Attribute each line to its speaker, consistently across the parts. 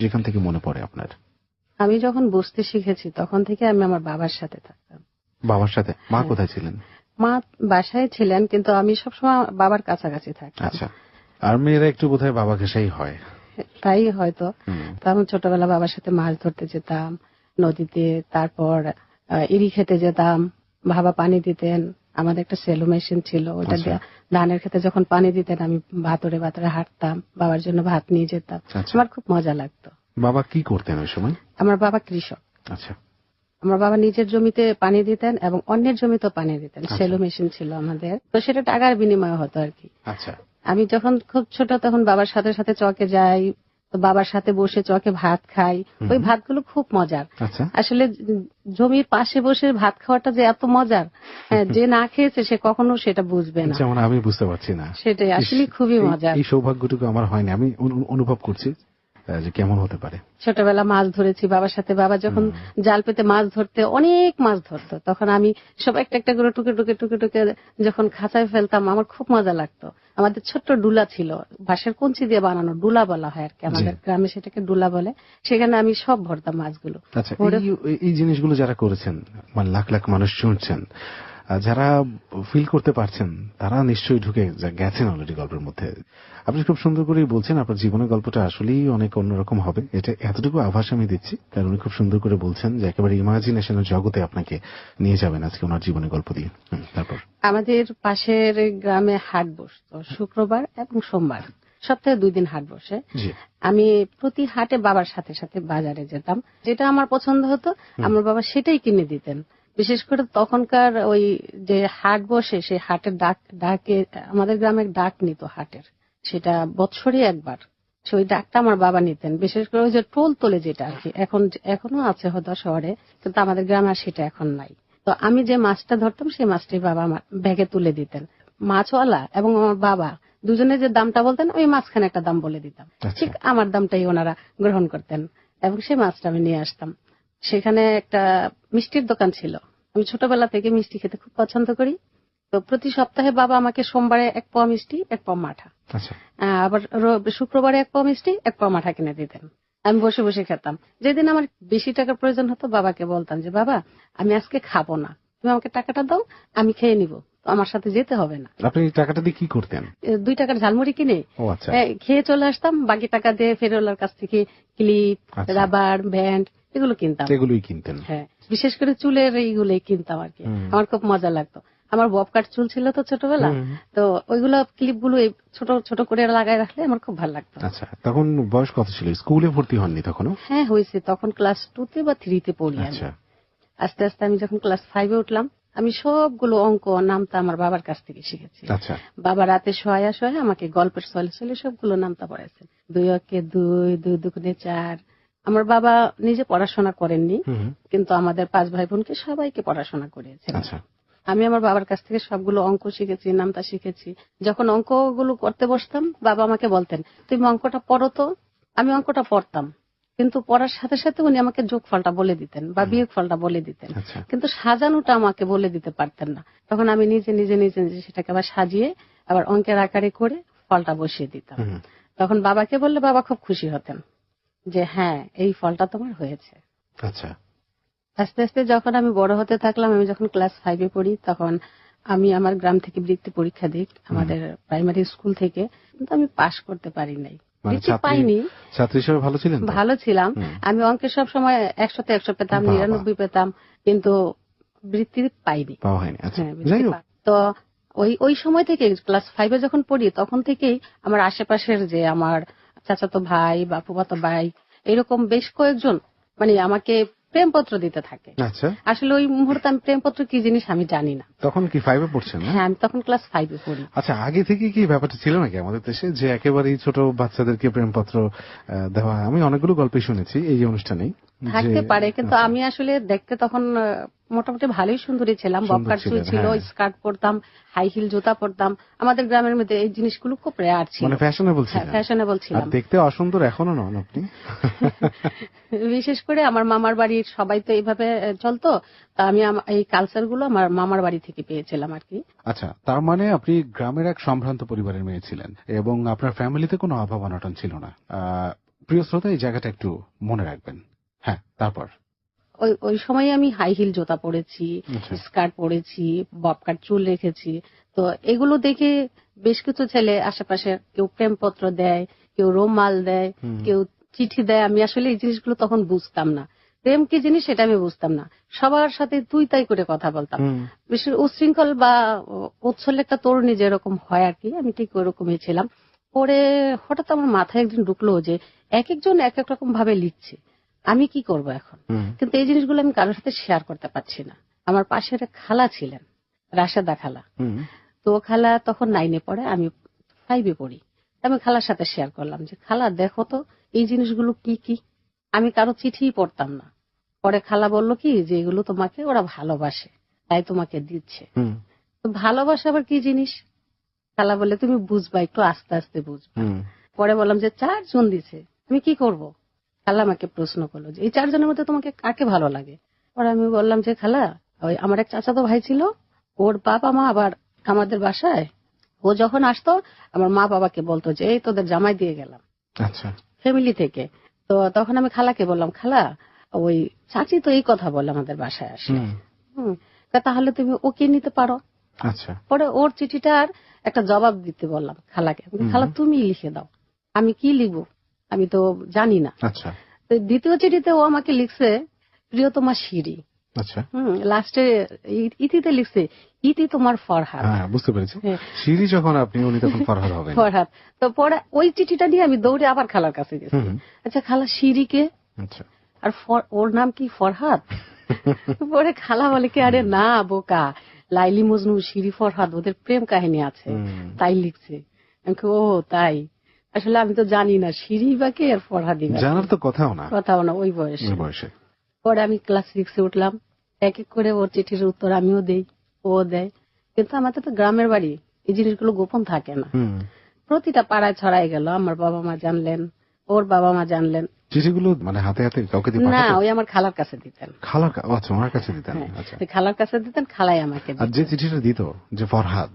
Speaker 1: যেখান থেকে মনে পড়ে আপনার?
Speaker 2: আমি যখন বুঝতে শিখেছি তখন থেকে আমি আমার বাবার সাথে থাকতাম।
Speaker 1: বাবার সাথে? মা
Speaker 2: হ্যাঁ।
Speaker 1: কোথায় ছিলেন?
Speaker 2: মা বাসায় ছিলেন, কিন্তু আমি সবসময় বাবার কাছাকাছি থাকতাম।
Speaker 1: আচ্ছা, আর মেয়েরা একটু বোধহয় বাবা ঘেঁষাই হয়।
Speaker 2: তাই হয়তো। তখন ছোটবেলা বাবার সাথে মাছ ধরতে যেতাম নদীতে, তারপর ইরি খেতে যেতাম, বাবা পানি দিতেন। আমাদের একটা সেলো মেশিন ছিল, ওটা দিয়ে ধানের খেতে যখন পানি দিতেন আমি ভাতরে ভাতরে হাঁটতাম, বাবার জন্য ভাত নিয়ে যেতাম। আমার খুব মজা লাগতো।
Speaker 1: বাবা কি করতেন ওই সময়?
Speaker 2: আমার বাবা কৃষক।
Speaker 1: আচ্ছা,
Speaker 2: আমার বাবা নিজের জমিতে পানি দিতেন এবং অন্যের জমিতেও পানি দিতেন। সেলো মেশিন ছিল আমাদের, তো সেটা টাকার বিনিময় হতো আর কি।
Speaker 1: আচ্ছা,
Speaker 2: আমি যখন খুব ছোট তখন বাবার সাথে সাথে চকে যাই, তো বাবার সাথে বসে চকে ভাত খাই। ওই ভাতগুলো খুব মজার। আসলে জমির পাশে বসে ভাত খাওয়াটা যে এত মজার, যে না খেয়েছে সে কখনো সেটা বুঝবে না।
Speaker 1: যেমন আমি বুঝতে পারছি না,
Speaker 2: সেটাই আসলে খুবই মজার।
Speaker 1: এই সৌভাগ্যটুকু আমার হয়নি, আমি অনুভব করছি যে কেমন হতে পারে।
Speaker 2: ছোটবেলা মাছ ধরেছি বাবার সাথে। বাবা যখন জাল পেতে মাছ ধরতে, অনেক মাছ ধরতো, তখন আমি সব একটা একটা করে টুকে টুকে টুকে টুকে যখন খাঁচায় ফেলতাম, আমার খুব মজা লাগতো। আমাদের ছোট্ট ডুলা ছিল, বাঁশের কঞ্চি দিয়ে বানানো, ডুলা বলা হয় আর কি, আমাদের গ্রামে সেটাকে ডুলা বলে। সেখানে আমি সব ভরতাম মাছগুলো।
Speaker 1: আচ্ছা, এই জিনিসগুলো যারা করেছেন, মানে লাখ লাখ মানুষ শুনছেন, যারা ফিল করতে পারছেন তারা নিশ্চয়ই ঢুকে গেছেন অলরেডি গল্পের মধ্যে। আপনি খুব সুন্দর করেই বলছেন, আপনার জীবনের গল্পটা আসলেই অনেক অন্যরকম হবে, এটা এতটুকু আভাস আমি দিচ্ছি। কারণ উনি খুব সুন্দর করে বলছেন যে একেবারে ইমাজিনেশনের জগতে আপনাকে নিয়ে যাবেন আজকে ওনার জীবনের গল্প দিয়ে। তারপর
Speaker 2: আমাদের পাশের গ্রামে হাট বসতো শুক্রবার এবং সোমবার, সপ্তাহে 2 দিন হাট বসে। আমি প্রতি হাটে বাবার সাথে সাথে বাজারে যেতাম, যেটা আমার পছন্দ হতো আমার বাবা সেটাই কিনে দিতেন। বিশেষ করে তখনকার ওই যে হাট বসে, সেই হাটের ডাকে আমাদের গ্রামের ডাক নিত হাটের, সেটা বছরে একবার। সেই ডাকটা আমার বাবা নিতেন, বিশেষ করে ওই যে টোল তোলে যেটা আর কি, এখনো আছে হয়তো শহরে, কিন্তু আমাদের গ্রামে আর সেটা এখন নাই। তো আমি যে মাছটা ধরতাম সেই মাছটাই বাবা আমার ব্যাগে তুলে দিতেন। মাছওয়ালা এবং আমার বাবা দুজনে যে দামটা বলতেন, ওই মাঝখানে একটা দাম বলে দিতাম, ঠিক আমার দামটাই ওনারা গ্রহণ করতেন এবং সেই মাছটা আমি নিয়ে আসতাম। সেখানে একটা মিষ্টির দোকান ছিল। আমি ছোটবেলা থেকে মিষ্টি খেতে খুব পছন্দ করি, তো প্রতি সপ্তাহে বাবা আমাকে সোমবারে 1 পোয়া মিষ্টি 1 পোয়া মাঠা, আবার শুক্রবারে 1 পোয়া মিষ্টি 1 পোয়া মাঠা কিনে দিতেন। আমি বসে বসে খেতাম। যেদিন আমার বেশি টাকার প্রয়োজন হতো বাবাকে বলতাম যে বাবা আমি আজকে খাবো না, তুমি আমাকে টাকাটা দাও, আমি খেয়ে নিব, আমার সাথে যেতে হবে না।
Speaker 1: আপনি টাকাটা দিয়ে কি করতেন?
Speaker 2: 2 টাকার ঝালমুড়ি কিনে খেয়ে চলে আসতাম। বাকি টাকা দিয়ে ফেরিওয়ালার কাছ থেকে ক্লিপ, রাবার, ব্যান্ড এগুলো কিনতাম।
Speaker 1: এগুলোই কিনতেন?
Speaker 2: হ্যাঁ, বিশেষ করে চুলের এইগুলোই কিনতাম আর কি। আমার খুব মজা লাগতো। আমার বব কাট চুল ছিল তো ছোটবেলা, তো ওইগুলো ক্লিপ গুলো ছোট ছোট করে লাগাই রাখলে আমার খুব ভালো লাগতো।
Speaker 1: আচ্ছা, তখন বয়স কত ছিল? স্কুলে ভর্তি হননি তখনও?
Speaker 2: হ্যাঁ হয়েছে, তখন ক্লাস 2 বা 3 পড়ি আমি। আস্তে আস্তে আমি যখন ক্লাস 5 উঠলাম, আমি সবগুলো অঙ্ক নামতা আমার বাবার কাছ থেকে শিখেছি। বাবা রাতে শোয়া শোয়া আমাকে গল্পের ছলে ছলে সবগুলো নামতা পড়াইছেন। 2 অক্ষে 2, 2 দুগুণে 4। আমার বাবা নিজে পড়াশোনা করেননি, কিন্তু আমাদের 5 ভাই বোনকে সবাইকে পড়াশোনা করিয়েছেন। আমি আমার বাবার কাছ থেকে সবগুলো অঙ্ক শিখেছি, নামতা শিখেছি। যখন অঙ্কগুলো করতে বসতাম বাবা আমাকে বলতেন তুমি অঙ্কটা পড়ো তো। আমি অঙ্কটা পড়তাম, কিন্তু পড়ার সাথে সাথে উনি আমাকে যোগফলটা বলে দিতেন বা বিয়োগফলটা বলে দিতেন, কিন্তু সাজানোটা আমাকে বলে দিতে পারতেন না। তখন আমি নিজে নিজে নিজে নিজে সেটাকে আবার সাজিয়ে আবার অঙ্কের আকারে করে ফলটা বসিয়ে দিতাম। তখন বাবাকে বললে বাবা খুব খুশি হতেন যে হ্যাঁ এই ফলটা তোমার হয়েছে।
Speaker 1: আচ্ছা,
Speaker 2: আস্তে আস্তে যখন আমি বড় হতে থাকলাম, আমি যখন ক্লাস 5 পড়ি, তখন আমি আমার গ্রাম থেকে বৃত্তি পরীক্ষা দিই আমাদের প্রাইমারি স্কুল থেকে, কিন্তু আমি পাশ করতে পারি নাই, বৃত্তি পাইনি।
Speaker 1: ছাত্রী হিসেবে ভালো ছিলেন?
Speaker 2: ভালো ছিলাম, আমি অঙ্কে সব সময় 100তে 100 পেতাম, 99 পেতাম, কিন্তু বৃত্তি পাইনি। তো ওই সময় থেকে ক্লাস 5 যখন পড়ি তখন থেকেই আমার আশেপাশের যে আমার চাচাতো ভাই বা ফুফাতো ভাই এরকম বেশ কয়েকজন মানে আমাকে প্রেমপত্র দিতে থাকে। আসলে ওই মুহূর্তে আমি প্রেমপত্র কি জিনিস আমি জানি না।
Speaker 1: তখন কি 5 পড়ছেন?
Speaker 2: হ্যাঁ, আমি তখন ক্লাস 5 পড়ি।
Speaker 1: আচ্ছা, আগে থেকে কি ব্যাপারটা ছিল নাকি আমাদের দেশে যে একেবারেই ছোট বাচ্চাদেরকে প্রেমপত্র দেওয়া? আমি অনেকগুলো গল্পই শুনেছি এই অনুষ্ঠানেই।
Speaker 2: থাকতে পারে, কিন্তু আমি আসলে দেখতে তখন মোটামুটি ভালোই সুন্দরী ছিলাম। ববকাট চুল ছিল, স্কার্ট পরতাম, হাই হিল জুতা পরতাম। আমাদের গ্রামের মধ্যে এই জিনিসগুলো খুব রেয়ার ছিল,
Speaker 1: মানে ফ্যাশনেবল ছিল।
Speaker 2: ফ্যাশনেবল ছিলাম।
Speaker 1: দেখতে অসুন্দর এখনো নন আপনি।
Speaker 2: বিশেষ করে আমার মামার বাড়ির সবাই তো এইভাবে চলতো, তা আমি এই কালচার গুলো আমার মামার বাড়ি থেকে পেয়েছিলাম আর কি।
Speaker 1: আচ্ছা, তার মানে আপনি গ্রামের এক সম্ভ্রান্ত পরিবারের মেয়ে ছিলেন এবং আপনার ফ্যামিলিতে কোনো অভাব অনটন ছিল না। প্রিয় শ্রোতা এই জায়গাটা একটু মনে রাখবেন। হ্যাঁ, তারপর
Speaker 2: ওই সময় আমি হাই হিল জুতা পরেছি,
Speaker 1: আচ্ছা।
Speaker 2: স্কার্ট পরেছি, বব কাট চুল রেখেছি। তো এগুলো দেখে বেশ কিছু ছেলে আশেপাশে কেউ প্রেমপত্র দেয়, কেউ রুমাল দেয়, কেউ চিঠি দেয়। আমি আসলে এই জিনিসগুলো তখন বুঝতাম না। প্রেম কি জিনিস সেটা আমি বুঝতাম না। সবার সাথে তুই তাই করে কথা বলতাম। বিশেষ উচ্ছৃঙ্খল বা উচ্ছল একটা তরুণী যেরকম হয় আর কি, আমি ঠিক ওরকমই ছিলাম। পরে হঠাৎ আমার মাথায় একদিন ঢুকলো যে এক একজন এক এক রকম ভাবে লিখছে, আমি কি করব এখন। কিন্তু এই জিনিসগুলো আমি কারোর সাথে শেয়ার করতে পারছি না। আমার পাশে একটা খালা ছিলেন, রাশেদা খালা। তো খালা তখন 9-এ পড়ে, আমি 5-এ পড়ি। আমি খালার সাথে শেয়ার করলাম যে খালা দেখো তো এই জিনিসগুলো কি কি। আমি কারো চিঠিই পড়তাম না। পরে খালা বলল কি যে এগুলো তোমাকে ওরা ভালোবাসে তাই তোমাকে দিচ্ছে। তো ভালোবাসা আবার কি জিনিস? খালা বলে তুমি বুঝবা, একটু আস্তে আস্তে বুঝবা। পরে বললাম যে 4 জন দিছে, আমি কি করব? খালা আমাকে প্রশ্ন করলো যে এই 4 জনের মধ্যে তোমাকে কাকে ভালো লাগে? পরে আমি বললাম যে খালা ওই আমার এক চাচাতো ভাই ছিল, ওর বাবা মা আবার আমাদের বাসায় ও যখন আসতো আমার মা বাবাকে বলতো যে এই তোদের জামাই দিয়ে গেলাম।
Speaker 1: আচ্ছা।
Speaker 2: ফ্যামিলি থেকে। তো তখন আমি খালাকে বললাম খালা ওই চাচি তো এই কথা বলে আমাদের বাসায় আসে। তাহলে তুমি ওকে নিতে পারো।
Speaker 1: আচ্ছা।
Speaker 2: পরে ওর চিঠিটার একটা জবাব দিতে বললাম খালাকে। খালা তুমি লিখে দাও। আমি কি লিখবো আমি তো জানি না।
Speaker 1: আচ্ছা।
Speaker 2: তো দ্বিতীয় চিঠিতে ও আমাকে লিখছে প্রিয়তমা শিরি।
Speaker 1: আচ্ছা।
Speaker 2: লাস্টে ইতিতে লিখছে ইতি তোমার ফরহাদ।
Speaker 1: হ্যাঁ, বুঝতে পেরেছি। শিরি যখন আপনি, উনি তখন ফরহাদ হবেন।
Speaker 2: ফরহাদ। তো পরে ওই চিঠিটা নিয়ে আমি দৌড়ে আবার খালার কাছে গেছি। আচ্ছা খালা শিরিকে? আচ্ছা। আর ওর নাম কি ফরহাদ? পরে খালা বলে কি আরে না বোকা, লাইলি মজনু শিরি ফরহাদ ওদের প্রেম কাহিনী আছে তাই লিখছে। ও তাই? আসলে আমি তো জানি না শিরি বা কে আর ফরহাদি
Speaker 1: জানার তো কথাও না
Speaker 2: ওই বয়সে। পরে আমি ক্লাস 6-এ উঠলাম, এক এক করে ওর চিঠির উত্তর আমিও দেই, ও দেয়। কিন্তু আমাদের তো গ্রামের বাড়ি, এই জিনিসগুলো গোপন থাকে না। প্রতিটা পাড়ায় ছড়াই গেল। আমার বাবা মা জানলেন, ওর বাবা মা জানলেন।
Speaker 1: চিঠিগুলো মানে হাতে হাতে কাউকে দিয়ে পাঠাতেন?
Speaker 2: না, ওই আমার খালার কাছে দিতেন।
Speaker 1: আচ্ছা, ওনার কাছে দিতেন। আচ্ছা,
Speaker 2: খালার কাছে দিতেন, খালাই আমাকে দিতেন।
Speaker 1: আর যে চিঠিটা দিত যে ফরহাদ,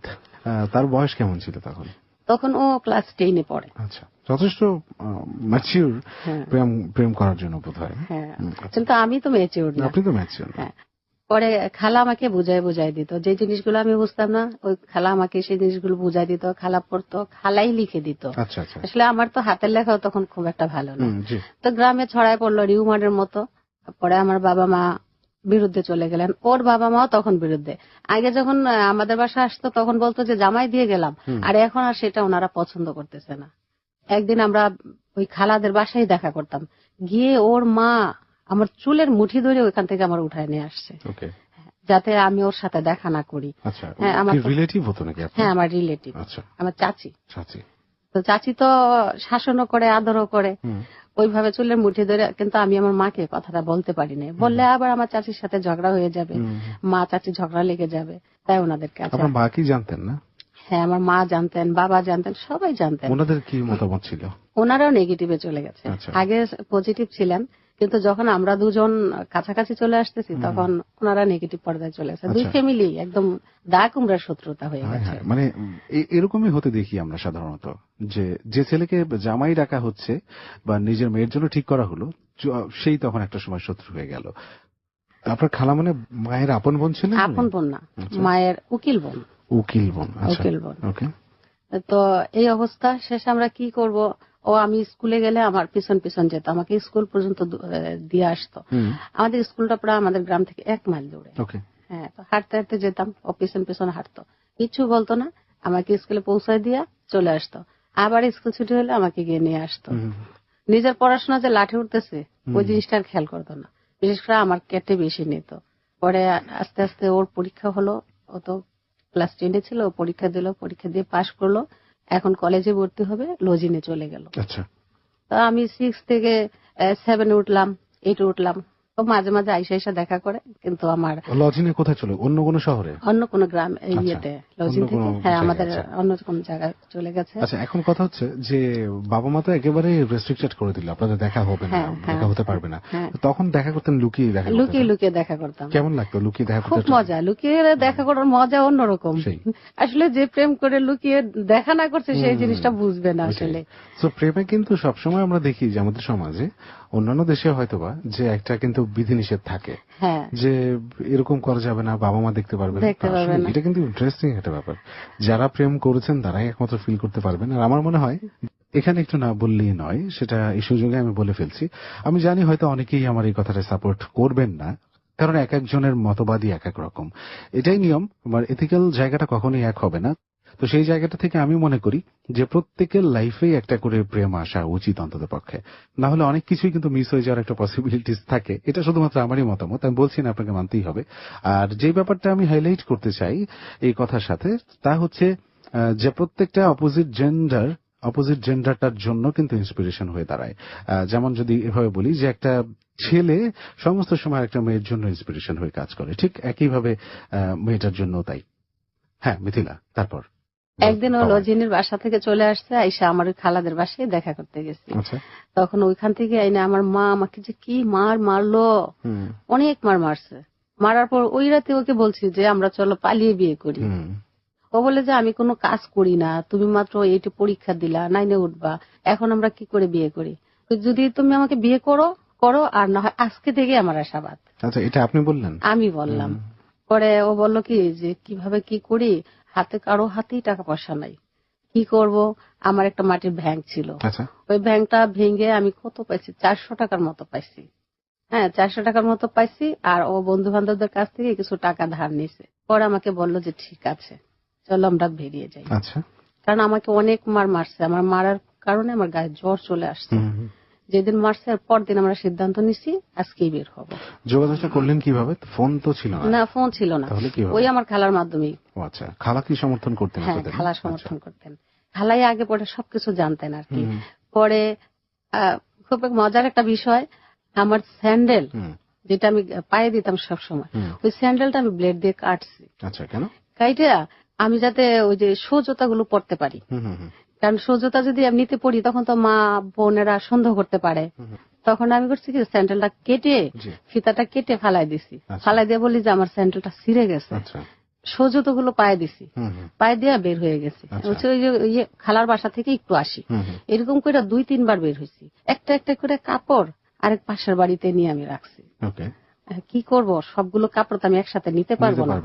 Speaker 1: তার বয়স কেমন ছিল তখন?
Speaker 2: তখন ও ক্লাস 10-এ পড়ে।
Speaker 1: আচ্ছা, যথেষ্ট ম্যাচিউর প্রেম করার জন্য বোধহয়।
Speaker 2: হ্যাঁ, কিন্তু আমি তো ম্যাচিউর না।
Speaker 1: আপনি তো ম্যাচিউর না।
Speaker 2: পরে খালা আমাকে বুঝাই দিত, যে জিনিসগুলো আমি বুঝতাম না ওই খালা আমাকে সেই জিনিসগুলো বুঝাই দিত। খালা পড়তো, খালাই লিখে দিত। আসলে আমার তো হাতের লেখাও তখন খুব একটা ভালো না। তো গ্রামে ছড়ায় পড়লো রিউমারের মতো। পরে আমার বাবা মা বিরুদ্ধে চলে গেলেন, ওর বাবা মাও তখন বিরুদ্ধে। আগে যখন আমাদের বাসা আসতো তখন বলতো যে জামাই দিয়ে গেলাম, আর এখন আর সেটা ওনারা পছন্দ করতেছে না। একদিন আমরা ওই খালাদের বাসায় দেখা করতাম, গিয়ে ওর মা আমার চুলের মুঠি ধরে ওইখান থেকে আমার উঠায় নিয়ে আসছে, যাতে আমি ওর সাথে দেখা না করি।
Speaker 1: হ্যাঁ, আমার রিলেটিভ হতো নাকি?
Speaker 2: হ্যাঁ, আমার রিলেটিভ, আমার চাচি। তো চাচি তো শাসনও করে আদরও করে, ওইভাবে চুলের মুঠি ধরে। কিন্তু আমি আমার মাকে কথাটা বলতে পারি না, বললে আবার আমার চাচির সাথে ঝগড়া হয়ে যাবে, মা চাচি ঝগড়া লেগে যাবে, তাই ওনাদের কাছে।
Speaker 1: আপনার মা কি জানতেন না?
Speaker 2: হ্যাঁ, আমার মা জানতেন, বাবা জানতেন, সবাই জানতেন।
Speaker 1: ওনাদের কি মতামত ছিল?
Speaker 2: ওনারাও নেগেটিভে চলে গেছে। আগে পজিটিভ ছিলেন, কিন্তু যখন আমরা দুজন কাছাকাছি চলে আসতেছি তখন ওনারা নেগেটিভ পর্যায়ে চলে গেছে। দুই ফ্যামিলি একদম দা কুমড়ার শত্রুতা হয়ে গেছে।
Speaker 1: মানে এরকমই হতে দেখি আমরা সাধারণত, যে ছেলেকে জামাই ডাকা হচ্ছে বা নিজের মেয়ের জন্য ঠিক করা হলো, সেই তখন একটা সময় শত্রু হয়ে গেল। আপনার খালা মানে মায়ের আপন বোন ছিলেন?
Speaker 2: আপন বোন না, মায়ের উকিল বোন।
Speaker 1: উকিল বোন।
Speaker 2: ওকে। তো এই অবস্থা শেষ, আমরা কি করব? ও আমি স্কুলে গেলে আমার পিছন পিছন যেত, আমাকে স্কুল পর্যন্ত দিয়ে আসতো। আমাদের স্কুলটা প্রায় আমাদের গ্রাম থেকে 1 মাইল দূরে। হ্যাঁ, তো হাঁটতে হাঁটতে যেতাম, ও পিছন পিছন হাঁটতো, কিছু বলতো না, আমাকে স্কুলে পৌঁছায় দিয়া চলে আসতো। আবার স্কুল ছুটি হলে আমাকে গিয়ে নিয়ে আসতো। নিজের পড়াশোনা যে লাঠি উঠতেছে ওই জিনিসটা আর খেয়াল করতো না, বিশেষ করে আমার কেটে বেশি নিত। পরে আস্তে আস্তে ওর পরীক্ষা হলো, ও তো ক্লাস 10-এ ছিল, পরীক্ষা দিল, পরীক্ষা দিয়ে পাশ করলো, এখন কলেজে ভর্তি হবে, লজিনে চলে গেল।
Speaker 1: আচ্ছা।
Speaker 2: তো আমি 6 থেকে 7-এ উঠলাম, 8-এ উঠলাম, ও মাঝে মাঝে আইসা আইসা দেখা করে, কিন্তু আমার
Speaker 1: লজিনে কোথায় চলে, অন্য কোনো শহরে,
Speaker 2: অন্য কোনো গ্রাম ইয়েতে লজিং থেকে, হ্যাঁ আমাদের অন্য কোনো জায়গায় চলে গেছে।
Speaker 1: আচ্ছা, এখন কথা হচ্ছে যে বাবা মা তো একেবারে রেস্ট্রিক্টেড করে দিল, আপনাদের দেখা হবে না, দেখা হতে পারবে না, তখন দেখা করতেন লুকিয়ে দেখা, লুকিয়ে
Speaker 2: লুকিয়ে দেখা করতাম।
Speaker 1: কেমন লাগতো লুকিয়ে দেখা করতে?
Speaker 2: খুব মজা, লুকিয়ে দেখা করার মজা অন্যরকম। আসলে যে প্রেম করে লুকিয়ে দেখা না করছে সেই জিনিসটা বুঝবে না আসলে।
Speaker 1: তো প্রেমে কিন্তু সবসময় আমরা দেখি যে আমাদের সমাজে, অন্যান্য দেশে হয়তোবা, যে একটা কিন্তু বিধিনিষেধ থাকে যে এরকম করা যাবে না, বাবা মা দেখতে পারবে না। এটা কিন্তু ইন্টারেস্টিং একটা ব্যাপার। যারা প্রেম করেছেন তারাই একমাত্র ফিল করতে পারবেন। আর আমার মনে হয় এখানে একটু না বললেই নয়, সেটা এই সুযোগে আমি বলে ফেলছি। আমি জানি হয়তো অনেকেই আমার এই কথাটা সাপোর্ট করবেন না, কারণ এক একজনের মতবাদই এক এক রকম, এটাই নিয়ম। আমার এথিক্যাল জায়গাটা কখনোই এক হবে না। তো সেই জায়গাটা থেকে আমি মনে করি যে প্রত্যেকের লাইফেই একটা করে প্রেম আসা উচিত অন্তত পক্ষে, না হলে অনেক কিছুই কিন্তু মিস হয়ে যাওয়ার একটা পসিবিলিটিস থাকে। এটা শুধুমাত্র আমারই মতামত, আমি বলছি না আপনাকে মানতেই হবে। আর যে ব্যাপারটা আমি হাইলাইট করতে চাই এই কথার সাথে, তা হচ্ছে যে প্রত্যেকটা অপোজিট জেন্ডারটার জন্য কিন্তু ইন্সপিরেশন হয়ে দাঁড়ায়। যেমন যদি এভাবে বলি যে একটা ছেলে সমস্ত সময় একটা মেয়ের জন্য ইন্সপিরেশন হয়ে কাজ করে, ঠিক একইভাবে মেয়েটার জন্য তাই। হ্যাঁ মিথিলা, তারপর
Speaker 2: একদিন ও লজিনের বাসা থেকে চলে আসছে, আইসা আমার ওই খালাদের বাসায় দেখা করতে গেছি। তখন ওইখান থেকে আইনা আমার মা আমাকে যে কি মারলো, অনেক মারছে। মারার পর ওই রাতে ওকে বলছি যে আমরা চলো পালিয়ে বিয়ে করি। ও বলে যে আমি কোনো কাজ করি না, তুমি মাত্র এইটা পরীক্ষা দিলা, 9-এ উঠবা, এখন আমরা কি করে বিয়ে করি? যদি তুমি আমাকে বিয়ে করো, আর না হয় আজকে থেকে আমার আশাবাদ।
Speaker 1: আচ্ছা, এটা আপনি বললেন?
Speaker 2: আমি বললাম। পরে ও বলল কি যে কিভাবে কি করি, কারো হাতেই টাকা পয়সা নাই, কি করব? আমার একটা মাটির ব্যাংক ছিল, ওই ব্যাংকটা ভেঙে আমি কত পাইছি, 400 টাকার মতো পাইছি। হ্যাঁ, 400 টাকার মতো পাইছি। আর ও বন্ধু বান্ধবদের কাছ থেকে কিছু টাকা ধার নিছে। পরে আমাকে বলল যে ঠিক আছে চলো আমরা বেরিয়ে যাই। কারণ আমাকে অনেক মারছে, আমার মারার কারণে আমার গায়ে জ্বর চলে আসছে। যেদিন মারছে পর দিন আমরা সিদ্ধান্ত নিছি আজকেই বের হবো।
Speaker 1: যোগাযোগটা করলেন কিভাবে? ফোন তো ছিল না।
Speaker 2: না, ফোন ছিল না। ওই আমার খালার মাধ্যমেই।
Speaker 1: আচ্ছা, খালা কি সমর্থন করতেন?
Speaker 2: হ্যাঁ, খালা সমর্থন করতেন। খালাই আগে পরে সবকিছু জানতেন আর কি। পরে খুব মজার একটা বিষয়, আমার স্যান্ডেল যেটা আমি পায়ে দিতাম সবসময়, ওই স্যান্ডেলটা আমি ব্লেড দিয়ে কাটছি।
Speaker 1: আচ্ছা, কেন?
Speaker 2: কাইটা আমি যাতে ওই যে সোজতা গুলো পড়তে পারি, কারণ সোজতা যদি এমনিতে পড়ি তখন তো মা বোনেরা সন্দেহ করতে পারে। তখন আমি করছি কি, স্যান্ডেলটা কেটে, ফিতাটা কেটে ফালাই দিছি। ফালাই দিয়ে বলি যে আমার স্যান্ডেলটা ছিঁড়ে গেছে, সোজতা গুলো পায়ে দিছি, পায়ে দিয়ে বের হয়ে গেছি। ওই যে খালার বাসা থেকে একটু আসি, এরকম করে 2-3 বার বের হয়েছি। একটা একটা করে কাপড় আরেক পাশের বাড়িতে নিয়ে আমি রাখছি। কি করব, সবগুলো কাপড় তো আমি একসাথে নিতে পারবো না।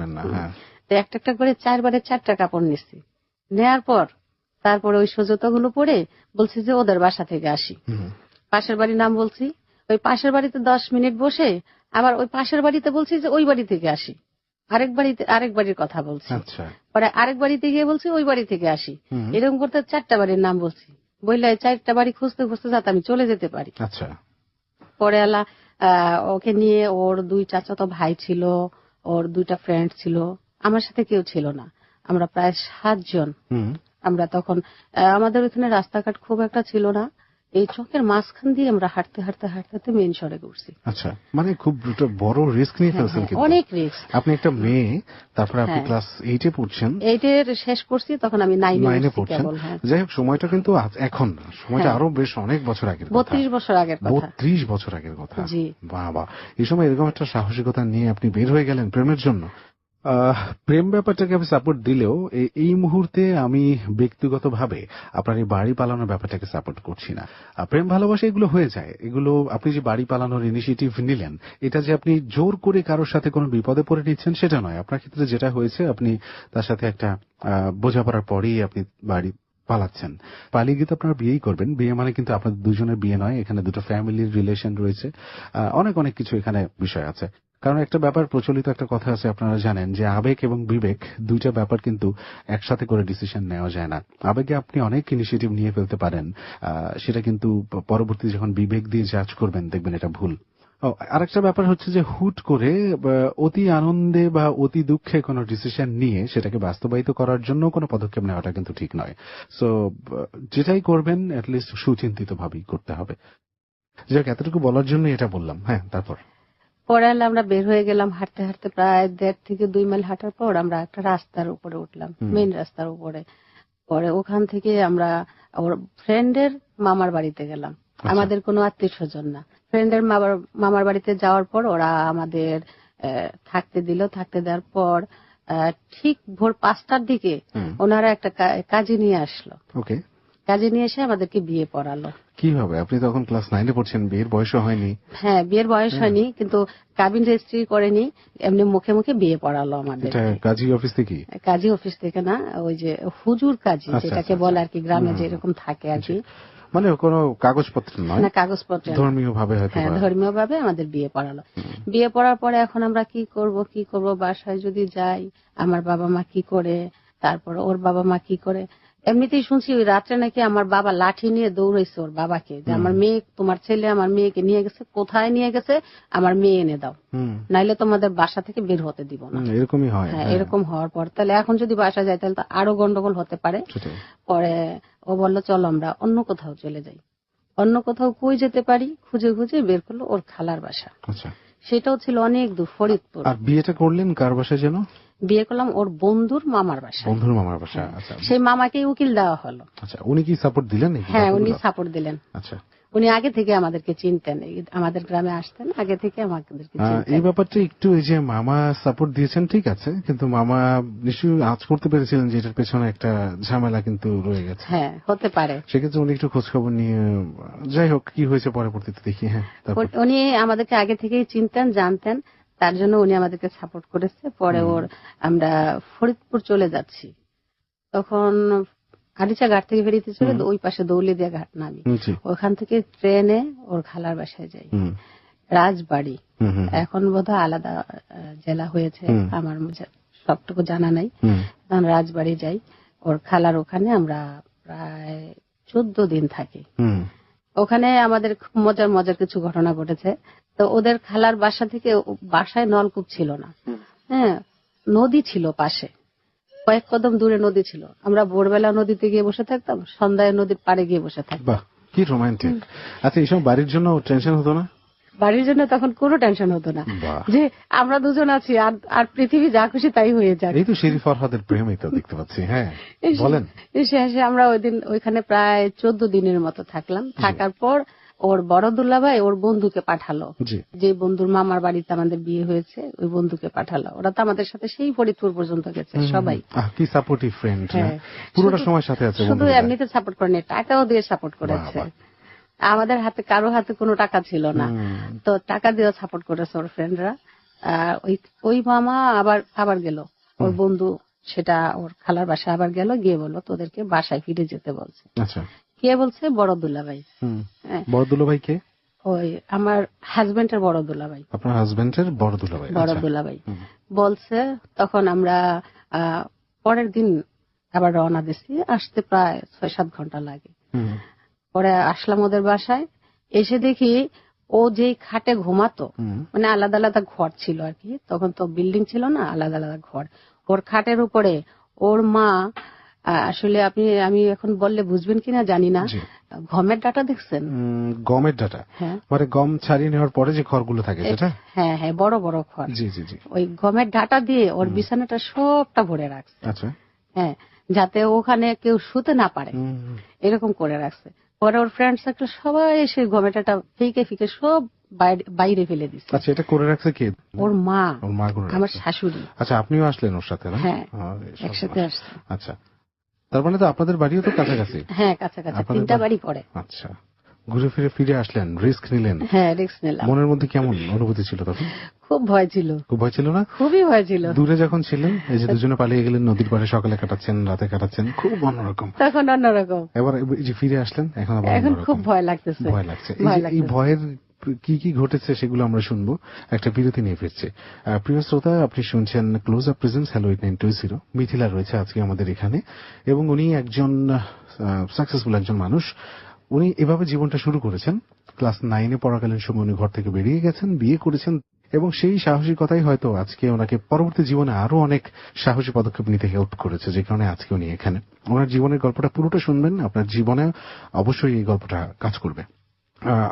Speaker 2: একটা একটা করে 4 বারে 4টা কাপড় নিচ্ছি। নেয়ার পর তারপরে ওই সোজতা গুলো পরে বলছি যে ওদের বাসা থেকে আসি। পাশের বাড়ির নাম বলছি, ওই পাশের বাড়িতে 10 মিনিট বসে আবার ওই পাশের বাড়িতে বলছি যে ওই বাড়ি থেকে আসি। আরেক বাড়ির কথা বলছি, পরে আরেক বাড়িতে গিয়ে বলছি ওই বাড়ি থেকে আসি। এরকম করতে 4টা বাড়ির নাম বলছি, বললে 4টা বাড়ি খুঁজতে খুঁজতে যাতে আমি চলে যেতে পারি। পরে ওকে নিয়ে, ওর 2 চাচাতো ভাই ছিল, ওর 2টা ফ্রেন্ড ছিল, আমার সাথে কেউ ছিল না। আমরা প্রায় 7 জন। আমরা তখন আমাদের ওখানে রাস্তাঘাট খুব একটা ছিল না, এই চকের মাঝখান দিয়ে আমরা হাঁটতে হাঁটতে হাঁটতে মেইন সড়কে উঠছি।
Speaker 1: আচ্ছা, মানে খুব বড় রিস্ক নিয়ে ফেলছেন।
Speaker 2: অনেক রিস্ক।
Speaker 1: আপনি একটা মেয়ে, তারপরে আপনি ক্লাস 8-এ পড়ছেন।
Speaker 2: 8-এ শেষ করছি, তখন আমি 9-এ পড়ছেন।
Speaker 1: যাই হোক, সময়টা কিন্তু এখন না, সময়টা আরো বেশ অনেক বছর আগের কথা।
Speaker 2: 32 বছর আগের কথা।
Speaker 1: 32 বছর আগের কথা। বাবা, এই সময় এরকম একটা সাহসিকতা নিয়ে আপনি বের হয়ে গেলেন প্রেমের জন্য। প্রেম ব্যাপারটাকে আমি সাপোর্ট দিলেও এই মুহূর্তে আমি ব্যক্তিগতভাবে আপনার এই বাড়ি পালানোর ব্যাপারটাকে সাপোর্ট করছি না। প্রেম ভালোবাসা এগুলো হয়ে যায়, এগুলো আপনি যে বাড়ি পালানোর ইনিশিয়েটিভ নিলেন, এটা যে আপনি জোর করে কারোর সাথে কোনো বিপদে পড়ে নিচ্ছেন সেটা নয়। আপনার ক্ষেত্রে যেটা হয়েছে, আপনি তার সাথে একটা বোঝাপড়ার পরেই আপনি বাড়ি পালাচ্ছেন। পালিয়ে গিয়ে তো আপনারা বিয়েই করবেন। বিয়ে মানে কিন্তু আপনাদের দুজনের বিয়ে নয়, এখানে দুটো ফ্যামিলির রিলেশন রয়েছে, অনেক কিছু এখানে বিষয় আছে। কারণ একটা ব্যাপার, প্রচলিত একটা কথা আছে, আপনারা জানেন যে আবেগ এবং বিবেক দুইটা ব্যাপার কিন্তু একসাথে করে ডিসিশন নেওয়া যায় না। আবেগে আপনি অনেক ইনিশিয়েটিভ নিয়ে ফেলতে পারেন, সেটা কিন্তু পরবর্তী যখন বিবেক দিয়ে জাজ করবেন দেখবেন এটা ভুল। আরেকটা ব্যাপার হচ্ছে যে হুট করে অতি আনন্দে বা অতি দুঃখে কোনো ডিসিশন নিয়ে সেটাকে বাস্তবায়িত করার জন্য কোনো পদক্ষেপ নেওয়াটা কিন্তু ঠিক নয়। সো যেটাই করবেন অ্যাটলিস্ট সুচিন্তিত ভাবেই করতে হবে। যাক, এতটুকু বলার জন্য এটা বললাম। হ্যাঁ, তারপর
Speaker 2: পরে আমরা বের হয়ে গেলাম হাঁটতে হাঁটতে, প্রায় 1.5 থেকে 2 মাইল হাঁটার পর আমরা একটা রাস্তার উপরে উঠলাম, মেইন রাস্তার উপরে। পরে ওখান থেকে আমরা ওর ফ্রেন্ডের মামার বাড়িতে গেলাম, আমাদের কোনো আত্মীয় স্বজন না। ফ্রেন্ডের মামার বাড়িতে যাওয়ার পর ওরা আমাদের থাকতে দিল। থাকতে দেওয়ার পর ঠিক ভোর 5টার দিকে ওনারা একটা কাজে নিয়ে আসলো।
Speaker 1: ওকে।
Speaker 2: কাজে নিয়ে এসে আমাদেরকে বিয়ে পড়ালো।
Speaker 1: কিভাবে? আপনি তখন ক্লাস 9-এ পড়ছেন, বিয়ের বয়সও হয়নি।
Speaker 2: হ্যাঁ, বিয়ের বয়স হয়নি, কিন্তু কাবিন রেজিস্ট্রি করেনি, এমনি মুখে মুখে বিয়ে পড়ালো আমাদের।
Speaker 1: এটা কাজী অফিস থেকে?
Speaker 2: কাজী অফিস থেকে না, ওই যে হুজুর কাজী যেটাকে বলে আর কি, গ্রামে যেরকম থাকে আর কি।
Speaker 1: মানে কোনো কাগজপত্র নয়,
Speaker 2: না কাগজপত্র,
Speaker 1: ধর্মীয় ভাবে হয়তো।
Speaker 2: হ্যাঁ, ধর্মীয় ভাবে আমাদের বিয়ে পড়ালো। বিয়ে পড়ার পরে এখন আমরা কি করব, বাসায় যদি যাই আমার বাবা মা কি করে, তারপর ওর বাবা মা কি করে। এমনিতেই শুনছি ওই রাত্রে নাকি আমার বাবা লাঠি নিয়ে দৌড়াইছে ওর বাবাকে, যে আমার মেয়ে, তোমার ছেলে আমার মেয়েকে নিয়ে গেছে, কোথায় নিয়ে গেছে, আমার মেয়ে এনে দাও, নাইলে তোমাদের বাসা থেকে বের হতে দিব না।
Speaker 1: এরকমই হয়।
Speaker 2: হ্যাঁ, এরকম হওয়ার পর তাহলে এখন যদি বাসা যাই তাহলে তো আরো গন্ডগোল হতে পারে। পরে ও বললো চলো আমরা অন্য কোথাও চলে যাই। অন্য কোথাও কই যেতে পারি, খুঁজে খুঁজে বের করলো ওর খালার বাসা। সেটাও ছিল অনেক দূর, ফরিদপুর।
Speaker 1: আর বিয়েটা করলেন কার বাসায় যেন?
Speaker 2: বিয়ে করলাম ওর বন্ধুর মামার বাসা।
Speaker 1: বন্ধুর মামার বাসা। আচ্ছা।
Speaker 2: সেই মামাকে উকিল দেওয়া হলো।
Speaker 1: আচ্ছা, উনি কি সাপোর্ট দিলেন?
Speaker 2: হ্যাঁ, উনি সাপোর্ট দিলেন।
Speaker 1: আচ্ছা।
Speaker 2: উনি আগে থেকে আমাদেরকে চিনতেন, আমাদের গ্রামে আসতেন আগে থেকে আমাদেরকে চিনতেন।
Speaker 1: এই ব্যাপারটা একটু, এই যে মামা সাপোর্ট দিয়েছেন ঠিক আছে, কিন্তু মামা নিশ্চয়ই আজ করতে পেরেছিলেন যে এটার পেছনে একটা ঝামেলা কিন্তু রয়ে গেছে।
Speaker 2: হ্যাঁ, হতে পারে।
Speaker 1: সেক্ষেত্রে উনি একটু খোঁজ খবর নিয়ে, যাই হোক কি হয়েছে পরবর্তীতে দেখি। হ্যাঁ,
Speaker 2: উনি আমাদেরকে আগে থেকেই চিনতেন, জানতেন, তার জন্য উনি আমাদেরকে সাপোর্ট করেছে। পরে আমরা ফরিদপুর চলে যাচ্ছি, তখন আরিচা ঘাট থেকে বেরিয়েতে চলে ওই পাশে দৌলিদিয়া ঘাট নামি, ওখান থেকে ট্রেনে ওর খালার বাসায় যাই, রাজবাড়ি। এখন বোধহয় আলাদা জেলা হয়েছে, আমার সবটুকু জানা নাই। তখন রাজবাড়ি যাই, ওর খালার ওখানে আমরা প্রায় 14 দিন থাকি। ওখানে আমাদের খুব মজার মজার কিছু ঘটনা ঘটেছে। তো ওদের খালার বাসা থেকে, বাসায় নলকূপ ছিল না, হ্যাঁ, নদী ছিল পাশে, কয়েক কদম দূরে নদী ছিল। আমরা ভোরবেলা নদীতে গিয়ে বসে থাকতাম, সন্ধ্যায় নদীর পাড়ে গিয়ে বসে থাকতাম।
Speaker 1: বাহ, কি রোমান্টিক। আচ্ছা, এইসব বাড়ির জন্য টেনশন হতো না?
Speaker 2: বাড়ির জন্য তখন কোনো টেনশন হতো না, যে আমরা দুজন আছি, আর পৃথিবী যা খুশি তাই হয়ে যায়।
Speaker 1: এই তো শেরি ফরহাদের প্রেমই তো দেখতে পাচ্ছি। হ্যাঁ, বলেন।
Speaker 2: শেষে আমরা ওইখানে প্রায় 14 দিনের মতো থাকলাম। থাকার পর ওর বড় দুলাভাই ওর বন্ধুকে পাঠালো, যে বন্ধুর মামার বাড়িতে আমাদের বিয়ে হয়েছে, ওই বন্ধুকে পাঠালো। ওরা তো আমাদের সাথে সেই ফরিদপুর পর্যন্ত গেছে সবাই।
Speaker 1: কি সাপোর্টিভ ফ্রেন্ড, পুরোটা সময় সাথে আছে।
Speaker 2: শুধু এমনিতে সাপোর্ট করেনি, টাকাও দিয়ে সাপোর্ট করেছে। আমাদের হাতে, কারো হাতে কোনো টাকা ছিল না, তো টাকা দিয়ে সাপোর্ট করেছে ওর ফ্রেন্ডরা। ওই মামা আবার গেল, ওর বন্ধু সেটা ওর খালার বাসায় আবার গেল, গিয়ে বললো তোদেরকে বাসায় ফিরে যেতে বলছে।
Speaker 1: আচ্ছা,
Speaker 2: কে বলছে? বড় দুলাভাই।
Speaker 1: বড় দুলাভাই কে?
Speaker 2: ওই আমার হাজবেন্ডের বড় দুলাভাই।
Speaker 1: আপনার হাজবেন্ডের বড় দুলাভাই?
Speaker 2: বড় দুলাভাই বলছে। তখন আমরা পরের দিন আবার রওনা দিছি, আসতে প্রায় 6-7 ঘন্টা লাগে। পরে আসলাম ওদের বাসায়, এসে দেখি ও যে খাটে ঘুমাতো, মানে আলাদা আলাদা ঘর ছিল আর কি, তখন তো বিল্ডিং ছিল না, আলাদা আলাদা ঘর। ওর খাটের উপরে ওর মা, আসলে আমি এখন বললে বুঝবেন কিনা জানি না, গমের ডাটা দেখছেন?
Speaker 1: গমের ডাটা? হ্যাঁ, মানে গম ছাড়িয়ে নেওয়ার পরে যে খড়গুলো থাকে সেটা? হ্যাঁ হ্যাঁ,
Speaker 2: বড় বড় খড়।
Speaker 1: জি জি জি।
Speaker 2: ওই গমের ডাটা দিয়ে ওর বিছানাটা সবটা ভরে রাখছে।
Speaker 1: আচ্ছা।
Speaker 2: হ্যাঁ, যাতে ওখানে কেউ শুতে না পারে, এরকম করে রাখছে। পরে ওর ফ্রেন্ড সার্কেল সবাই এসে গমের ডাটা ফিকে ফিকে সব বাইরে ফেলে দিচ্ছে।
Speaker 1: আচ্ছা, এটা করে রাখছে কে?
Speaker 2: ওর মা।
Speaker 1: ওর মা করে রাখছে?
Speaker 2: আমার শাশুড়ি।
Speaker 1: আচ্ছা, আপনিও আসলেন ওর সাথে? না,
Speaker 2: হ্যাঁ, একসাথে আসছি।
Speaker 1: আচ্ছা, তার মানে তো আপনাদের বাড়িও তো কাছাকাছি?
Speaker 2: হ্যাঁ, কাছাকাছি, 3টা বাড়ি পড়ে।
Speaker 1: আচ্ছা, ঘুরে ফিরে আসলেন, রিস্ক নিলেন?
Speaker 2: হ্যাঁ, রিস্ক নিলাম।
Speaker 1: মনের মধ্যে কেমন অনুভূতি ছিল তখন?
Speaker 2: খুব ভয় ছিল।
Speaker 1: খুব ভয় ছিল না?
Speaker 2: খুবই ভয় ছিল।
Speaker 1: দূরে যখন ছিলেন, এই যে দুজনে পালিয়ে গেলেন, নদীর পাড়ে সকালে কাটাচ্ছেন, রাতে কাটাচ্ছেন, খুব অন্যরকম।
Speaker 2: তখন অন্যরকম।
Speaker 1: এবার এই যে ফিরে আসলেন, এখন
Speaker 2: খুব ভয় লাগতেছে।
Speaker 1: ভয় লাগছে। এই ভয়ের কি কি ঘটেছে সেগুলো আমরা শুনবো, একটা বিরতি নিয়ে ফিরছে। প্রিয় শ্রোতা, আপনি শুনছেন close up presence hello 8920। Mithila রয়েছে আজকে আমাদের এখানে, এবং উনি একজন সাকসেসফুল একজন মানুষ। উনি এভাবে জীবনটা শুরু করেছেন। ক্লাস 9-এ পড়াকালীন সময় উনি ঘর থেকে বেরিয়ে গেছেন, বিয়ে করেছেন, এবং সেই সাহসিকতাই হয়তো আজকে ওনাকে পরবর্তী জীবনে আরো অনেক সাহসী পদক্ষেপ নিতে হেল্প করেছে, যে কারণে আজকে উনি এখানে। ওনার জীবনের গল্পটা পুরোটা শুনবেন, আপনার জীবনে অবশ্যই এই গল্পটা কাজ করবে।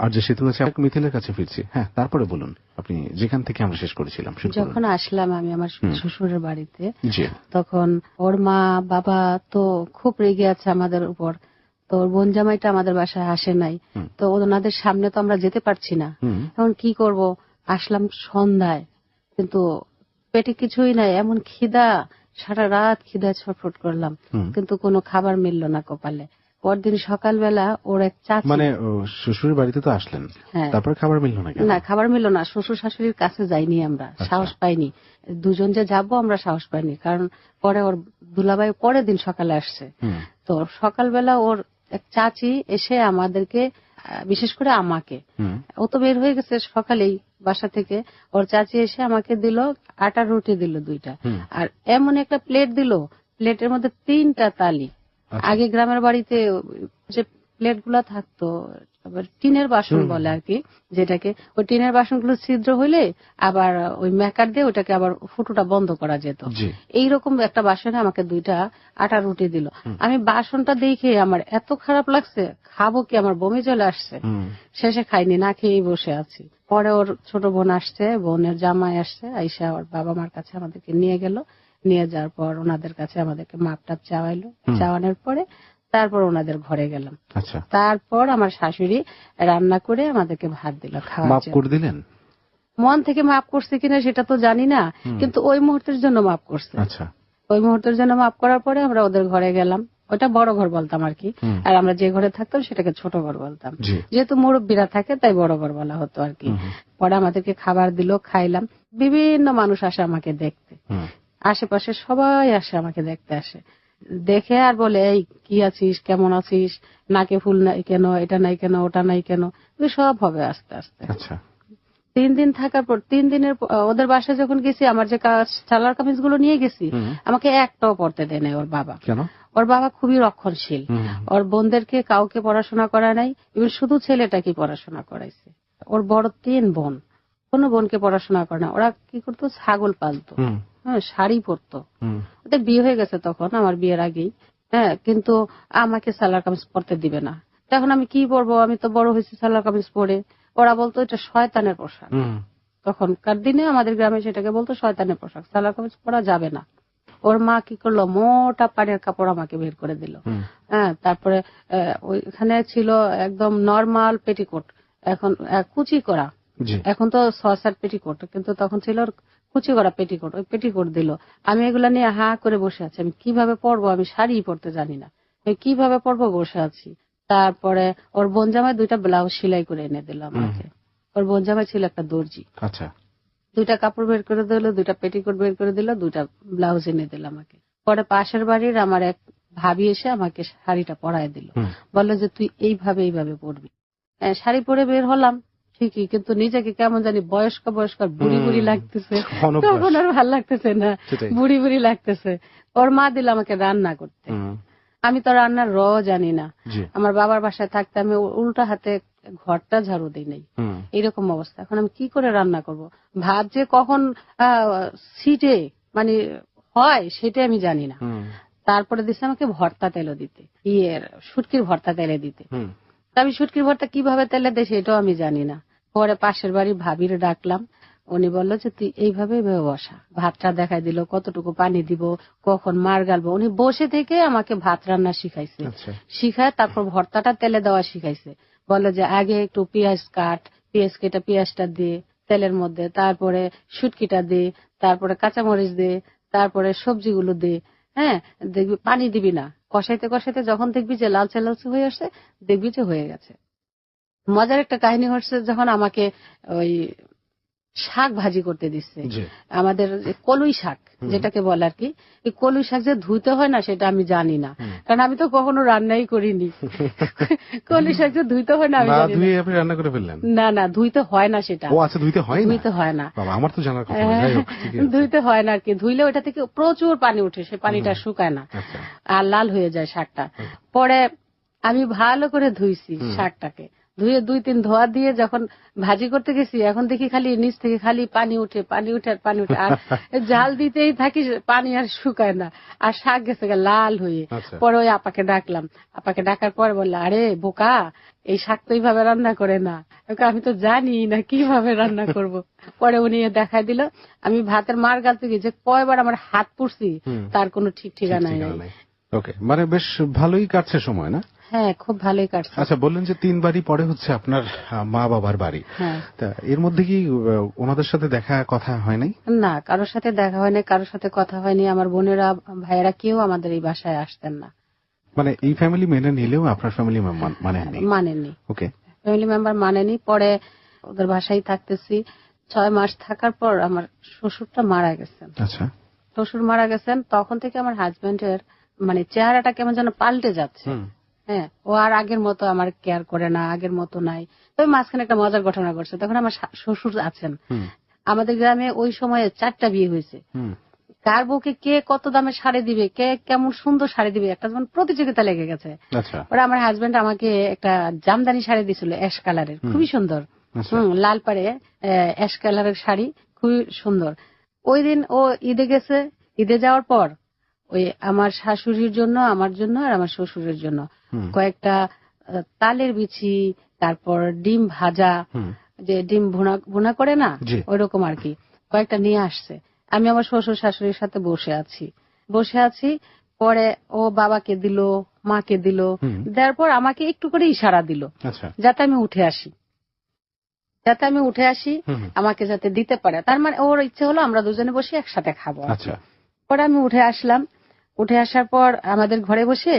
Speaker 1: আর যে সেতু আছে, মিথিলের কাছে ফিরছি। হ্যাঁ, তারপরে বলুন আপনি যেখান থেকে আমরা শেষ করেছিলাম।
Speaker 2: যখন আসলাম আমি আমার শ্বশুরের বাড়িতে, তখন ওর মা বাবা তো খুব রেগে আছে আমাদের উপর। তো ওর বোন জামাইটা আমাদের বাসায় আসে নাই, তো ওনাদের সামনে তো আমরা যেতে পারছি না। এখন কি করব, আসলাম সন্ধ্যায়, কিন্তু পেটে কিছুই নাই, এমন খিদা, সারা রাত খিদায় ছটফট করলাম, কিন্তু কোনো খাবার মিলল না কপালে। পরদিন সকালবেলা ওর এক চাচি,
Speaker 1: মানে শ্বশুরের বাড়িতে তো আসলেন, তারপর খাবার মিলল না?
Speaker 2: না, খাবার মিলল না। শ্বশুর শাশুড়ির কাছে যাইনি আমরা, সাহস পাইনি। দুজন যে যাবো আমরা সাহস পাইনি, কারণ পরে ওর দুলাভাই পরের দিন সকালে আসছে। তো সকালবেলা ওর এক চাচি এসে আমাদেরকে, বিশেষ করে আমাকে, ও তো বের হয়ে গেছে সকালেই বাসা থেকে, ওর চাচি এসে আমাকে দিল আটার রুটি দিল 2টা, আর এমন একটা প্লেট দিল, প্লেটের মধ্যে 3টা তালি। আগে গ্রামের বাড়িতে যে প্লেট গুলা থাকতো, টিনের বাসন বলে আর কি, যেটাকে ওই টিনের বাসনগুলো ছিদ্র হইলে আবার ওই ম্যাকার দিয়ে ওটাকে আবার ফুটোটা বন্ধ করা যেত, এইরকম একটা বাসনে আমাকে 2টা আটা রুটি দিল। আমি বাসনটা দেখে আমার এত খারাপ লাগছে, খাবো কি, আমার বমি চলে আসছে। শেষে খাইনি, না খেয়েই বসে আছি। পরে ওর ছোট বোন আসছে, বোনের জামাই আসছে, আইসা ওর বাবা মার কাছে আমাদেরকে নিয়ে গেল। নিয়ে যাওয়ার পর ওনাদের কাছে আমাদেরকে মাপ টাপ চাওয়াইলো, চাওয়ানোর পরে তারপর ওনাদের ঘরে গেলাম। তারপর আমার শাশুড়ি রান্না করে আমাদেরকে ভাত দিল খাওয়ার জন্য। মন থেকে মাফ করছে কিনা সেটা তো জানি না, কিন্তু ওই মুহূর্তের জন্য মাফ করছে। ওই মুহূর্তের জন্য মাফ করার পরে আমরা ওদের ঘরে গেলাম। ওটা বড় ঘর বলতাম আর কি, আর আমরা যে ঘরে থাকতাম সেটাকে ছোট ঘর বলতাম, যেহেতু মুরব্বীরা থাকে তাই বড় ঘর বলা হতো আর কি। পরে আমাদেরকে খাবার দিল, খাইলাম। বিভিন্ন মানুষ আসে আমাকে দেখতে, আশেপাশে সবাই আসে আমাকে দেখতে আসে, দেখে আর বলে, এই কি আছিস, কেমন আছিস, নাকে ফুল নাই কেন, এটা নাই কেন, ওটা নাই কেন, সব হবে আস্তে আস্তে। 3 দিন থাকার পর, 3 দিনের ওদের বাসায় যখন গেছি, আমার যে সালোয়ার কামিজ গুলো নিয়ে গেছি, আমাকে একটাও পড়তে দেয় নাই ওর বাবা। ওর বাবা খুবই রক্ষণশীল, ওর বোনদেরকে কাউকে পড়াশোনা করা নাই, এবং শুধু ছেলেটাকে পড়াশোনা করাইছে। ওর বড় 3 বোন, কোনো বোনকে পড়াশোনা করে না। ওরা কি করতো, ছাগল পালতো, শাড়ি পরতো। ওদের বিয়ে হয়ে গেছে তখন, আমার বিয়ের আগেই। কিন্তু আমাকে সালোয়ার কামিজ পরতে দিবে না। তখন আমি কি পরবো, আমি তো বড় হয়েছি সালোয়ার কামিজ পরে। ওরা বলতো এটা শয়তানের পোশাক, তখনকার দিনে আমাদের গ্রামে সেটাকে বলতো শয়তানের পোশাক, সালোয়ার কামিজ পরা যাবে না। ওর মা কি করলো, মোটা পাড়ের কাপড় আমাকে বের করে দিল। তারপরে ওইখানে ছিল একদম নরমাল পেটিকোট, এখন কুচি করা, এখন তো সসার পেটিকোট, কিন্তু তখন ছিল কুচি করা পেটিকোট। ওই পেটিকোট দিল, আমি এগুলা নিয়ে হা করে বসে আছি। আমি কিভাবে পরবো, আমি শাড়ি পরতে জানি না, আমি কিভাবে পরবো, বসে আছি। তারপরে ওর বোন জামাই 2টা ব্লাউজ সেলাই করে এনে দিল আমাকে। ওর বোন জামাই ছিল একটা দর্জি। 2টা কাপড় বের করে দিল, 2টা পেটিকোট বের করে দিল, 2টা ব্লাউজ এনে দিল আমাকে। পরে পাশের বাড়ির আমার এক ভাবি এসে আমাকে শাড়িটা পরায় দিল, বললো যে তুই এইভাবে পরবি। শাড়ি পরে বের হলাম ঠিকই, কিন্তু নিজেকে কেমন জানি বয়স্ক বুড়ি বুড়ি লাগতেছে, তখন আর ভাল লাগতেছে না, বুড়ি বুড়ি লাগতেছে। ওর মা দিল আমাকে রান্না করতে, আমি তো রান্নার জানি না। আমার বাবার বাসায় থাকতে আমি উল্টা হাতে ঘরটা ঝাড়ু দিই নাই, এইরকম অবস্থা। এখন আমি কি করে রান্না করব, ভাত যে কখন সিটে মানে হয় সেটা আমি জানি না। তারপরে দিচ্ছে আমাকে ভর্তা তেলে দিতে, শুটকির ভর্তা তেলে দিতে। আমি শুটকির ভর্তা কিভাবে তেলে দেয় সেটাও আমি জানি না। পরে পাশের বাড়ি ভাবিরে ডাকলাম, উনি বললো যে তুই এইভাবে বসা। ভাতটা দেখাই দিল, কতটুকু পানি দিব, কখন মার গালবো। উনি বসে থেকে আমাকে ভাত রান্না শিখাইছে, শিখায় তারপর ভর্তাটা তেলে দেওয়া শিখাইছে। বললো যে আগে একটু পেঁয়াজ কাট, পেঁয়াজ কেটে পেঁয়াজটা দিয়ে তেলের মধ্যে, তারপরে শুটকিটা দে, তারপরে কাঁচামরিচ দে, তারপরে সবজিগুলো দে, দেখবি পানি দিবি না। কষাইতে কষাইতে যখন দেখবি যে লালচে লালচে হয়ে আসছে, দেখবি যে হয়ে গেছে। মজার একটা কাহিনী হচ্ছে, যখন আমাকে ওই শাক ভাজি করতে দিচ্ছে, আমাদের কলুই শাক যেটাকে বলে আর কি, এই কলুই শাক যে ধুইতে হয় না সেটা আমি জানি না, কারণ আমি তো কখনো রান্নাই করিনি। কলুই শাক যে ধুইতে হয় না আমি জানি না।
Speaker 1: আপনি রান্না করে ফেললেন?
Speaker 2: না, ধুইতে হয় না সেটা।
Speaker 1: ধুইতে হয় না,
Speaker 2: আমার তো জানার কথা না। ধুইতে হয় না আর কি, ধুইলে ওটা থেকে প্রচুর পানি উঠে, সে পানিটা শুকায় না, আর লাল হয়ে যায় শাকটা। পরে আমি ভালো করে ধুইছি শাকটাকে, ধুয়ে 2-3 ধোয়া দিয়ে যখন ভাজি করতে গেছি, এখন দেখি খালি নিচ থেকে খালি পানি উঠে আর জাল দিতেই থাকি, পানি আর শুকায় না, আর শাক গেছে লাল হয়ে। পরে ওই আপাকে ডাকলাম, আপাকে ডাকার পর বললো, আরে বোকা, এই শাক তো এইভাবে রান্না করে না। আমি তো জানি না কিভাবে রান্না করব। পরে উনি দেখাই দিল। আমি ভাতের মার গালতে গিয়ে যে কয়বার আমার হাত পুড়ছি তার কোনো ঠিক ঠিকানা নাই।
Speaker 1: ওকে, মানে বেশ ভালোই কাটছে সময় না?
Speaker 2: হ্যাঁ, খুব ভালোই কাটছে।
Speaker 1: আচ্ছা, বললেন যে 3 বাড়ি পরে হচ্ছে আপনার মা বাবার বাড়ি। তা এর মধ্যে কি ওনাদের সাথে দেখা কথা হয় নাই?
Speaker 2: না, কারোর সাথে দেখা হয়নি, কারোর সাথে কথা হয়নি। আমার বোনেরা ভাইয়েরা কেউ আমাদের এই বাসায় আসতেন না।
Speaker 1: মানে এই ফ্যামিলি মেনে নিলেও আপনার ফ্যামিলি মানেননি? ওকে,
Speaker 2: ফ্যামিলি মেম্বার মানেনি। পরে ওদের বাসায় থাকতেছি। 6 মাস থাকার পর আমার শ্বশুরটা মারা গেছেন।
Speaker 1: আচ্ছা,
Speaker 2: শ্বশুর মারা গেছেন, তখন থেকে আমার হাজবেন্ডের মানে চেহারাটা কেমন যেন পাল্টে যাচ্ছে। হ্যাঁ, ও আর আগের মতো আমার কেয়ার করে না, আগের মতো নাই। তবে মাঝখানে একটা মজার ঘটনা ঘটছে। তখন আমার শ্বশুর আছেন। আমাদের গ্রামে ওই সময়ে 4টা বিয়ে হয়েছে। কার বউকে কে কত দামে শাড়ি দিবে, কে কেমন সুন্দর শাড়ি দিবে, একটা যেমন প্রতিযোগিতা লেগে গেছে। ওরা আমার হাজবেন্ড আমাকে একটা জামদানি শাড়ি দিছিল, অ্যাশ কালারের, খুবই সুন্দর। লাল পাড়ে অ্যাশ কালারের শাড়ি, খুবই সুন্দর। ওই দিন ও ঈদে গেছে। ঈদে যাওয়ার পর ওই আমার শাশুড়ির জন্য, আমার জন্য আর আমার শ্বশুরের জন্য কয়েকটা তালের বিচি, তারপর ডিম ভাজা, যে ডিম ভুনা করে না, ওইরকম আর কি, কয়েকটা নিয়ে আসছে। আমি আমার শ্বশুর শাশুড়ির সাথে বসে আছি। পরে ও বাবাকে দিল, মাকে দিল, দেওয়ার পর আমাকে একটু করে ইশারা দিল যাতে আমি উঠে আসি, আমাকে যাতে দিতে পারে। তার মানে ওর ইচ্ছে হলো আমরা দুজনে বসে একসাথে খাবো। পরে আমি উঠে আসলাম। উঠে আসার পর আমাদের ঘরে বসে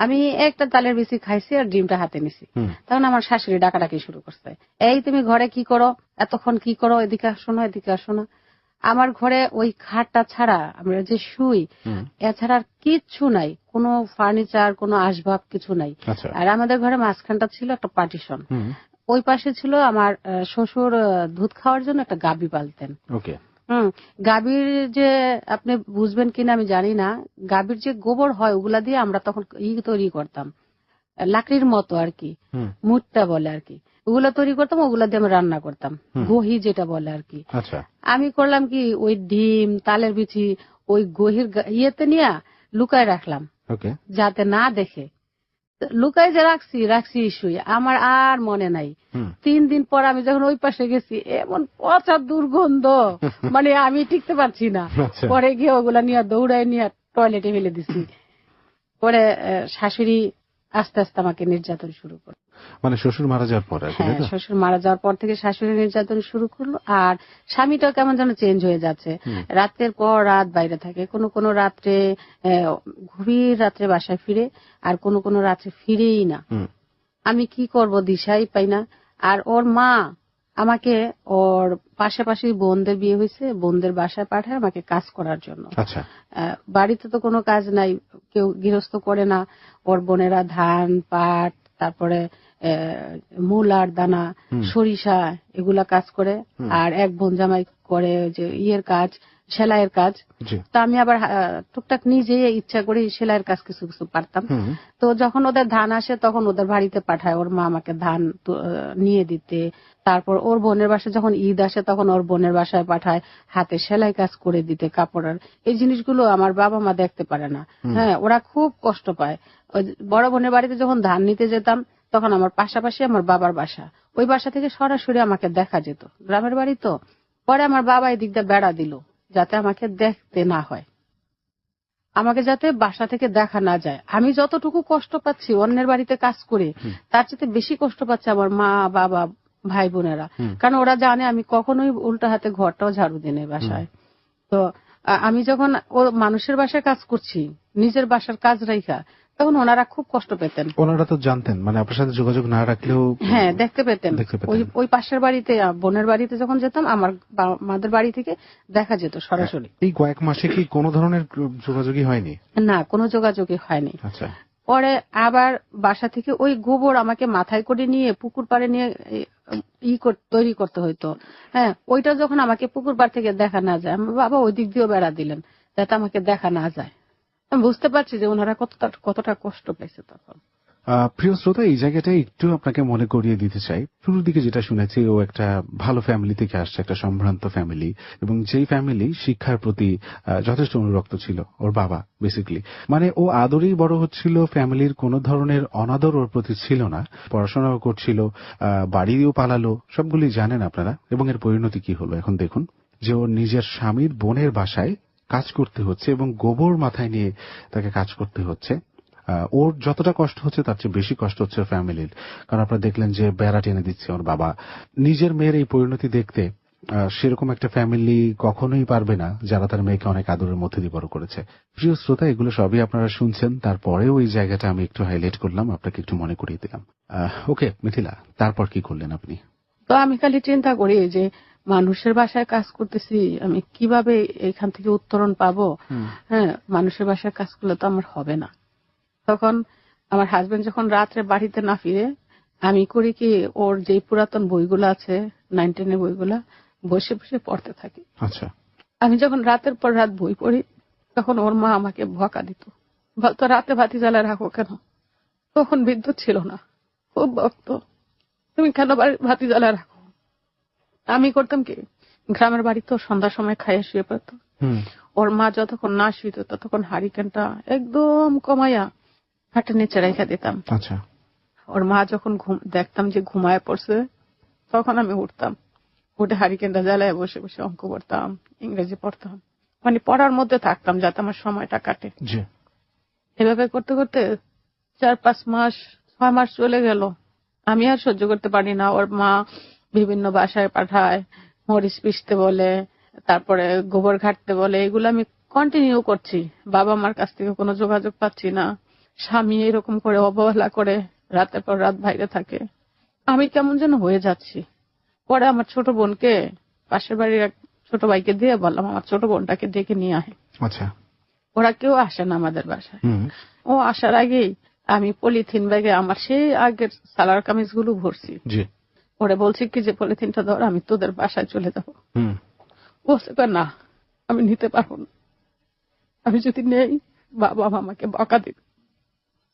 Speaker 2: আমি একটা তালের বিচি খাইছি আর ডিমটা হাতে নিছি। তখন আমার শাশুড়ি ডাকাডাকি শুরু করছে, এই তুমি ঘরে কি করো, এতক্ষণ কি করো, এদিকে আসো না, এদিকে আসো না। আমার ঘরে ওই খাটটা ছাড়া আমরা যে শুই, এছাড়া আর কিচ্ছু নাই, কোনো ফার্নিচার, কোনো আসবাব কিছু নাই। আর আমাদের ঘরে মাঝখানটা ছিল একটা পার্টিশন। ওই পাশে ছিল আমার শ্বশুর দুধ খাওয়ার জন্য একটা গাভী পালতেন। গাভীর যে আপনি বুঝবেন কিনা আমি জানি না, গাভীর যে গোবর হয় ওগুলা দিয়ে আমরা তখন তৈরি করতাম, লাকড়ির মতো আর কি, মুটটা বলে আর কি, ওগুলা তৈরি করতাম, ওগুলা দিয়ে আমরা রান্না করতাম, গহি যেটা বলে আর কি। আমি করলাম কি, ওই ডিম, তালের বিচি ওই গহির ইয়েতে নিয়ে লুকায় রাখলাম যাতে না দেখে। লুকাই যে রাখছি শুই, আমার আর মনে নাই। 3 দিন পর আমি যখন ওই পাশে গেছি, এমন পচা দুর্গন্ধ, মানে আমি টিকতে পারছি না। পরে গিয়ে ওগুলা নিয়ে দৌড়াই নিয়ে টয়লেটে ফেলে দিছি। পরে শাশুড়ি আস্তে আস্তে আমাকে নির্যাতন শুরু করলো।
Speaker 1: মানে শ্বশুর মারা যাওয়ার পর?
Speaker 2: হ্যাঁ, শ্বশুর মারা যাওয়ার পর থেকে শাশুড়ি নির্যাতন শুরু করলো। আর স্বামীটাও কেমন যেন চেঞ্জ হয়ে যাচ্ছে, রাতের পর রাত বাইরে থাকে, কোনো রাত্রে গভীর রাত্রে বাসায় ফিরে, আর কোনো রাত্রে ফিরেই না। আমি কি করব দিশাই পাই না। আর ওর মা আমাকে, ওর পাশাপাশি বোনদের বিয়ে হয়েছে, বোনদের বাসায় পাঠায় আমাকে কাজ করার জন্য। বাড়িতে তো কোনো কাজ নাই, কেউ গৃহস্থ করে না। ওর বোনেরা ধান, পাট, তারপরে মূলার দানা, সরিষা, এগুলা কাজ করে। আর এক বোন জামাই করে যে ইয়ের কাজ, সেলাইয়ের কাজ। তো আমি আবার টুকটাক নিজে ইচ্ছা করে সেলাইয়ের কাজ কিছু কিছু পারতাম। তো যখন ওদের ধান আসে তখন ওদের বাড়িতে পাঠায় ওর মা আমাকে ধান নিয়ে দিতে। তারপর ওর বোনের বাসায় যখন ঈদ আসে তখন ওর বোনের বাসায় পাঠায় হাতে সেলাই কাজ করে দিতে, কাপড়ের। এই জিনিসগুলো আমার বাবা মা দেখতে পারে না। হ্যাঁ, ওরা খুব কষ্ট পায়। বড় বোনের বাড়িতে যখন ধান নিতে যেতাম তখন আমার পাশাপাশি আমার বাবার বাসা, ওই বাসা থেকে সরাসরি আমাকে দেখা যেত, গ্রামের বাড়ি তো। পরে আমার বাবা এদিক দিয়ে বেড়া দিল যাতে আমাকে দেখতে না হয়, আমাকে যাতে বাসা থেকে দেখা না যায়। আমি যতটুকু কষ্ট পাচ্ছি অন্যের বাড়িতে কাজ করে, তার চেয়ে বেশি কষ্ট পাচ্ছে আমার মা, বাবা, ভাই বোনেরা। কারণ ওরা জানে আমি কখনোই উল্টা হাতে ঘরটাও ঝাড়ু দিই না বাসায়। তো আমি যখন ও মানুষের বাসায় কাজ করছি, নিজের বাসার কাজ রাইখা, তখন ওনারা খুব কষ্ট পেতেন।
Speaker 1: ওনারা তো জানতেন, মানে আপনার সাথে যোগাযোগ না রাখলেও
Speaker 2: হ্যাঁ দেখতে পেতেন। ওই পাশের বাড়িতে, বোনের বাড়িতে যখন যেতাম আমার মাদের বাড়ি থেকে দেখা যেত সরাসরি।
Speaker 1: এই কয়েক মাসে কি কোনো ধরনের যোগাযোগই হয়নি?
Speaker 2: না, কোনো যোগাযোগই হয়নি। পরে আবার বাসা থেকে ওই গোবর আমাকে মাথায় করে নিয়ে পুকুর পাড়ে নিয়ে তৈরি করতে হইতো। হ্যাঁ, ওইটা যখন আমাকে পুকুর পাড় থেকে দেখা না যায়, আমার বাবা ওই দিক দিয়েও বেড়া দিলেন যাতে আমাকে দেখা না যায়। আমি বুঝতে পারছি যে ওনারা কতটা কষ্ট পেয়েছে তখন।
Speaker 1: প্রিয় শ্রোতা, এই জায়গাটাই একটু আপনাকে মনে করিয়ে দিতে চাই। শুরুর দিকে যেটা শুনেছি, ও একটা ভালো ফ্যামিলি থেকে আসছে, একটা সম্ভ্রান্ত ফ্যামিলি, এবং যেই ফ্যামিলি শিক্ষার প্রতি যথেষ্ট অনুরক্ত ছিল। ওর বাবা বেসিক্যালি মানে ও আদরেই বড় হচ্ছিল, ফ্যামিলির কোনো ধরনের অনাদর ওর প্রতি ছিল না। পড়াশোনাও করছিল, বাড়িও পালালো, সবগুলি জানেন আপনারা। এবং এর পরিণতি কি হলো এখন দেখুন, যে ওর নিজের স্বামীর বোনের বাসায় কাজ করতে হচ্ছে এবং গোবর মাথায় নিয়ে তাকে কাজ করতে হচ্ছে। ওর যতটা কষ্ট হচ্ছে তার চেয়ে বেশি কষ্ট হচ্ছে ফ্যামিলির। কারণ আপনারা দেখলেন যে বেড়া টেনে দিচ্ছে ওর বাবা। নিজের মেয়ের এই পরিণতি দেখতে সেরকম একটা ফ্যামিলি কখনোই পারবে না যারা তার মেয়েকে অনেক আদরের মধ্যে দিয়ে বড় করেছে। প্রিয় শ্রোতা, এগুলো সবই আপনারা শুনছেন, তারপরেও এই জায়গাটা আমি একটু হাইলাইট করলাম, আপনাকে একটু মনে করিয়ে দিলাম। ওকে মিথিলা, তারপর কি করলেন আপনি?
Speaker 2: তো আমি খালি চিন্তা করি যে মানুষের বাসায় কাজ করতেছি, আমি কিভাবে এখান থেকে উত্তরণ পাবো। হ্যাঁ, মানুষের বাসায় কাজ করলে তো আমার হবে না। তখন আমার হাজবেন্ড যখন রাত্রে বাড়িতে না ফিরে, আমি করি কি, ওর যে পুরাতন বইগুলো আছে 9, 10 বইগুলা বসে বসে পড়তে থাকি।
Speaker 1: আচ্ছা।
Speaker 2: আমি যখন রাতের পর রাত বই পড়ি, তখন ওর মা আমাকে বকা দিত, বলতো রাতে বাতি জ্বালা রাখো কেন। তখন বিদ্যুৎ ছিল না, খুব বকতো, তুমি কেন বাতি জ্বালা রাখো। আমি করতাম কি, গ্রামের বাড়ি তো সন্ধ্যার সময় খাইয়ে শুয়ে পড়তো। ওর মা যতক্ষণ না শুইত ততক্ষণ হারিকেনটা একদম কমাইয়া হাটের নিচে রেখে দিতাম।
Speaker 1: আচ্ছা।
Speaker 2: ওর মা যখন দেখতাম যে ঘুমায় পড়ছে, তখন আমি উঠতাম, উঠে হারিকেনটা জ্বালায় বসে বসে অঙ্ক পড়তাম, ইংরেজি পড়তাম, মানে পড়ার মধ্যে থাকতাম যাতে আমার সময়টা কাটে। এভাবে করতে করতে 4-5 মাস 6 মাস চলে গেল। আমি আর সহ্য করতে পারি না। ওর মা বিভিন্ন বাসায় পাঠায়, মরিচ পিষতে বলে, তারপরে গোবর ঘাটতে বলে, এগুলো আমি কন্টিনিউ করছি। বাবা মার কাছ থেকে কোনো যোগাযোগ পাচ্ছি না। স্বামী এরকম করে অবহেলা করে রাতের পর রাত বাইরে থাকে। আমি কেমন যেন হয়ে যাচ্ছি। পরে আমার ছোট বোনকে, পাশের বাড়ির এক ছোট ভাইকে দিয়ে বললাম আমার ছোট বোনটাকে ডেকে নিয়ে আয়।
Speaker 1: আচ্ছা।
Speaker 2: ওরা কেউ আসে না আমাদের বাসায়। ও আসার আগেই আমি পলিথিন ব্যাগে আমার সেই আগের সালোয়ার কামিজ গুলো ভরছি। ওরা বলছে কি যে পলিথিনটা ধর, আমি তোদের বাসায় চলে যাবো। বলছে না, আমি নিতে পারবো না, আমি যদি নেই বাবা আমাকে বকা দিবে,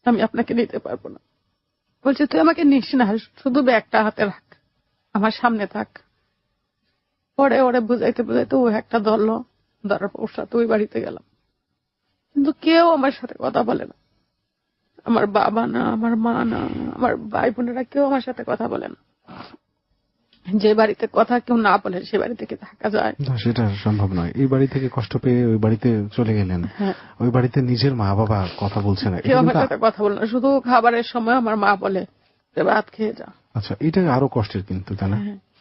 Speaker 2: আমি আপনাকে নিতে পারবো না। বলছে তুই আমাকে নিস না, শুধু ব্যাগটা হাতে রাখ, আমার সামনে থাক। পরে ওরে বুঝাইতে বুঝাইতে ও একটা ধরলো, ধরার পর ওর সাথে ওই বাড়িতে গেলাম। কিন্তু কেউ আমার সাথে কথা বলে না, আমার বাবা না, আমার মা না, আমার ভাই বোনেরা কেউ আমার সাথে কথা বলে না। যে বাড়িতে কথা কেউ না বলে সে বাড়ি থেকে থাকা যায়
Speaker 1: না, সেটা সম্ভব নয়। এই বাড়ি থেকে কষ্ট পেয়ে ওই বাড়িতে চলে গেলেন, ওই বাড়িতে নিজের মা বাবা কথা বলছে না,
Speaker 2: কেউ আমার সাথে কথা বলে না। শুধু খাবারের সময় আমার মা বলে ভাত খেয়ে যা।
Speaker 1: আচ্ছা, এটা আরো কষ্টের কিন্তু, তাই না?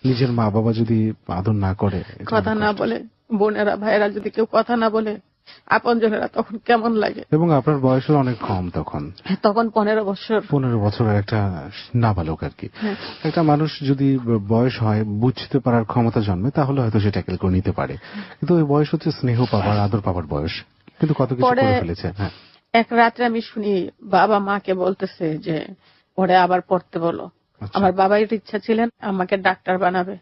Speaker 1: নিজের মা বাবা যদি আদর না করে,
Speaker 2: কথা না বলে, বোনেরা ভাইয়েরা যদি কেউ কথা না বলে, আপনজনেরা, তখন কেমন লাগে।
Speaker 1: এবং আপনার বয়স অনেক কম তখন,
Speaker 2: 15 বছর।
Speaker 1: 15 বছরের একটা নাবালক আর কি। একটা মানুষ যদি বয়স হয়, বুঝতে পারার ক্ষমতা জন্মে, তাহলে হয়তো সে ট্যাকেল করে নিতে পারে। কিন্তু ওই বয়স হচ্ছে স্নেহ পাবার, আদর পাবার বয়স, কিন্তু কত কিছু করে ফেলেছে।
Speaker 2: এক রাত্রে আমি শুনি বাবা মাকে বলতেছে যে ওরে আবার পড়তে বলো। আমার বাবার ইচ্ছা ছিলেন আমাকে ডাক্তার বানাবে।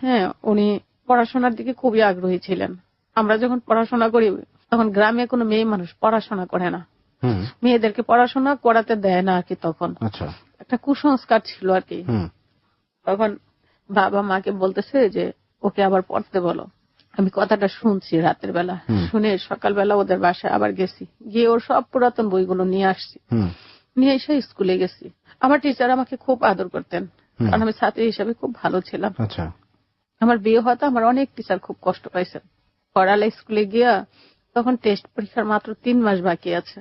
Speaker 2: হ্যাঁ, উনি পড়াশোনার দিকে খুবই আগ্রহী ছিলেন। আমরা যখন পড়াশোনা করি তখন গ্রামে কোনো মেয়ে মানুষ পড়াশোনা করে না, মেয়েদেরকে পড়াশোনা করাতে দেয় না আর কি। তখন একটা কুসংস্কার ছিল আর কি। তখন বাবা মাকে বলতেছে যে ওকে আবার পড়তে বলো। আমি কথাটা শুনছি রাতের বেলা, শুনে সকালবেলা ওদের বাসায় আবার গেছি, গিয়ে ওর সব পুরাতন বইগুলো নিয়ে আসছি, নিয়ে এসে স্কুলে গেছি। আমার টিচার আমাকে খুব আদর করতেন, কারণ আমি ছাত্রী হিসাবে খুব ভালো ছিলাম। আমার বিয়ে হয়তো আমার অনেক টিচার খুব কষ্ট পাইছেন। পড়ালে স্কুলে গিয়া তখন টেস্ট পরীক্ষার মাত্র 3 মাস বাকি আছে।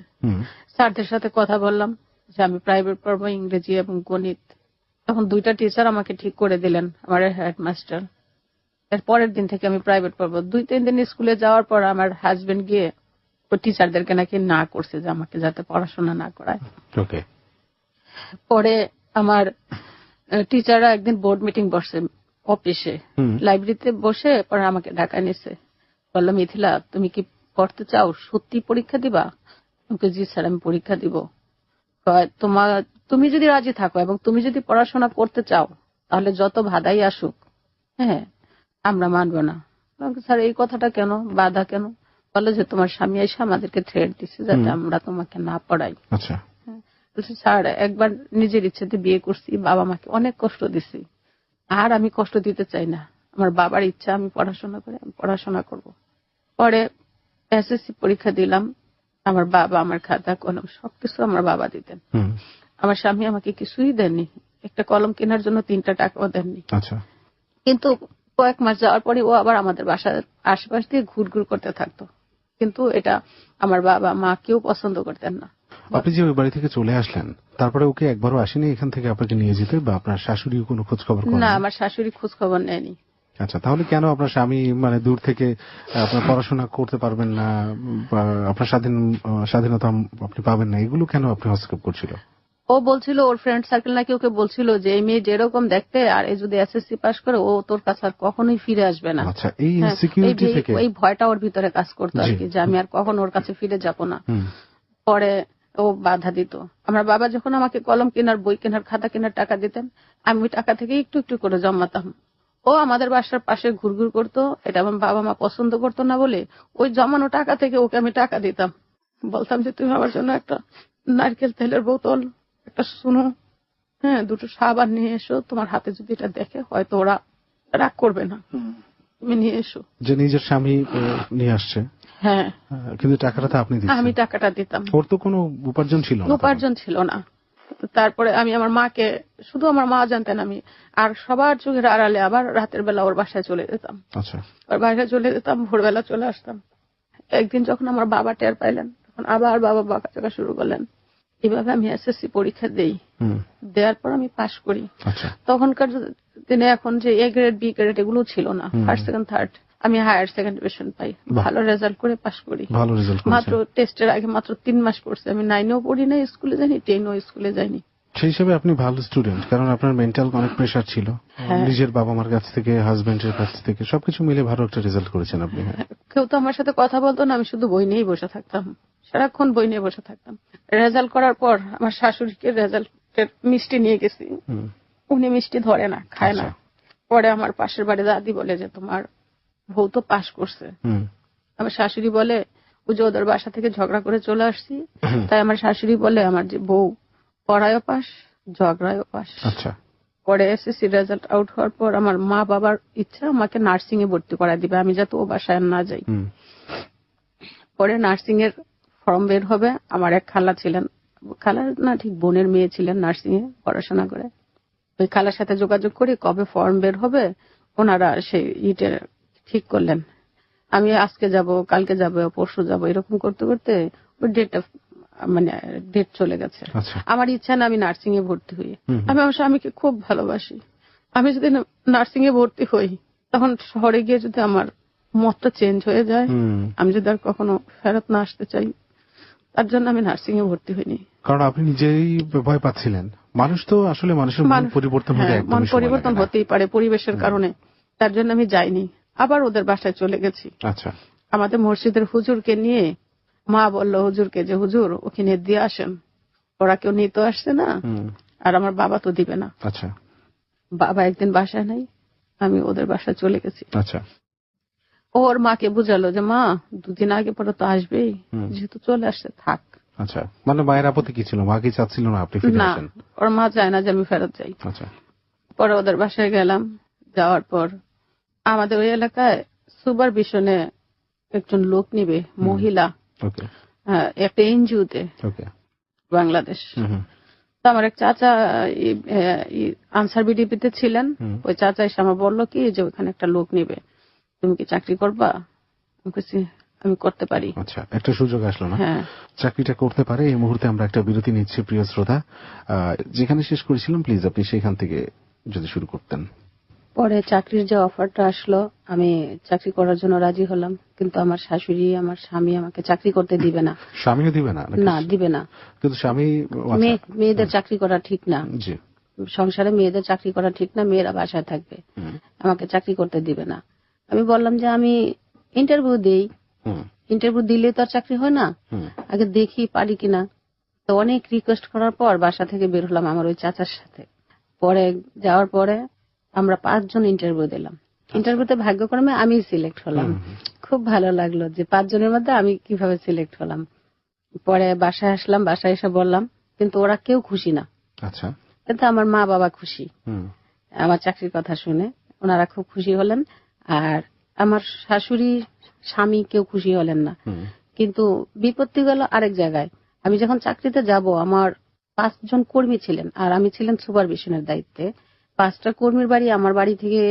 Speaker 2: স্যারদের সাথে কথা বললাম যে আমি প্রাইভেট পড়বো ইংরেজি এবং গণিত। তখন 2টা টিচার আমাকে ঠিক করে দিলেন, আমার হেডমাস্টার। এর পরের দিন থেকে আমি প্রাইভেট পড়বো। 2-3 দিন স্কুলে যাওয়ার পর আমার হাজবেন্ড গিয়ে ওই টিচারদেরকে নাকি না করছে যে আমাকে যাতে পড়াশোনা না করায়। পরে আমার টিচাররা একদিন বোর্ড মিটিং বসছে অফিসে, লাইব্রেরিতে বসে, পরে আমাকে ঢাকায় নিছে। বললো মিথিলা, তুমি কি পড়তে চাও, সত্যি পরীক্ষা দিবা? জি স্যার, আমি পরীক্ষা দিব। তুমি যদি রাজি থাকো এবং তুমি যদি পড়াশোনা করতে চাও তাহলে যত বাধাই আসুক, হ্যাঁ, আমরা মানবো না। স্যার এই কথাটা কেন, বাধা কেন? বললো যে তোমার স্বামী এসে আমাদেরকে থ্রেট দিচ্ছে যাতে আমরা তোমাকে না পড়াই। স্যার একবার নিজের ইচ্ছেতে বিয়ে করছি, বাবা মাকে অনেক কষ্ট দিছি, আর আমি কষ্ট দিতে চাই না। আমার বাবার ইচ্ছা আমি পড়াশোনা করে আমি পড়াশোনা করব। পরে এসএসসি পরীক্ষা দিলাম। আমার বাবা আমার খাতা কলম সবকিছু আমার বাবা দিতেন। আমার স্বামী আমাকে কিছুই দেননি, একটা কলম কেনার জন্য 3টা টাকাও দেননি।
Speaker 1: আচ্ছা।
Speaker 2: কিন্তু কয়েক মাস যাওয়ার পরে ও আবার আমাদের বাসার আশেপাশ দিয়ে ঘুরঘুর করতে থাকতো, কিন্তু এটা আমার বাবা মা কেউ পছন্দ করতেন না।
Speaker 1: আপনি যে ওই বাড়ি থেকে চলে আসলেন, তারপরে ওকে একবারও আসেনি এখান থেকে আপনাকে নিয়ে যেতে, বা আপনার শাশুড়িও কোনো খোঁজ খবর করেন?
Speaker 2: না, আমার শাশুড়ি খোঁজ খবর নেয়নি।
Speaker 1: আচ্ছা, তাহলে কেন আপনার স্বামী মানে দূর থেকে আপনার পড়াশোনা করতে পারবেন না, বা আপনার স্বাধীনতা আপনি পাবেন না, এগুলো কেন আপনি হস্তক্ষেপ করছিল?
Speaker 2: ও বলছিল ওর ফ্রেন্ড সার্কেল নাকি ওকে বলছিল যে এই মেয়ে যেরকম দেখতে আর এই যদি এসএসসি পাস করে ও তোর কাছে আর কখনোই ফিরে আসবে না।
Speaker 1: আচ্ছা, এই ইনসিকিউরিটি থেকে
Speaker 2: এই ভয়টা ওর ভিতরে কাজ করতো আর কি, যে আমি আর কখনো ওর কাছে ফিরে যাব না। পরে ও বাধা দিত। আমার বাবা যখন আমাকে কলম কেনার, বই কেনার, খাতা কেনার টাকা দিতেন, আমি ওই টাকা থেকে একটু একটু করে জমাতাম। ও আমাদের বাসার পাশে ঘুরঘুর করতো, এটা আমার বাবা মা পছন্দ করতো না বলে ওই জমানো টাকা থেকে ওকে আমি টাকা দিতাম। বলতাম যে তুমি আমার জন্য একটা নারকেল তেলের বোতল, একটা শুনো, 2টো সাবান নিয়ে এসো, তোমার হাতে যদি এটা দেখে হয়তো ওরা রাগ করবে না, তুমি নিয়ে এসো।
Speaker 1: যে নিজের স্বামী নিয়ে আসছে,
Speaker 2: হ্যাঁ,
Speaker 1: কিন্তু টাকাটা তো আপনি দিচ্ছেন।
Speaker 2: আমি টাকাটা দিতাম।
Speaker 1: ওর তো কোনো উপার্জন ছিল না।
Speaker 2: উপার্জন ছিল না। তারপরে আমি আমার মাকে, শুধু আমার মা জানতেন, আমি আর সবার চোখের আড়ালে আবার রাতের বেলা ওর বাসায় চলে যেতাম।
Speaker 1: আচ্ছা।
Speaker 2: ওর বাসায় চলে যেতাম, ভোরবেলা চলে আসতাম। একদিন যখন আমার বাবা টের পাইলেন, তখন আবার বাবা বকাঝকা শুরু করলেন। এভাবে আমি এসএসসি পরীক্ষা দেই, দেওয়ার পর আমি পাশ করি। তখনকার দিনে এখন যে এ গ্রেড বি গ্রেড এগুলো ছিল না, ফার্স্ট সেকেন্ড থার্ড, আমি হায়ার সেকেন্ড ডিভিশন পাই, ভালো রেজাল্ট করে পাশ করি। মাত্র টেস্টের আগে মাত্র 3 মাস পড়ছে, আমি 9ও পড়ি না, স্কুলে যাইনি, 10ও স্কুলে যাইনি।
Speaker 1: সেই হিসাবে আপনি ভালো স্টুডেন্ট, কারণ আপনার মেন্টাল অনেক প্রেশার ছিল, নিজের বাবা মার কাছ থেকে, হাজবেন্ডের কাছ থেকে, সবকিছু মিলে ভালো একটা রেজাল্ট করেছেন আপনি।
Speaker 2: কেউ তো আমার সাথে কথা বলতো না, আমি শুধু বই নিয়েই বসে থাকতাম, সারাক্ষণ বই নিয়ে বসে থাকতাম। রেজাল্ট করার পর আমার শাশুড়িকে রেজাল্টের মিষ্টি নিয়ে গেছি, উনি মিষ্টি ধরে না, খায় না। পরে আমার পাশের বাড়ি দাদি বলে যে তোমার বউ তো পাশ করছে। আমার শাশুড়ি বলে ও যে ওদের বাসা থেকে ঝগড়া করে চলে আসছি, তাই আমার শাশুড়ি বলে আমার যে বউ পড়ায়ও পাস, ঝগড়ায়ও পাস। পরে এসএসসি রেজাল্ট আউট হওয়ার পর আমার মা বাবার ইচ্ছা আমাকে নার্সিং এ ভর্তি করায় দিবে, আমি যাতে ও বাসায় না যাই। পরে নার্সিং এর ফর্ম বের হবে, আমার এক খালা ছিলেন, খালা না ঠিক বোনের মেয়ে ছিলেন, নার্সিং এ পড়াশোনা করে। ওই খালার সাথে যোগাযোগ করি কবে ফর্ম বের হবে, ওনারা সেই ইটে ঠিক করলেন। আমি আজকে যাব, কালকে যাব, পরশু যাব, এরকম করতে করতে ওই ডেট চলে গেছে। আমার ইচ্ছা না আমি নার্সিং এ ভর্তি হই। আমি আমার স্বামীকে খুব ভালোবাসি। আমি যদি নার্সিং এ ভর্তি হই, তখন শহরে গিয়ে যদি আমার মতটা চেঞ্জ হয়ে যায়, আমি যদি আর কখনো ফেরত না আসতে চাই, তার জন্য আমি নার্সিং এ ভর্তি হইনি।
Speaker 1: কারণ আপনি নিজেই ভয় পাচ্ছিলেন। মানুষ তো আসলে মানুষের মন পরিবর্তন হতে একদম
Speaker 2: মন পরিবর্তন হতেই পারে পরিবেশের কারণে, তার জন্য আমি যাইনি। আবার ওদের বাসায় চলে গেছি।
Speaker 1: আচ্ছা।
Speaker 2: আমাদের মসজিদের হুজুরকে নিয়ে, মা বলল হুজুরকে যে হুজুর ওখানে দিয়ে আসেন, ওরা কেউ নিতে আসছে না, আর আমার বাবা তো দিবে না।
Speaker 1: আচ্ছা।
Speaker 2: বাবা একদিন বাসায় নাই, আমি ওদের বাসায় চলে গেছি।
Speaker 1: আচ্ছা।
Speaker 2: ওর মাকে বুঝালো যে মা 2 দিন আগে পরে তো আসবেই, যেহেতু চলে আসছে থাক।
Speaker 1: আচ্ছা, মানে মায়ের আপত্তি কি ছিল? মা কি চাচ্ছিল না আপনি ফিরে আসেন?
Speaker 2: না, ওর মা চায় না যে আমি ফেরত যাই।
Speaker 1: আচ্ছা।
Speaker 2: পরে ওদের বাসায় গেলাম, যাওয়ার পর আমাদের ওই এলাকায় সুপারভিশনে একজন লোক নিবে, মহিলা, একটা এনজিওতে, বাংলাদেশ। তো আমার এক চাচা আনসার বিডিপিতে ছিলেন, ওই চাচা এসে আমার বললো কি যে ওখানে একটা লোক নিবে, তুমি কি চাকরি করবা? আমি করতে পারি।
Speaker 1: আচ্ছা, একটা সুযোগ আসলো না, চাকরিটা করতে পারে। এই মুহূর্তে আমরা একটা বিরতি নিচ্ছি প্রিয় শ্রোতা। যেখানে শেষ করেছিলাম প্লিজ আপনি সেখান থেকে যদি শুরু করতেন।
Speaker 2: পরে চাকরির যে অফারটা আসলো, আমি চাকরি করার জন্য রাজি হলাম, কিন্তু আমার শাশুড়ি, আমার স্বামী আমাকে চাকরি করতে দিবে না।
Speaker 1: স্বামীও দিবে না?
Speaker 2: না, দিবে না।
Speaker 1: কিন্তু স্বামী,
Speaker 2: মেয়েদের চাকরি করা ঠিক না, সংসারে মেয়েদের চাকরি করা ঠিক না, মেয়েরা বাসায় থাকবে, আমাকে চাকরি করতে দিবে না। আমি বললাম যে আমি ইন্টারভিউ দেই, ইন্টারভিউ দিলে তো আর চাকরি হয় না, আগে দেখি পারি কিনা। তো অনেক রিকোয়েস্ট করার পর বাসা থেকে বের হলাম আমার ওই চাচার সাথে। পরে যাওয়ার পরে আমরা 5 জন ইন্টারভিউ দিলাম। ইন্টারভিউতে ভাগ্যক্রমে আমি সিলেক্ট হলাম। খুব ভালো লাগলো যে 5 জনের মধ্যে আমি কিভাবে সিলেক্ট হলাম। পরে বাসায় আসলাম, বাসায় এসে বললাম কিন্তু ওরা কেউ খুশি না।
Speaker 1: আচ্ছা।
Speaker 2: কিন্তু আমার মা বাবা খুশি আমার চাকরির কথা শুনে, ওনারা খুব খুশি হলেন। আর আমার শাশুড়ি স্বামী কেউ খুশি হলেন না। কিন্তু বিপত্তি গেল আরেক জায়গায়। আমি যখন চাকরিতে যাব, আমার 5 জন কর্মী ছিলেন আর আমি ছিলেন সুপারভিশনের দায়িত্বে। 5টা কর্মীর বাড়ি আমার বাড়ি থেকে,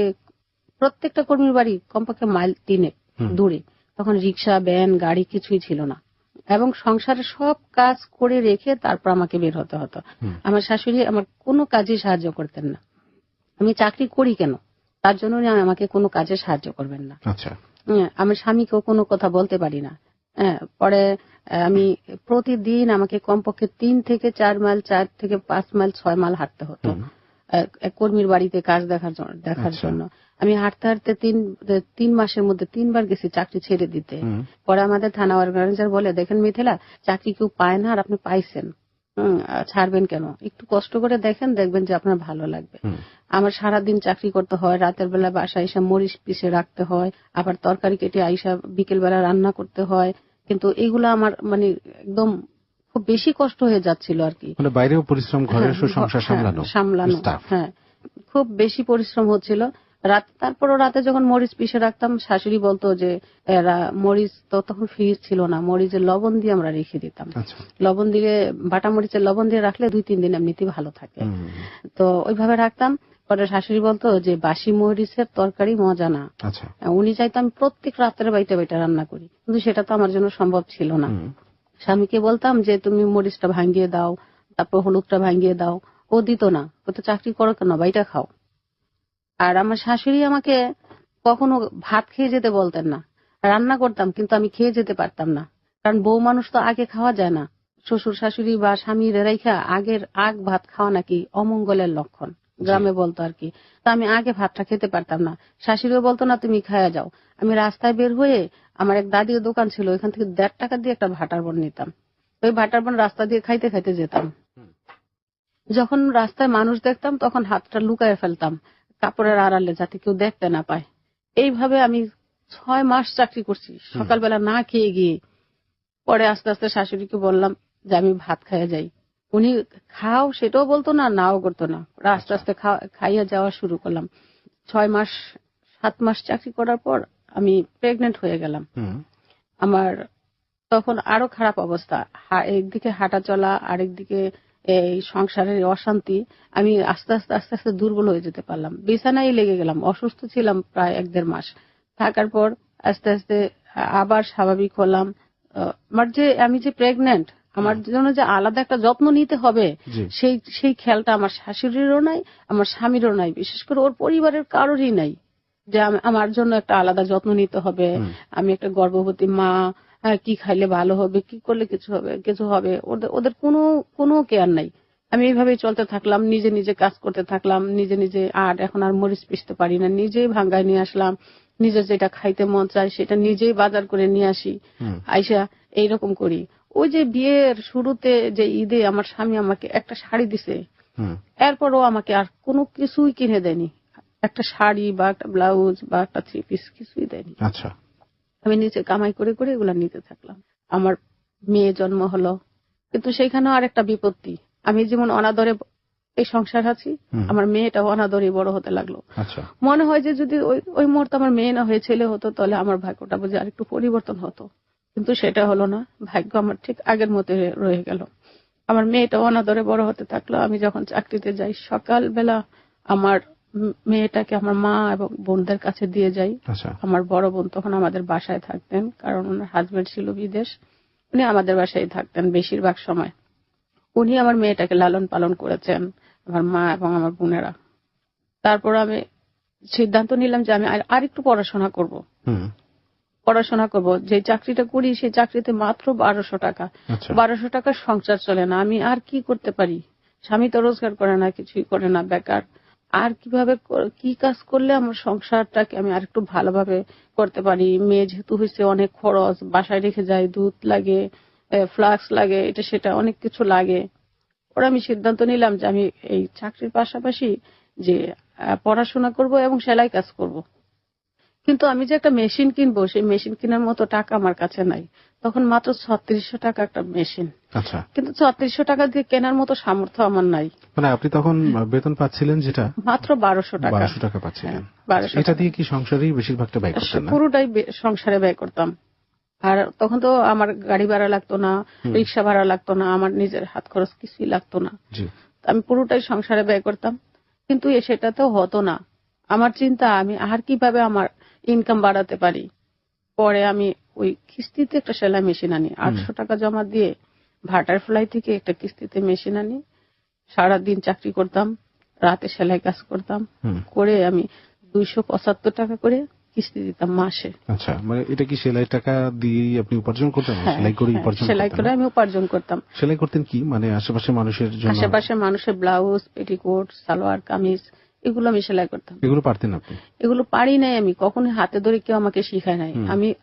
Speaker 2: প্রত্যেকটা কর্মীর বাড়ি কমপক্ষে মাইল 3 দূরে। তখন রিক্সা, ভ্যান, গাড়ি কিছুই ছিল না এবং সংসারের সব কাজ করে রেখে তারপর আমাকে বের হতে হতো। আমার শাশুড়ি আমার কোনো কাজে সাহায্য করতেন না। আমি চাকরি করি কেন, তার জন্য আমাকে কোনো কাজে সাহায্য করবেন না।
Speaker 1: আচ্ছা।
Speaker 2: আমার স্বামীকেও কোনো কথা বলতে পারি না। পরে আমি প্রতিদিন আমাকে কমপক্ষে 3 থেকে 4 মাইল, 4 থেকে 5 মাইল, 6 মাইল হাঁটতে হতো এক কর্মীর বাড়িতে কাজ দেখার জন্য। আমি হাঁটতে হাঁটতে 3 মাসের মধ্যে 3 বার গেছি চাকরি ছেড়ে দিতে। পরে আমাদের থানা অর্গানাইজার বলে, দেখেন মিথিলা, চাকরি কেউ পায় না আর আপনি পাইছেন, ছাড়বেন কেন? একটু কষ্ট করে দেখেন, দেখবেন যে আপনার ভালো লাগবে। আমার সারাদিন চাকরি করতে হয়, রাতের বেলা বাসায় এসে মরিচ পিষে রাখতে হয়, আবার তরকারি কেটে আইসা বিকেল বেলা রান্না করতে হয়। কিন্তু এগুলো আমার মানে একদম খুব বেশি কষ্ট হয়ে যাচ্ছিল আর কি।
Speaker 1: মানে বাইরেও পরিশ্রম, ঘরের সংসার সামলানো।
Speaker 2: হ্যাঁ, খুব বেশি পরিশ্রম হচ্ছিল। তারপরও রাতে যখন মরিচ পিষে রাখতাম, শাশুড়ি বলতো যে মরিচ তো তখন ফ্রিজ ছিল না, মরিচের লবণ দিয়ে আমরা রেখে দিতাম। লবণ দিয়ে, বাটা মরিচের লবণ দিয়ে রাখলে 2-3 দিন এমনিতেই ভালো থাকে। তো ওইভাবে রাখতাম। পরে শাশুড়ি বলতো যে বাসি মরিচের তরকারি মজা না। উনি চাইতো আমি প্রত্যেক রাত্রে বাইটা বাইটা রান্না করি, কিন্তু সেটা তো আমার জন্য সম্ভব ছিল না। স্বামীকে বলতাম যে তুমি মরিচটা ভাঙিয়ে দাও, তারপর হলুদটা ভাঙিয়ে দাও। ও দিত না, ও তো চাকরি করো কেন, বাইটা খাও। আর আমার শাশুড়ি আমাকে কখনো ভাত খেয়ে যেতে বলতেন না। রান্না করতাম কিন্তু আমি খেয়ে যেতে পারতাম না, কারণ বউ মানুষ তো আগে খাওয়া যায় না। শ্বশুর শাশুড়ি বা স্বামীর রেখা আগের ভাত খাওয়া নাকি অমঙ্গলের লক্ষণ, গ্রামে বলতো আর কি। তা আমি আগে ভাতটা খেতে পারতাম না। শাশুড়িও বলতো না তুমি খায়া যাও। আমি রাস্তায় বের হয়ে, আমার এক দাদির দোকান ছিল, ওইখান থেকে 1.5 টাকা দিয়ে একটা ভাটার বন নিতাম। ওই ভাটার বন রাস্তা দিয়ে খাইতে খাইতে যেতাম। যখন রাস্তায় মানুষ দেখতাম তখন হাতটা লুকায় ফেলতাম কাপড়ের আড়ালে, যাতে কেউ দেখতে না পায়। এইভাবে আমি 6 মাস চাকরি করছি, সকালবেলা না খেয়ে গিয়ে। পরে আস্তে আস্তে শাশুড়িকে বললাম যে আমি ভাত খাইয়া যাই। উনি খাও সেটাও বলতো না, নাও করতো না। আস্তে আস্তে খাইয়া যাওয়া শুরু করলাম। 7 মাস চাকরি করার পর আমি প্রেগনেন্ট হয়ে গেলাম। আমার তখন আরো খারাপ অবস্থা, একদিকে হাঁটা চলা, আরেকদিকে এই সংসারের অশান্তি। আমি আস্তে আস্তে আস্তে আস্তে দুর্বল হয়ে যেতে পারলাম, বিছানায় লেগে গেলাম। অসুস্থ ছিলাম প্রায় 1-1.5 মাস। থাকার পর আস্তে আস্তে আবার স্বাভাবিক হলাম। আমি যে প্রেগনেন্ট, আমার জন্য যে আলাদা একটা যত্ন নিতে হবে, সেই খেয়ালটা আমার শাশুড়িরও নাই, আমার স্বামীরও নাই, বিশেষ করে ওর পরিবারের কারোরই নাই যে আমার জন্য একটা আলাদা যত্ন নিতে হবে। আমি একটা গর্ভবতী মা, কি খাইলে ভালো হবে, কি করলে কিছু হবে, ওদের কোনো কেয়ার নাই। আমি এইভাবেই চলতে থাকলাম, নিজে নিজে কাজ করতে থাকলাম, নিজে নিজে। আর এখন আর মরিচ পিষতে পারি না, নিজেই ভাঙ্গায় নিয়ে আসলাম। নিজে যেটা খাইতে মন চায় সেটা নিজেই বাজার করে নিয়ে আসি, আইসা এইরকম করি। ওই যে বিয়ের শুরুতে যে ঈদে আমার স্বামী আমাকে একটা শাড়ি দিছে, এরপরও আমাকে আর কোনো কিছুই কিনে দেয়নি। একটা শাড়ি বা একটা ব্লাউজ বা একটা 3 পিস কিছুই দেয়নি।
Speaker 1: আচ্ছা।
Speaker 2: আমি নিজে কামাই করে করে এগুলা নিতে থাকলাম। আমার মেয়ে জন্ম হলো, কিন্তু সেখানেও আরেকটা বিপত্তি। আমি যেমন অনাদরে এই সংসার আছি, আমার মেয়েটা অনাদরে বড় হতে লাগলো। মনে হয় যে যদি ওই মুহূর্তে আমার মেয়ে না হয়ে ছেলে হতো, তাহলে আমার ভাগ্যটা বুঝি আরেকটু পরিবর্তন হতো। কিন্তু সেটা হলো না, ভাগ্য আমার ঠিক আগের মতো রয়ে গেল। আমার মেয়েটা অনাদরে বড় হতে থাকলো। আমি যখন চাকরিতে যাই, সকালবেলা আমার মেয়েটাকে আমার মা এবং বোনদের কাছে দিয়ে যাই। আমার বড় বোন তখন আমাদের বাসায় থাকতেন, কারণ ওনার হাজবেন্ড ছিল বিদেশ। উনি আমাদের বাসায় থাকতেন বেশিরভাগ সময়। উনি আমার মেয়েটাকে লালন পালন করেছেন, আমার মা এবং আমার বোনেরা। তারপর আমি সিদ্ধান্ত নিলাম যে আমি আর একটু পড়াশোনা করব। যে চাকরিটা করি সেই চাকরিতে মাত্র 1200 টাকা। 1200 টাকার সংসার চলে না। আমি আর কি করতে পারি? স্বামী তো রোজগার করে না, কিছুই করে না, বেকার। আর কিভাবে কি কাজ করলে আমার সংসারটাকে আমি আর একটু ভালোভাবে করতে পারি? মেয়ে যেহেতু হয়েছে, অনেক খরচ, বাসায় রেখে যায়, দুধ লাগে, ফ্লাক্স লাগে, এটা সেটা অনেক কিছু লাগে। ওরা আমি সিদ্ধান্ত নিলাম যে আমি এই চাকরির পাশাপাশি যে পড়াশোনা করব এবং সেলাই কাজ করব। কিন্তু আমি যে একটা মেশিন কিনবো, সেই মেশিন কেনার মতো টাকা আমার কাছে নাই। তখন মাত্র 3600 টাকা একটা মেশিন।
Speaker 1: আচ্ছা,
Speaker 2: কিন্তু 3600 টাকা দিয়ে কেনার মতো সামর্থ্য আমার নাই।
Speaker 1: মানে আপনি তখন বেতন পাচ্ছিলেন যেটা
Speaker 2: মাত্র 1200 টাকা।
Speaker 1: 1200 টাকা পাচ্ছিলেন।
Speaker 2: 1200
Speaker 1: এটা দিয়ে কি সংসারেই বেশিরভাগটা ব্যয় করতেন না?
Speaker 2: পুরোটাই সংসারে ব্যয় করতাম। আর তখন তো আমার গাড়ি ভাড়া লাগতো না, রিক্সা ভাড়া লাগতো না, আমার নিজের হাত খরচ কিছুই লাগতো না। আমি পুরোটাই সংসারে ব্যয় করতাম, কিন্তু সেটা তো হতো না। আমার চিন্তা, আমি আর কিভাবে আমার ইনকাম বাড়াতে পারি। পরে আমি ওই কিস্তিতে একটা সেলাই মেশিন আনি, 800 টাকা জমা দিয়ে বাটারফ্লাই থেকে একটা কিস্তিতে মেশিন আনি। সারাদিন চাকরি করতাম, রাতে সেলাই কাজ করতাম, করে আমি 275 টাকা করে কিস্তি দিতাম মাসে।
Speaker 1: আচ্ছা, মানে এটা কি সেলাই টাকা দিয়ে আপনি উপার্জন করতেন? সেলাই করে উপার্জন করতেন?
Speaker 2: সেলাই করে আমি উপার্জন করতাম।
Speaker 1: সেলাই করতেন কি, মানে আশেপাশে মানুষের জন্য?
Speaker 2: আশেপাশে মানুষের ব্লাউজ, পেটিকোট, সালোয়ার কামিজ, এগুলো আমি সেলাই করতাম।
Speaker 1: এগুলো পারতেন আপনি?
Speaker 2: এগুলো পারি নাই আমি, কখনো হাতে ধরে কেউ আমাকে শিখায় নাই।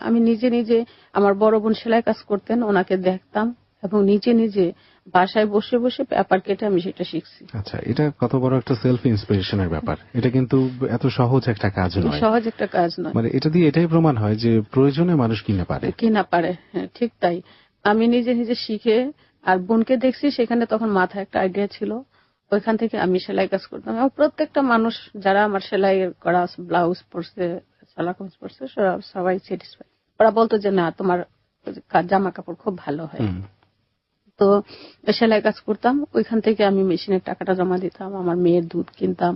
Speaker 2: আমি নিজে নিজে, আমার বড় বোন সেলাই কাজ করতেন, ওনাকে দেখতাম এবং নিজে নিজে বাসায় বসে বসে পেপার কেটে আমি সেটা শিখছি।
Speaker 1: আচ্ছা, এটা কত বড় একটা সেলফ ইন্সপিরেশনের ব্যাপার। এটা কিন্তু এত সহজ একটা কাজ নয়।
Speaker 2: সহজ একটা কাজ নয়।
Speaker 1: মানে এটা দিয়ে এটাই প্রমাণ হয় যে প্রয়োজনে মানুষ কিনা পারে।
Speaker 2: হ্যাঁ, ঠিক তাই। আমি নিজে নিজে শিখে, আর বোনকে দেখছি, সেখানে তখন মাথায় একটা আইডিয়া ছিল, ওইখান থেকে আমি সেলাই কাজ করতাম। এবং প্রত্যেকটা মানুষ যারা আমার সেলাই করা ব্লাউজ পরছে, সালোয়ার কামিজ পরছে, সবাই স্যাটিসফাই। ওরা বলতো যে না, তোমার জামা কাপড় খুব ভালো হয়। তো সেলাই কাজ করতাম, ওইখান থেকে আমি মেশিনের টাকাটা জমা দিতাম, আমার মেয়ের দুধ কিনতাম,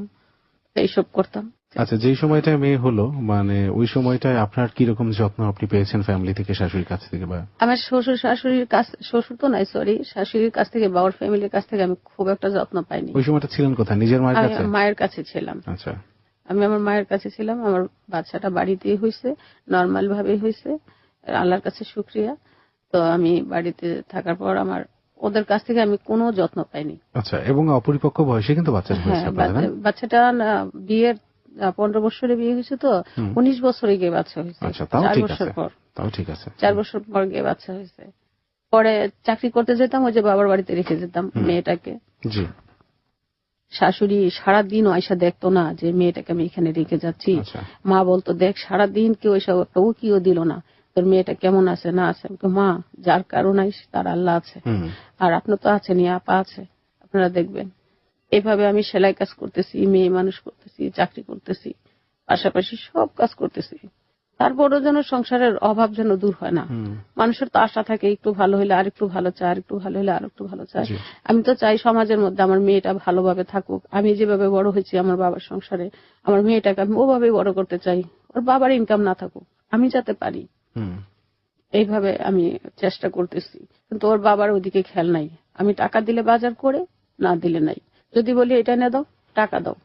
Speaker 2: এইসব করতাম।
Speaker 1: আচ্ছা, যেই সময়টায় মেয়ে হলো, মানে ওই সময়টায় আপনার কিরকম যত্ন আপনি পেয়েছেন ফ্যামিলি থেকে, শাশুড়ির কাছ থেকে? বা
Speaker 2: আমার শ্বশুর শাশুড়ির কাছ, শ্বশুর তো নাই, সরি, শাশুড়ির কাছ থেকে বা ওর ফ্যামিলির কাছ থেকে আমি খুব একটা যত্ন পাইনি।
Speaker 1: ওই সময়টা ছিলেন কোথায়? নিজের মায়ের কাছে?
Speaker 2: মায়ের কাছে ছিলাম।
Speaker 1: আচ্ছা,
Speaker 2: আমি আমার মায়ের কাছে ছিলাম। আমার বাচ্চাটা বাড়িতেই হয়েছে, নর্মাল ভাবে হয়েছে, আল্লাহর কাছে শুকরিয়া। তো আমি বাড়িতে থাকার পর আমার ওদের কাছ থেকে আমি কোনো যত্ন পাইনি।
Speaker 1: আচ্ছা, এবং অপরিপক্ক বয়সে কিন্তু বাচ্চা হয়েছে আপনাদের?
Speaker 2: বাচ্চাটা বিয়ের 15 বছরে বিয়ে হয়েছে, তো 19 বছরে গিয়ে বাচ্চা হয়েছে।
Speaker 1: আচ্ছা, তাও
Speaker 2: 4
Speaker 1: ঠিক
Speaker 2: বছর
Speaker 1: আছে,
Speaker 2: পর।
Speaker 1: তাও ঠিক আছে।
Speaker 2: 4 বছর পর গিয়ে বাচ্চা হয়েছে। পরে চাকরি করতে যেতাম, ওই যে বাবার বাড়িতে রেখে যেতাম মেয়েটাকে।
Speaker 1: জি।
Speaker 2: শাশুড়ি সারাদিন আয়সা দেখতো না যে মেয়েটাকে আমি এখানে রেখে যাচ্ছি। মা বলতো, দেখ সারাদিন কেউ এসব একটা উকিও দিল না, তোর মেয়েটা কেমন আছে না আছে। মা, যার কারো নাই তার আল্লাহ আছে, আর আপনার তো আছেন, আপা আছে, আপনারা দেখবেন। এইভাবে আমি সেলাই কাজ করতেছি, মেয়ে মানুষ করতেছি, চাকরি করতেছি, পাশাপাশি সব কাজ করতেছি। তারপরও যেন সংসারের অভাব যেন দূর হয় না। মানুষের তো আশা থাকে, একটু ভালো হলে আর একটু ভালো চায়, আর একটু ভালো হলে আর একটু ভালো চায়। আমি তো চাই সমাজের মধ্যে আমার মেয়েটা ভালোভাবে থাকুক। আমি যেভাবে বড় হয়েছি আমার বাবার সংসারে, আমার মেয়েটাকে আমি ওভাবেই বড় করতে চাই। ওর বাবার ইনকাম না থাকুক, আমি যাতে পারি, এইভাবে আমি চেষ্টা করতেছি। কিন্তু ওর বাবার ওইদিকে খেয়াল নাই। আমি টাকা দিলে বাজার করে, না দিলে নাই। যদি বলি এটা এনে দাও, টাকা দাও।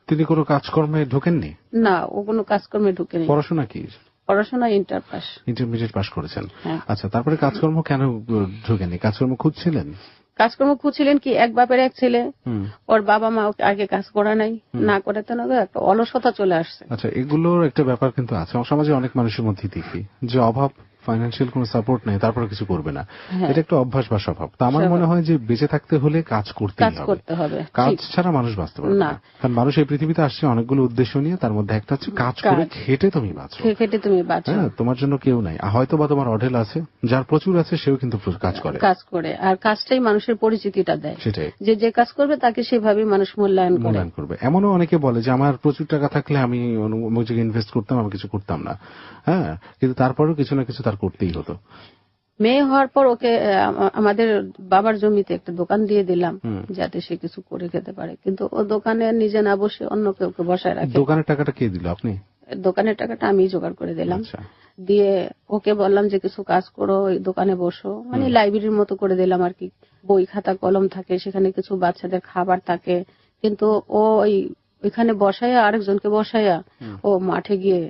Speaker 1: তিনি কোনো কাজকর্মে ঢোকেননি?
Speaker 2: না, ও কোনো কাজকর্মে ঢুকেনি।
Speaker 1: পড়াশোনা কি?
Speaker 2: পড়াশোনা ইন্টার পাস,
Speaker 1: ইন্টারমিডিয়েট পাস করেছেন। আচ্ছা, তারপরে কাজকর্ম কেন ঢোকেনি? কাজকর্ম খুঁজছিলেন?
Speaker 2: কাজকর্ম খুঁজছিলেন কি, এক বাপের এক ছেলে, ওর বাবা মা ওকে আগে কাজ করা নাই, না করাতে না একটা অলসতা চলে আসছে।
Speaker 1: আচ্ছা, এগুলোর একটা ব্যাপার কিন্তু আছে সমাজে, অনেক মানুষের মধ্যে দেখি যে অভাব, ফাইন্যান্সিয়াল কোনো সাপোর্ট নেই, তারপরে কিছু করবে না। এটা একটা অভ্যাস বা স্বভাব। তো আমার মনে হয় যে বেঁচে থাকতে হলে কাজ করতে হবে। কাজ ছাড়া মানুষ বাঁচতে পারবে না। কারণ মানুষ এই পৃথিবীতে আসছে অনেকগুলো উদ্দেশ্য নিয়ে, তার মধ্যে একটা হচ্ছে কাজ করে খেটে তুমি বাঁচো। হ্যাঁ, তোমার জন্য কেউ নাই। হয়তো বা তোমার অঢেল আছে, যার প্রচুর আছে সেও কিন্তু কাজ করে,
Speaker 2: আর কাজটাই মানুষের পরিচিতিটা দেয়।
Speaker 1: সেটাই,
Speaker 2: যে কাজ করবে তাকে সেভাবে মানুষ মূল্যায়ন
Speaker 1: করবে। এমনও অনেকে বলে যে আমার প্রচুর টাকা থাকলে আমি ইনভেস্ট করতাম, আমি কিছু করতাম না। হ্যাঁ, কিন্তু তারপরেও কিছু না কিছু তার করতেই হতো।
Speaker 2: মেয়ে হওয়ার পর ওকে আমাদের বাবার জমিতে একটা দোকান দিয়ে দিলাম, যাতে সে কিছু করে খেতে পারে। কিন্তু ও দোকানে নিজে না বসে অন্য কেউ বসায় রাখে।
Speaker 1: দোকানের টাকাটা কে দিল? আপনি?
Speaker 2: দোকানের টাকাটা আমি জোগাড় করে দিলাম। দিয়ে ওকে বললাম যে কিছু কাজ করো, ওই দোকানে বসো, মানে লাইব্রেরির মতো করে দিলাম আর কি। বই খাতা কলম থাকে, সেখানে কিছু বাচ্চাদের খাবার থাকে। কিন্তু ও ওইখানে বসাইয়া, আরেকজনকে বসাইয়া ও মাঠে গিয়ে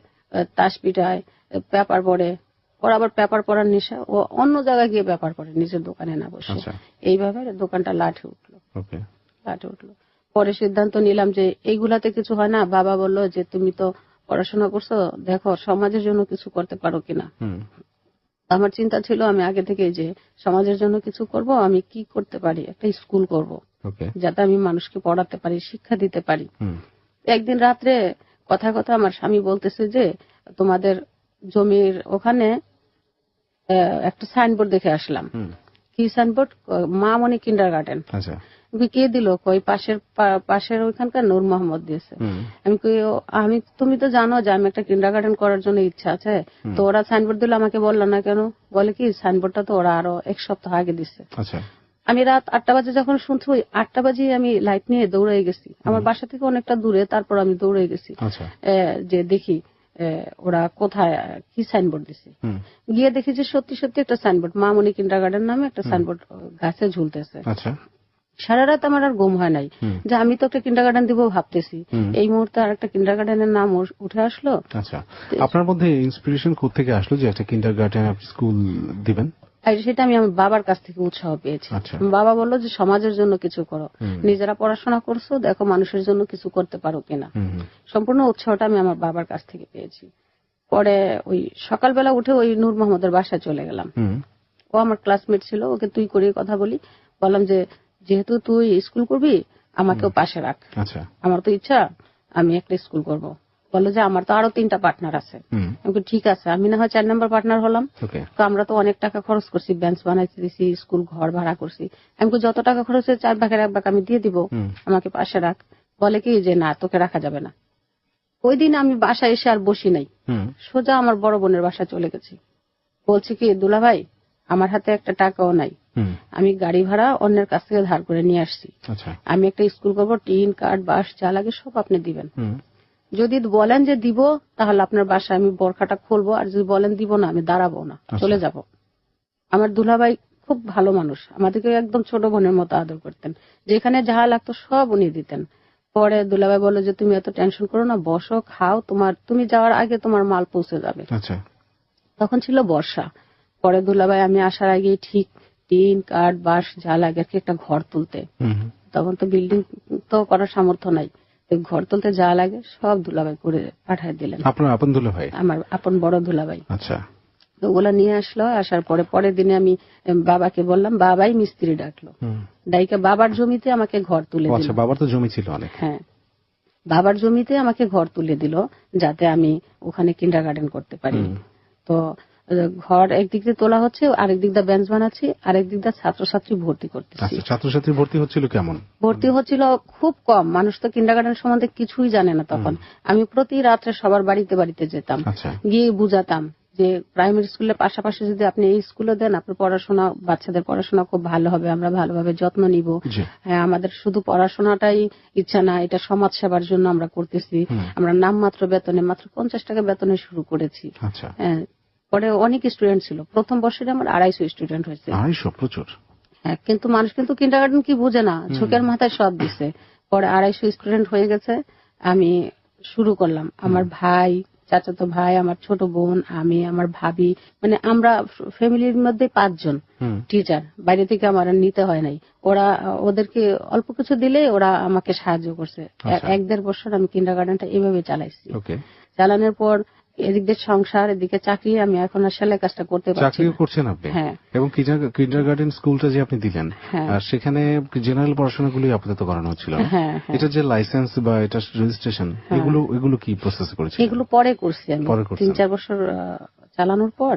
Speaker 2: তাস পিটায়, পেপার পড়ে। ওর আবার পেপার পড়ার নেশা, ও অন্য জায়গায় গিয়ে পেপার পড়ে, নিজের দোকানে না বসে। এইভাবে দোকানটা লাঠে উঠলো। পরে সিদ্ধান্ত নিলাম যে এইগুলাতে কিছু হয় না। বাবা বললো যে তুমি তো পড়াশোনা করছো, দেখো সমাজের জন্য কিছু করতে পারো কিনা। আমার চিন্তা ছিল আমি আগে থেকে যে সমাজের জন্য কিছু করব। আমি কি করতে পারি, একটা স্কুল করব, যাতে আমি মানুষকে পড়াতে পারি, শিক্ষা দিতে পারি। একদিন রাত্রে কথা কথা আমার স্বামী বলতেছে যে তোমাদের জমির ওখানে একটা সাইনবোর্ড দেখে আসলাম। কি সাইনবোর্ড? মা মনি কিন্ডারগার্টেন।
Speaker 1: আচ্ছা,
Speaker 2: কে দিল? কই পাশের ওইখানকার নূর মোহাম্মদ দিয়েছে। আমি কই আমি তুমি তো জানো যে আমি একটা কিন্ডারগার্টেন করার জন্য ইচ্ছা আছে, তো ওরা সাইনবোর্ড দিল আমাকে বললো না কেন? বলে কি সাইনবোর্ডটা তো ওরা আরো 1 সপ্তাহ আগে দিচ্ছে।
Speaker 1: আচ্ছা,
Speaker 2: আমি রাত 8টা বাজে যখন শুনছি, ওই 8টা বাজে আমি লাইট নিয়ে দৌড়ে গেছি। আমার বাসা থেকে অনেকটা দূরে, তারপর আমি দৌড়ে গেছি যে দেখি ওরা কোথায় কি সাইনবোর্ড দিছে। গিয়ে দেখি যে সত্যি সত্যি একটা সাইনবোর্ড, মা মনি কিন্ডারগার্টেন নামে একটা সাইনবোর্ড গাছে ঝুলতেছে। সারা রাত আমার আর ঘুম হয় নাই যে আমি তো একটা কিন্ডারগার্টেন দিব ভাবতেছি, এই মুহূর্তে আর একটা কিন্ডারগার্টেনের নাম উঠে আসলো।
Speaker 1: আচ্ছা, আপনার মধ্যে ইন্সপিরেশন কোত্থেকে আসলো যে একটা কিন্ডারগার্টেন আপনি স্কুল দিবেন?
Speaker 2: সেটা আমি আমার বাবার কাছ থেকে উৎসাহ পেয়েছি। বাবা বললো যে সমাজের জন্য কিছু করো, নিজেরা পড়াশোনা করছো, দেখো মানুষের জন্য কিছু করতে পারো কিনা। সম্পূর্ণ উৎসাহটা আমি আমার বাবার কাছ থেকে পেয়েছি। পরে ওই সকালবেলা উঠে ওই নূর মোহাম্মদের বাসায় চলে গেলাম। ও আমার ক্লাসমেট ছিল, ওকে তুই করে কথা বলি, বললাম যে যেহেতু তুই স্কুল করবি আমাকেও পাশে রাখ, আমার তো ইচ্ছা আমি একটা স্কুল করব। বললো যে আমার তো আরো 3টা পার্টনার আছে। আমি ঠিক আছে, আমি না হয় 4 নম্বর পার্টনার হলাম। তো আমরা তো অনেক টাকা খরচ করছি, বেঞ্চ বানাইতে দিছি, স্কুল ঘর ভাড়া করছি। আমি যত টাকা খরচ হয়েছে 4 ভাগের 1 ভাগ আমি দিয়ে দিব, আমাকে পাশে রাখ। বলে কি যে না, তোকে রাখা যাবে না। ওই দিন আমি বাসায় এসে আর বসি নাই, সোজা আমার বড় বোনের বাসায় চলে গেছি। বলছি কি দুলা ভাই, আমার হাতে একটা টাকাও নাই, আমি গাড়ি ভাড়া অন্যের কাছ থেকে ধার করে নিয়ে আসছি, আমি একটা স্কুল করবো, টিন কাঠ বাঁশ যা লাগে সব আপনি দিবেন। যদি বলেন যে দিব তাহলে আপনার বাসায় আমি বরখাটা খুলবো, আর যদি বলেন দিব না আমি দাঁড়াবো না, চলে যাব। আমার দুলাভাই খুব ভালো মানুষ, আমাদেরকে একদম ছোট বোনের মতো আদর করতেন, যেখানে যা লাগতো সব উনি দিতেন। পরে দুলাভাই বললো যে তুমি এত টেনশন করো না, বসো খাও, তুমি যাওয়ার আগে তোমার মাল পৌঁছে যাবে। তখন ছিল বর্ষা। পরে দুলাভাই আমি আসার আগে ঠিক টিন কাঠ বাঁশ যা লাগে একটা ঘর তুলতে, তখন তো বিল্ডিং তো করার সামর্থ্য নাই, ঘর তুলতে যা লাগে সব দুলাভাই করে পাঠায় দিলেন।
Speaker 1: আপনার আপন দুলাভাই? আমার
Speaker 2: আপন বড় দুলাভাই। আচ্ছা, তো ওগুলা নিয়ে আসলো। আসার পরের দিনে আমি বাবাকে বললাম, বাবাই মিস্ত্রি ডাকলো, ডাইকা বাবার জমিতে আমাকে ঘর তুলে দিল।
Speaker 1: বাবার তো জমি ছিল অনেক।
Speaker 2: হ্যাঁ, বাবার জমিতে আমাকে ঘর তুলে দিল যাতে আমি ওখানে কিন্ডারগার্টেন করতে পারি। তো ঘর একদিক দিয়ে তোলা হচ্ছে, আরেক দিক দিয়ে বেঞ্চ বানাচ্ছি, আরেক দিক দিয়ে ছাত্রছাত্রী ভর্তি করতেছি।
Speaker 1: ছাত্রছাত্রী ভর্তি হচ্ছিল কেমন?
Speaker 2: ভর্তি হচ্ছিল খুব কম, মানুষ তো কিন্ডারগার্টেন সম্বন্ধে কিছুই জানে না তখন। আমি প্রতি রাত্রে সবার বাড়িতে বাড়িতে যেতাম, গিয়ে বুঝাতাম যে প্রাইমারি স্কুলের পাশাপাশি যদি আপনি এই স্কুলে দেন, আপনার পড়াশোনা, বাচ্চাদের পড়াশোনা খুব ভালো হবে, আমরা ভালোভাবে যত্ন নিব। হ্যাঁ, আমাদের শুধু পড়াশোনাটাই ইচ্ছা না, এটা সমাজ সেবার জন্য আমরা করতেছি। আমরা নামমাত্র বেতনে, মাত্র 50 টাকা বেতনে শুরু করেছি। হ্যাঁ, পরে অনেক স্টুডেন্ট ছিল, প্রথম বর্ষে আমার 250 স্টুডেন্ট হয়েছে।
Speaker 1: 250? প্রচুর।
Speaker 2: হ্যাঁ, কিন্তু মানুষ কিন্তু কিন্ডারগার্টেন কি বুঝে না, ঝোঁকের মাথায় সব দিছে। পরে 250 স্টুডেন্ট হয়ে গেছে। আমি শুরু করলাম, আমার ভাই, চাচাতো ভাই, আমার ছোট বোন, আমি, আমার ভাবি, মানে আমরা ফ্যামিলির মধ্যে 5 জন টিচার, বাইরে থেকে আমার নিতে হয় নাই। ওদেরকে অল্প কিছু দিলে ওরা আমাকে সাহায্য করছে। 1-1.5 বছর আমি কিন্ডারগার্টেনটা এভাবে চালাইছি। চালানোর পর এদিক দিয়ে সংসার, এদিকে চাকরি, আমি এখন আর সেলাই কাজটা করতে পারছি।
Speaker 1: চাকরিও করছেন আপনি?
Speaker 2: হ্যাঁ।
Speaker 1: এবং কিন্ডারগার্টেন স্কুলটা যে আপনি দিলেন, সেখানে জেনারেল পড়াশোনাগুলি আপাতত করানো হচ্ছিল না? এটা যে লাইসেন্স বা এটা রেজিস্ট্রেশন, এগুলো কি প্রসেস করেছেন?
Speaker 2: এগুলো পরে করছি আমি, 3-4 বছর চালানোর পর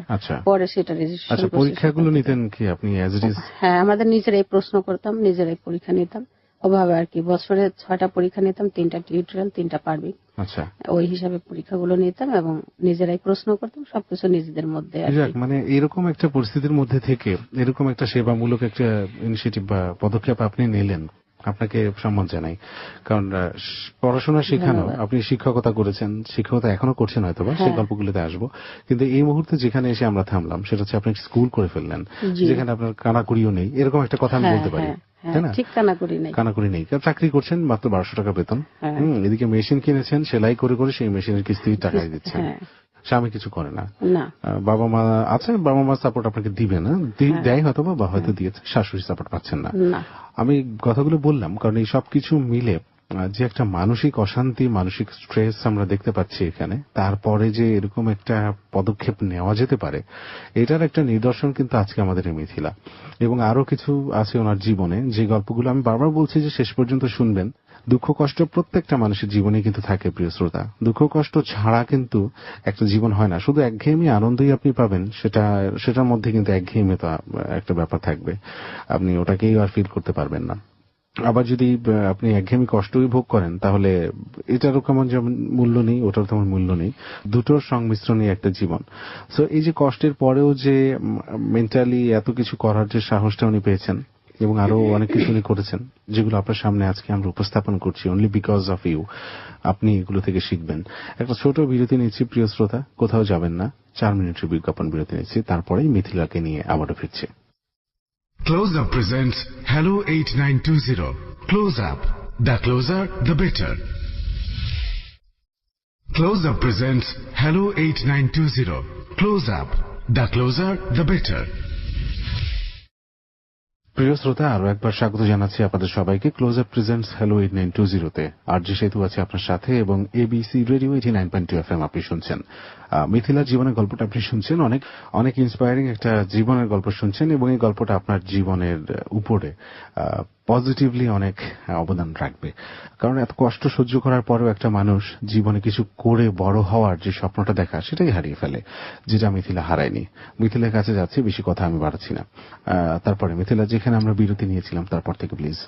Speaker 2: পরে সেটা রেজিস্ট্রেশন।
Speaker 1: আচ্ছা, পরীক্ষাগুলো নিতেন কি আপনি অ্যাজ ইট ইজ?
Speaker 2: হ্যাঁ, আমাদের নিজেরাই প্রশ্ন করতাম, নিজেরাই পরীক্ষা নিতাম, ওভাবে আর কি। বছরে 6টা পরীক্ষা নিতাম, 3টা টিউটোরিয়াল, 3টা পারবি। আচ্ছা, ওই হিসাবে পরীক্ষাগুলো নিতাম এবং নিজেরাই প্রশ্ন করতাম, সবকিছু নিজেদের মধ্যে।
Speaker 1: মানে এরকম একটা পরিস্থিতির মধ্যে থেকে এরকম একটা সেবামূলক একটা ইনিশিয়েটিভ বা পদক্ষেপ আপনি নিলেন, আপনাকে সম্মান জানাই। কারণ পড়াশোনা শেখানো, আপনি শিক্ষকতা করেছেন, শিক্ষকতা এখনো করছেন হয়তোবা, সেই গল্পগুলোতে আসবো। কিন্তু এই মুহূর্তে যেখানে এসে আমরা থামলাম সেটা হচ্ছে আপনি স্কুল করে ফেললেন, যেখানে আপনার কানাকুড়িও নেই, এরকম একটা কথা আমি বলতে পারি, তাই না?
Speaker 2: ঠিক, কানাকুড়ি নেই।
Speaker 1: চাকরি করছেন, মাত্র 1200 টাকা বেতন। এদিকে মেশিন কিনেছেন, সেলাই করে করে সেই মেশিনের কিস্তি টাকা দিচ্ছেন। স্বামী কিছু করে না, বাবা মা আছে, বাবা মা সাপোর্ট আপনাকে দিবে না, দেয় হয়তো বা হয়তো দিয়েছে, শাশুড়ি সাপোর্ট পাচ্ছেন না। আমি কথাগুলো বললাম কারণ এই সবকিছু মিলে যে একটা মানসিক অশান্তি, মানসিক স্ট্রেস আমরা দেখতে পাচ্ছি এখানে, তারপরে যে এরকম একটা পদক্ষেপ নেওয়া যেতে পারে, এটার একটা নিদর্শন কিন্তু আজকে আমাদের এই মিথিলা। এবং আরো কিছু আছে ওনার জীবনে, যে গল্পগুলো আমি বারবার বলছি যে শেষ পর্যন্ত শুনবেন। দুঃখ কষ্ট প্রত্যেকটা মানুষের জীবনে কিন্তু থাকে প্রিয় শ্রোতা। দুঃখ কষ্ট ছাড়া কিন্তু একটা জীবন হয় না। শুধু একঘেয়েমি আনন্দই আপনি পাবেন, সেটার মধ্যে কিন্তু একঘেয়েমি তো একটা ব্যাপার থাকবে, আপনি ওটাকেই আর ফিল করতে পারবেন না। আবার যদি আপনি একঘেয়েমি কষ্টই ভোগ করেন, তাহলে এটারও কেমন যেমন মূল্য নেই, ওটারও তেমন মূল্য নেই। দুটোর সংমিশ্রণে একটা জীবন। সো এই যে কষ্টের পরেও যে মেন্টালি এত কিছু করার যে সাহসটা উনি পেয়েছেন, এবং আরো অনেক কিছু উনি করেছেন, যেগুলো আপনার সামনে আজকে আমরা উপস্থাপন করছি অনলি বিকজ অফ ইউ। আপনি এগুলো থেকে শিখবেন। একটা ছোট বিরতি নিচ্ছি প্রিয় শ্রোতা, কোথাও যাবেন না। 4 মিনিটের বিজ্ঞাপন বিরতি নিচ্ছি, তারপরেই মিথিলাকে নিয়ে আবারও ফিরছি।
Speaker 3: Close Up presents Hello 8920. Close Up. The closer, the better. Close Up presents Hello 8920. Close Up. The closer, the better.
Speaker 1: প্রিয় শ্রোতা, আরো একবার স্বাগত জানাচ্ছি আপনাদের সবাইকে ক্লোজ আপ প্রেজেন্টস হ্যালো 8920 তে। আরজি সেতু আছে আপনার সাথে এবং এবিসি রেডিও 89.2 FM আপনি শুনছেন। মিথিলার জীবনের গল্পটা আপনি শুনছেন। অনেক অনেক ইন্সপায়ারিং একটা জীবনের গল্প শুনছেন, এবং এই গল্পটা আপনার জীবনের উপরে পজিটিভলি অনেক অবদান রাখবে। কারণ এত কষ্ট সহ্য করার পরেও একটা মানুষ জীবনে কিছু করে বড় হওয়ার যে স্বপ্নটা দেখা, সেটাই হারিয়ে ফেলে, যেটা মিথিলা হারায়নি। মিথিলার কাছে যাচ্ছি, বেশি কথা আমি বাড়াচ্ছি না। তারপরে মিথিলা, যেখানে আমরা বিরতি নিয়েছিলাম তারপর থেকে প্লিজ।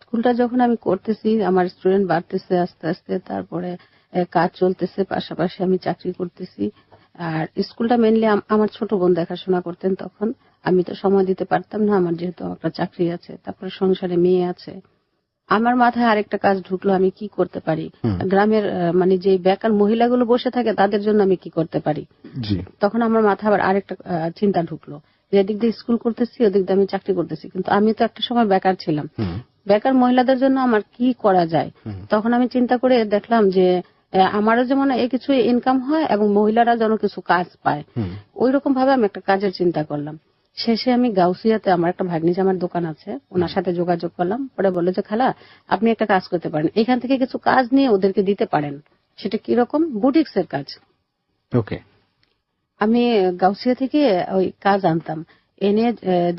Speaker 2: স্কুলটা যখন আমি করতেছি, আমার স্টুডেন্ট বাড়তেছে আস্তে আস্তে, তারপরে কাজ চলতেছে, পাশাপাশি আমি চাকরি করতেছি। আর স্কুলটা মেনলি আমার ছোট বোন দেখাশোনা করতেন। তখন আমি তো সময় দিতে পারতাম না, আমার যেহেতু একটা চাকরি আছে, তারপরে সংসারে মেয়ে আছে। আমার মাথায় আরেকটা কাজ ঢুকলো, আমি কি করতে পারি গ্রামের মানে যে বেকার মহিলাগুলো বসে থাকে তাদের জন্য আমি কি করতে পারি। তখন আমার মাথায় আবার আরেকটা চিন্তা ঢুকলো, যে এদিক দিয়ে স্কুল করতেছি, ওদিক দিয়ে আমি চাকরি করতেছি, কিন্তু আমি তো একটা সময় বেকার ছিলাম। বেকার মহিলাদের জন্য আমার কি করা যায়। তখন আমি চিন্তা করে দেখলাম যে আমারও যেমন কিছু ইনকাম হয় এবং মহিলারা যেন কিছু কাজ পায়, ওই রকম ভাবে আমি একটা কাজের চিন্তা করলাম। শেষে আমি গাউসিয়াতে আমার একটা ভাগ্নি জামার দোকান আছে, ওনার সাথে যোগাযোগ করলাম। পরে বললো যে খালা, আপনি একটা কাজ করতে পারেন, এখান থেকে কিছু কাজ নিয়ে ওদেরকে দিতে পারেন। সেটা কিরকম? বুটিক্স এর কাজ।
Speaker 1: ওকে।
Speaker 2: আমি গাউসিয়া থেকে ওই কাজ আনতাম, এনে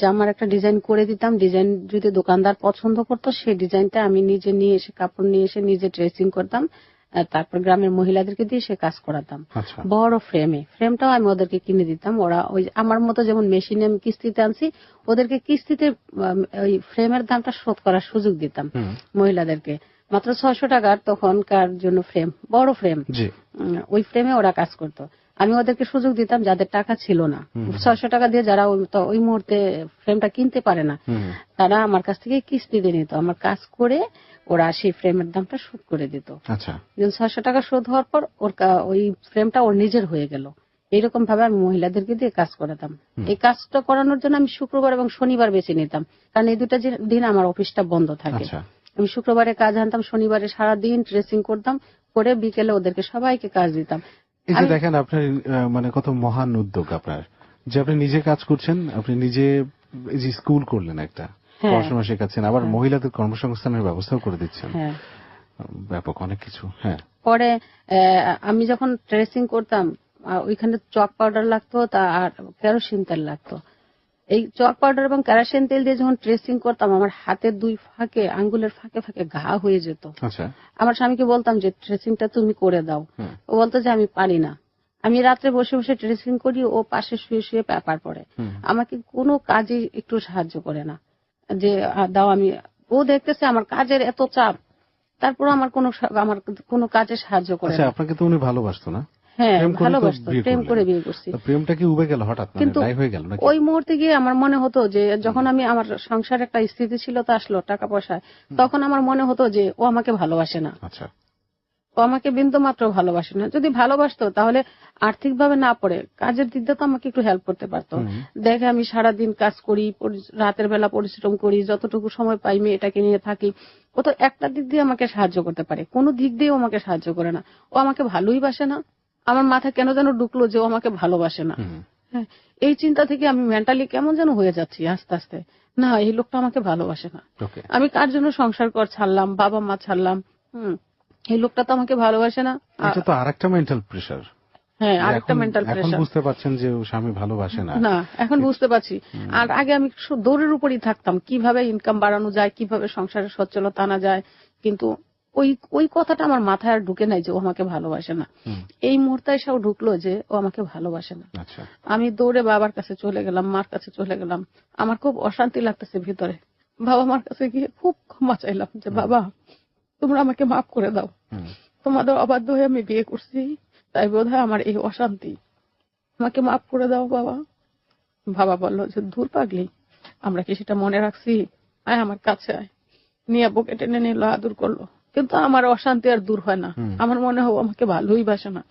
Speaker 2: জামার একটা ডিজাইন করে দিতাম। ডিজাইন যদি দোকানদার পছন্দ করতো, সেই ডিজাইনটা আমি নিজে নিয়ে এসে, কাপড় নিয়ে এসে নিজে ড্রেসিং করতাম, তারপর গ্রামের মহিলাদেরকে দিয়ে সে কাজ করাতাম। বড় ফ্রেমটাও আমি ওদেরকে কিনে দিতাম। ওরা ওই আমার মতো যেমন মেশিনে আমি কিস্তিতে আনছি, ওদেরকে কিস্তিতে ওই ফ্রেমের দামটা শোধ করার সুযোগ দিতাম মহিলাদেরকে। মাত্র 600 টাকার তখনকার জন্য ফ্রেম, বড় ফ্রেম, ওই ফ্রেমে ওরা কাজ করতো। আমি ওদেরকে সুযোগ দিতাম যাদের টাকা ছিল না। 600 টাকা দিয়ে যারা ওই মুহূর্তে ফ্রেমটা কিনতে পারে না, তারা আমার কাছ থেকে কিস্তিতে নিত। আমার কাজ করে ওরা সেই ফ্রেমের দামটা শোধ করে দিত। 600 টাকা শোধ হওয়ার পর ওই ফ্রেমটা ওর নিজের হয়ে গেল। এইরকম ভাবে আমি মহিলাদেরকে দিয়ে কাজ করাতাম। এই কাজটা করানোর জন্য আমি শুক্রবার এবং শনিবার বেছে নিতাম, কারণ এই দুটা দিন আমার অফিসটা বন্ধ থাকে। আমি শুক্রবারে কাজ আনতাম, শনিবারে সারাদিন ড্রেসিং করতাম, করে বিকেলে ওদেরকে সবাইকে কাজ দিতাম।
Speaker 1: এই যে দেখেন আপনার মানে কত মহান উদ্যোগ আপনার, যে আপনি নিজে কাজ করছেন, আপনি নিজে এই যে স্কুল করলেন, একটা পড়াশোনা শেখাচ্ছেন, আবার মহিলাদের কর্মসংস্থানের ব্যবস্থাও করে দিচ্ছেন। ব্যাপক অনেক কিছু। হ্যাঁ।
Speaker 2: পরে আমি যখন ড্রেসিং করতাম, ওইখানে চক পাউডার লাগতো, আর কেরোসিন তেল লাগতো। এই চক পাউডার এবং কেরোসিন তেল দিয়ে যখন ড্রেসিং করতাম, আমার হাতের দুই ফাঁকে, আঙ্গুলের ফাঁকে ফাঁকে ঘা হয়ে যেত। আমার স্বামীকে বলতাম যে ড্রেসিংটা তুমি করে দাও, ও বলতো যে আমি পারি না। আমি রাত্রে বসে বসে ড্রেসিং করি, ও পাশে শুয়ে শুয়ে পেপার পড়ে, আমাকে কোনো কাজে একটু সাহায্য করে না, যে দাও আমি। ও দেখতেছে আমার কাজের এত চাপ, তারপর আমার কোনো কাজে সাহায্য করে না।
Speaker 1: আপনাকে তো উনি ভালোবাসতো না?
Speaker 2: হ্যাঁ, ভালোবাসতো, প্রেম করে বিয়ে করছি।
Speaker 1: প্রেমটা কি উবে গেল হঠাৎ,
Speaker 2: কিন্তু
Speaker 1: হয়ে গেল নাকি?
Speaker 2: ওই মুহূর্তে গিয়ে আমার মনে হতো যে যখন আমি আমার সংসারে একটা স্থিতিশীলতা আসলো, টাকা পয়সা, তখন আমার মনে হতো যে ও আমাকে ভালোবাসে না। ও আমাকে বিন্দু মাত্র ভালোবাসে না। যদি ভালোবাসতো তাহলে আর্থিকভাবে না পড়ে কাজের দিক দিয়ে তো আমাকে একটু হেল্প করতে পারতো। দেখে আমি সারাদিন কাজ করি, রাতের বেলা পরিশ্রম করি, যতটুকু সময় পাই মেয়েটাকে নিয়ে থাকি। ও তো একটা দিক দিয়ে আমাকে সাহায্য করতে পারে, কোনো দিক দিয়ে আমাকে সাহায্য করে না। ও আমাকে ভালোই বাসে না। আমার মাথায় কেন যেন ঢুকলো যে ও আমাকে ভালোবাসে না। হ্যাঁ, এই চিন্তা থেকে আমি মেন্টালি কেমন যেন হয়ে যাচ্ছি আস্তে আস্তে। না, এই লোকটা আমাকে ভালোবাসে না।
Speaker 1: ওকে,
Speaker 2: আমি কার জন্য সংসার কর ছাড়লাম, বাবা মা ছাড়লাম, এই লোকটা তো আমাকে ভালোবাসে না।
Speaker 1: এটা তো আরেকটা মেন্টাল প্রেসার।
Speaker 2: হ্যাঁ, আরেকটা মেন্টাল
Speaker 1: এখন
Speaker 2: প্রেসার।
Speaker 1: বুঝতে পারছেন যে ও স্বামী ভালোবাসে না?
Speaker 2: না, এখন বুঝতে পারছি। আর আগে আমি দৌড়ের উপরই থাকতাম, কিভাবে ইনকাম বাড়ানো যায়, কিভাবে সংসারের সচ্ছলতা আনা যায়, কিন্তু ওই কথাটা আমার মাথায় আর ঢুকে নাই যে ও আমাকে ভালোবাসে না। এই মুহূর্তে এসেও ঢুকলো যে ও আমাকে ভালোবাসে না।
Speaker 1: আচ্ছা,
Speaker 2: আমি দৌড়ে বাবার কাছে চলে গেলাম, মার কাছে চলে গেলাম। আমার খুব অশান্তি লাগতেছে ভিতরে। বাবা মার কাছে গিয়ে খুব ক্ষমা চাইলাম যে বাবা, তোমরা আমাকে মাফ করে দাও, তোমাদের অবাধ্য হয়ে আমি বিয়ে করছি, তাই বোধহয় আমার এই অশান্তি, আমাকে মাফ করে দাও বাবা। বাবা বলল যে দূর পাগলি, আমরা কি সেটা মনে রাখছি, আয় আমার কাছে আয়, নিয়ে বুকে টেনে নিল, আদর করলো। কিন্তু আমার অশান্তি আর দূর হয় না। আমার মনে হয় আমাকে ভালোই বাসে না।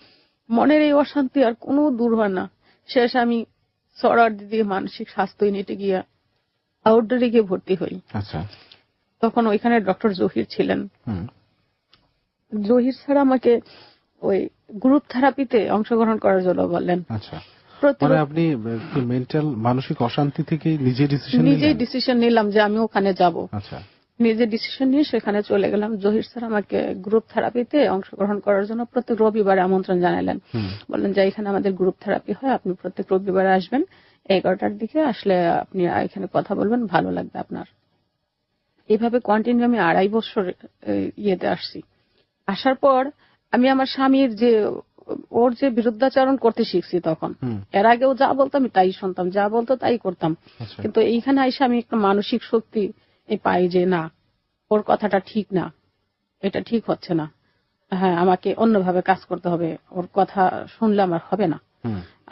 Speaker 2: মনের এই অশান্তি আর কোনো দূর হয় না। শেষ আমি সরারদি দিয়ে মানসিক স্বাস্থ্য ইউনিটে গিয়ে আউটডোরে গিয়ে ভর্তি হই।
Speaker 1: আচ্ছা,
Speaker 2: তখন ওইখানে ডক্টর জহির ছিলেন। জহির স্যার আমাকে ওই গ্রুপ থেরাপিতে অংশগ্রহণ করার জন্য বললেন।
Speaker 1: আচ্ছা, মানে আপনি মেন্টাল মানসিক অশান্তি থেকে নিজেই ডিসিশন
Speaker 2: নিলাম যে আমি ওখানে যাব।
Speaker 1: আচ্ছা,
Speaker 2: নিজে ডিসিশন নিয়ে সেখানে চলে গেলাম। জহির স্যার আমাকে গ্রুপ থেরাপিতে অংশগ্রহণ করার জন্য প্রত্যেক রবিবারে আমন্ত্রণ জানালেন। বললেন যে এখানে আমাদের গ্রুপ থেরাপি হয়, আপনি প্রত্যেক রবিবারে আসবেন, 11টার দিকে আসলে আপনি এখানে কথা বলবেন, ভালো লাগবে আপনার। এইভাবে কন্টিনিউ আমি 2.5 বছর ইয়েতে আসছি। আসার পর আমি আমার স্বামীর যে ওর যে বিরুদ্ধাচরণ করতে শিখছি তখন। এর আগেও যা বলতো আমি তাই শুনতাম, যা বলতো তাই করতাম। কিন্তু এইখানে এসে আমি একটা মানসিক শক্তি পাই যে না, ওর কথাটা ঠিক না, এটা ঠিক হচ্ছে না, হ্যাঁ আমাকে অন্যভাবে কাজ করতে হবে, ওর কথা শুনলে আমার হবে না।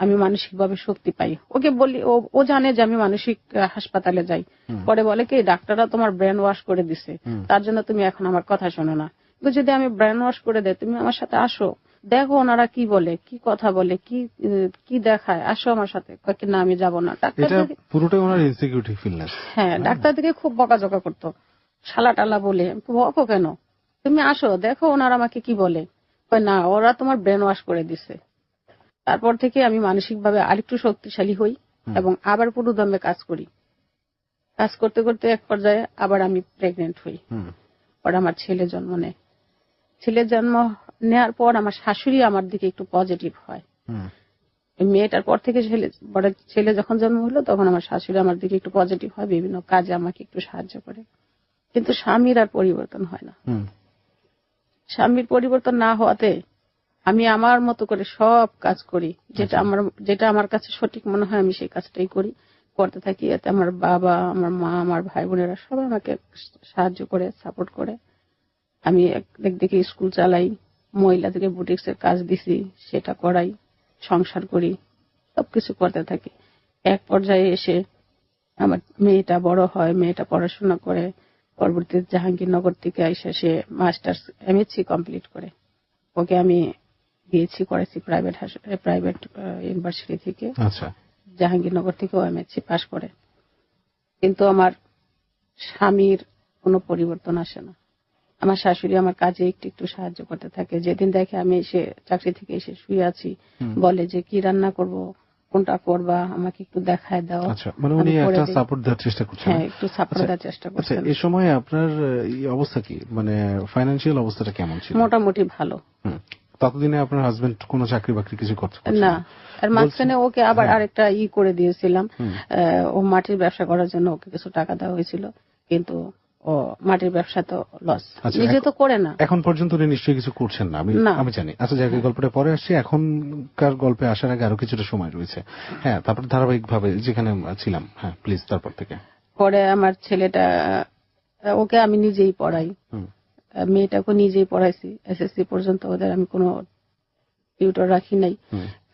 Speaker 2: আমি মানসিক ভাবে শক্তি পাই। ওকে বলি, ও জানে যে আমি মানসিক হাসপাতালে যাই। পরে বলে কি, ডাক্তাররা তোমার ব্রেন ওয়াশ করে দিছে, তার জন্য তুমি এখন আমার কথা শোনো না। কিন্তু যদি আমি ব্রেন ওয়াশ করে দেয়, তুমি আমার সাথে আসো, দেখো ওনারা কি বলে, কি কথা বলে, কি দেখায়, আসো আমার সাথে। না আমি যাবো না।
Speaker 1: পুরোটাই ওনার ইনসিকিউরিটি ফিলনেস।
Speaker 2: হ্যাঁ, ডাক্তার থেকে খুব বকাঝকা করতো, শালা টালা বলে। বকো কেন, তুমি আসো, দেখো ওনারা আমাকে কি বলে। না, ওরা তোমার ব্রেন ওয়াশ করে দিছে। তারপর থেকে আমি মানসিক ভাবে আরেকটু শক্তিশালী হই এবং আবার পুরোদমে কাজ করি। কাজ করতে করতে এক পর্যায়ে আবার আমি প্রেগনেন্ট হই। পরে আমার ছেলে জন্ম নেয়। ছেলে জন্ম নেওয়ার পর আমার শাশুড়ি আমার দিকে একটু পজিটিভ হয়। মেয়েটার পর থেকে ছেলে যখন জন্ম হলো তখন আমার শাশুড়ি আমার দিকে একটু পজিটিভ হয়, বিভিন্ন কাজে আমাকে একটু সাহায্য করে। কিন্তু স্বামীর আর পরিবর্তন হয় না। স্বামীর পরিবর্তন না হওয়াতে আমি আমার মতো করে সব কাজ করি, যেটা আমার কাছে সঠিক মনে হয় আমি সেই কাজটাই করতে থাকি। এতে আমার বাবা, আমার মা, আমার ভাই বোনেরা সবাই আমাকে সাহায্য করে, সাপোর্ট করে। আমি একদিকে স্কুল চালাই, মহিলাদেরকে বুটিক্সের কাজ দিছি, সেটা করাই, সংসার করি, সবকিছু করতে থাকি। এক পর্যায়ে এসে আমার মেয়েটা বড় হয়, মেয়েটা পড়াশোনা করে, পরবর্তীতে জাহাঙ্গীরনগর থেকে এসে সে মাস্টার্স এমএসসি কমপ্লিট করে। ওকে আমি বিএসসি করেছি প্রাইভেট ইউনিভার্সিটি থেকে।
Speaker 1: আচ্ছা,
Speaker 2: জাহাঙ্গীরনগর থেকে এমএসসি পাশ করে। কিন্তু আমার স্বামীর কোনো পরিবর্তন আসে না। আমার শাশুড়ি আমার কাজে একটু একটু সাহায্য করতে থাকে। যেদিন দেখে আমি এসে চাকরি থেকে এসে শুয়ে আছি, বলে যে কি রান্না করব, কোনটা করবা, আমাকে একটু দেখায় দাও।
Speaker 1: আচ্ছা, মানে উনি একটা সাপোর্ট দেওয়ার চেষ্টা করছেন।
Speaker 2: হ্যাঁ, একটু সাপোর্ট দেওয়ার চেষ্টা করছেন।
Speaker 1: এই সময় আপনার অবস্থা কি, মানে ফাইন্যান্সিয়াল অবস্থাটা কেমন ছিল?
Speaker 2: মোটামুটি ভালো।
Speaker 1: ততদিনে আপনার হাজবেন্ড কোনো চাকরি বাকরি কিছু করছে
Speaker 2: না? আর মাঝখানে ওকে আবার আরেকটা করে দিয়েছিলাম, ও মাটির ব্যবসা করার জন্য ওকে কিছু টাকা দেওয়া হয়েছিল, কিন্তু ও মাটির ব্যবসা তো লস, নিজে তো করে না।
Speaker 1: এখন পর্যন্ত উনি নিশ্চয়ই কিছু করছেন না, আমি জানি। আচ্ছা, যাকে গল্পটা পরে আসছে, এখনকার গল্পে আসার আগে আরো কিছুটা সময় রয়েছে। হ্যাঁ, তারপর ধারাবাহিক ভাবে যেখানে ছিলাম, হ্যাঁ প্লিজ, তারপর থেকে।
Speaker 2: পরে আমার ছেলেটা, ওকে আমি নিজেই পড়াই, মেয়েটাকে নিজেই পড়াইছি এসএসসি পর্যন্ত। ওদের আমি কোনো টিউটর রাখি নাই,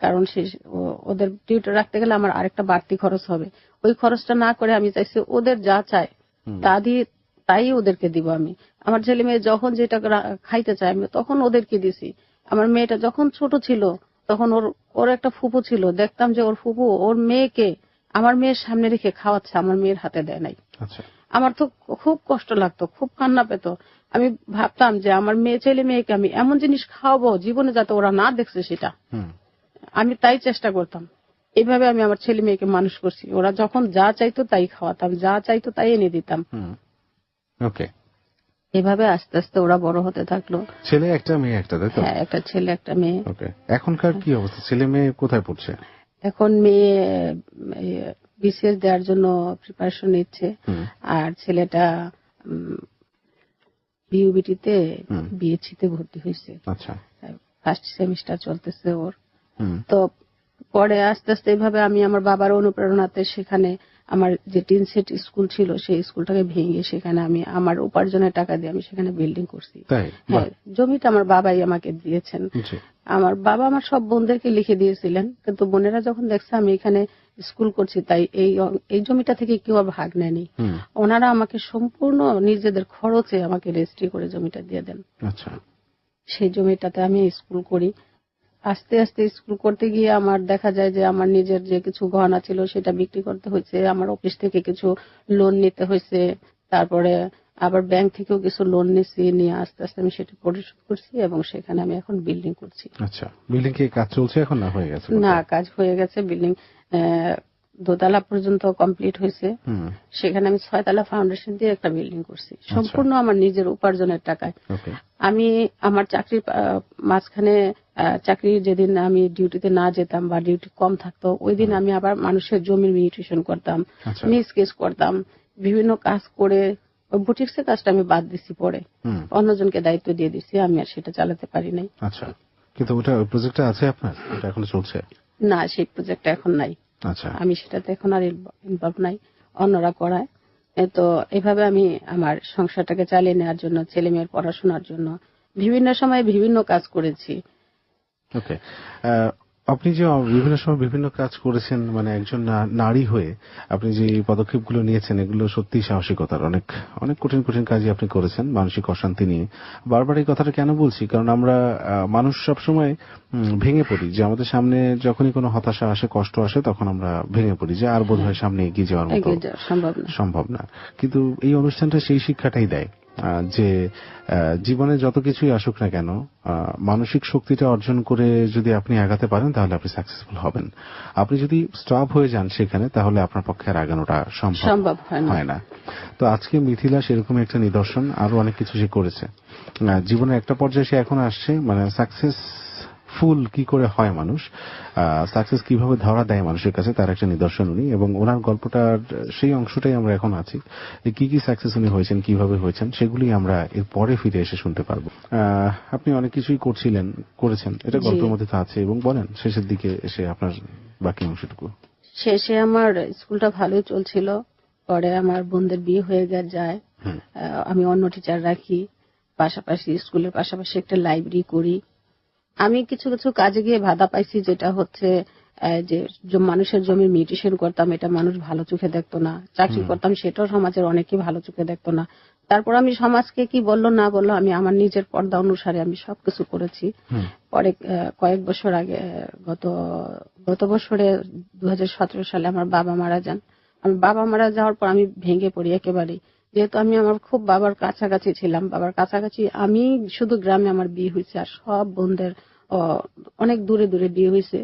Speaker 2: কারণ ওদের টিউটর রাখতে গেলে আমার আরেকটা বাড়তি খরচ হবে। ওই খরচটা না করে আমি চাইছি ওদের যা চায় তাই ওদেরকে দিব। আমি আমার ছেলে মেয়ে যখন যেটা খাইতে চায় আমি তখন ওদেরকে দিছি। আমার মেয়েটা যখন ছোট ছিল তখন ওর একটা ফুপু ছিল, দেখতাম যে ওর ফুপু ওর মেয়েকে আমার মেয়ের সামনে রেখে খাওয়াচ্ছে, আমার মেয়ের হাতে দেয় নাই। আমার তো খুব কষ্ট লাগতো, খুব কান্না পেত। আমি ভাবতাম যে আমার ছেলে মেয়েকে আমি এমন জিনিস খাওয়াবো জীবনে যাতে ওরা না দেখছে সেটা। আমি তাই চেষ্টা করতাম। এইভাবে আমি আমার ছেলে মেয়েকে মানুষ করছি। ওরা যখন যা চাইতো তাই খাওয়াতাম, যা চাইতো তাই এনে দিতাম।
Speaker 1: ওকে,
Speaker 2: এভাবে আস্তে আস্তে ওরা বড় হতে থাকলো।
Speaker 1: ছেলে একটা মেয়ে একটা, তাই তো?
Speaker 2: হ্যাঁ, একটা ছেলে একটা মেয়ে।
Speaker 1: ওকে, এখনকার কি অবস্থা? ছেলে মেয়ে কোথায় পড়ছে?
Speaker 2: এখন মেয়ে বিসিএস দেওয়ার জন্য প্রিপারেশন নিচ্ছে, আর ছেলেটা বিউবিটিতে বিএসসিতে ভর্তি হয়েছে।
Speaker 1: আচ্ছা,
Speaker 2: ফার্স্ট সেমিস্টার চলতেছে ওর। তো পরে আস্তে আস্তে এইভাবে আমি আমার বাবার অনুপ্রেরণাতে সেখানে আমার যে টিন সেট স্কুল ছিল সেই স্কুলটাকে ভেঙে সেখানে আমি আমার উপার্জনের টাকা দিয়ে আমি সেখানে বিল্ডিং করছি। হ্যাঁ, জমিটা আমার বাবাই আমাকে দিয়েছেন। আমার বাবা আমার সব বোনদেরকে লিখে দিয়েছিলেন, কিন্তু বোনেরা যখন দেখছে আমি এখানে স্কুল করছি তাই এই জমিটা থেকে কেউ আর ভাগ নেয়নি। ওনারা আমাকে সম্পূর্ণ নিজেদের খরচে আমাকে রেজিস্ট্রি করে জমিটা দিয়ে দেন।
Speaker 1: আচ্ছা,
Speaker 2: সেই জমিটাতে আমি স্কুল করি। আস্তে আস্তে স্কুল করতে গিয়ে আমার দেখা যায় যে আমার নিজের যে কিছু গহনা ছিল সেটা বিক্রি করতে হয়েছে, আমার অফিস থেকে কিছু লোন নিতে হয়েছে, তারপরে আবার ব্যাংক থেকেও কিছু লোন নিয়েছি, নিয়ে আস্তে আস্তে আমি সেটা পরিশোধ করছি এবং সেখানে আমি এখন বিল্ডিং করছি।
Speaker 1: আচ্ছা, বিল্ডিং কি কাজ চলছে এখন না হয়ে গেছে?
Speaker 2: না, কাজ হয়ে গেছে। বিল্ডিং দোতলা পর্যন্ত কমপ্লিট হয়েছে। সেখানে আমি 6 তলা ফাউন্ডেশন দিয়ে একটা বিল্ডিং করছি সম্পূর্ণ আমার নিজের উপার্জনের টাকায়। আমি আমার চাকরির মাঝখানে চাকরি যেদিন আমি ডিউটিতে না যেতাম বা ডিউটি কম থাকতো ওই দিন আমি আবার মানুষের জমির মিউটেশন করতাম, মিসকেস করতাম, বিভিন্ন কাজ করে বুটিক্সের কাজটা আমি বাদ দিছি, পরে অন্যজনকে দায়িত্ব দিয়ে দিছি, আমি আর সেটা চালাতে পারি নাই।
Speaker 1: আচ্ছা, কিন্তু ওটা প্রজেক্টটা আছে আপনার? ওটা এখনো চলছে?
Speaker 2: না, সেই প্রজেক্টটা এখন নাই।
Speaker 1: আচ্ছা,
Speaker 2: আমি সেটাতে এখন আর ইনভলভ নাই, অন্যরা করায়। তো এভাবে আমি আমার সংসারটাকে চালিয়ে নেওয়ার জন্য, ছেলে মেয়ের পড়াশোনার জন্য বিভিন্ন সময় বিভিন্ন কাজ করেছি।
Speaker 1: ওকে, আপনি যে বিভিন্ন সময় বিভিন্ন কাজ করেছেন, মানে একজন নারী হয়ে আপনি যে পদক্ষেপগুলো নিয়েছেন এগুলো সত্যি সাহসিকতার। অনেক অনেক কঠিন কঠিন কাজই আপনি করেছেন মানসিক অশান্তি নিয়ে। বারবার এই কথাটা কেন বলছি, কারণ আমরা মানুষ সবসময় ভেঙে পড়ি, যে আমাদের সামনে যখনই কোনো হতাশা আসে, কষ্ট আসে, তখন আমরা ভেঙে পড়ি যে আর বোধহয় সামনে এগিয়ে যাওয়ার মতো সম্ভব না। কিন্তু এই অনুষ্ঠানটা সেই শিক্ষাটাই দেয় যে জীবনে যত কিছুই আসুক না কেন, মানসিক শক্তিটা অর্জন করে যদি আপনি আগাতে পারেন তাহলে আপনি সাকসেসফুল হবেন। আপনি যদি স্টপ হয়ে যান সেখানে, তাহলে আপনার পক্ষে আর আগানোটা সম্ভব হয় না। তো আজকে মিথিলা সেরকম একটা নিদর্শন। আরো অনেক কিছু সে করেছে জীবনের একটা পর্যায়ে, সে এখন আসছে, মানে সাকসেসফুল কি করে হয় মানুষ, সাকসেস কিভাবে ধরা দেয় মানুষের কাছে, তার একটা নিদর্শন উনি। এবং ওনার গল্পটার সেই অংশটাই আমরা এখন আছি, যে কি কি সাকসেস উনি হয়েছেন, কিভাবে হয়েছেন, সেগুলি আমরা এর পরে ফিরে এসে শুনতে পারবো। আপনি অনেক কিছুই করেছেন, এটা গল্পের মধ্যে তো আছে। এবং বলেন শেষের দিকে এসে আপনার বাকি অংশটুকু।
Speaker 2: শেষে আমার স্কুলটা ভালোই চলছিল, পরে আমার বোনদের বিয়ে হয়ে যায়। আমি অন্য টিচার রাখি, পাশাপাশি স্কুলের পাশাপাশি একটা লাইব্রেরি করি। আমি কিছু কিছু কাজে গিয়ে বাধা পাইছি, যেটা হচ্ছে যে মানুষের জমি মিউটেশন করতাম, এটা মানুষ ভালো চোখে দেখতো না। চাকরি করতাম, সেটাও সমাজের অনেকে ভালো চোখে দেখতো না। তারপর আমি সমাজকে কি বললো না বললো, আমি আমার নিজের পর্দা অনুসারে আমি সবকিছু করেছি। পরে কয়েক বছর আগে, গত বছরে 2017 সালে আমার বাবা মারা যান। আমার বাবা মারা যাওয়ার পর আমি ভেঙে পড়ি একেবারেই, যেহেতু আমি আমার খুব বাবার কাছাকাছি ছিলাম। বাবার কাছাকাছি আমি শুধু গ্রামে আমার বিয়ে হয়েছে, আর সব বোনদের অনেক দূরে দূরে বিয়ে হয়েছে।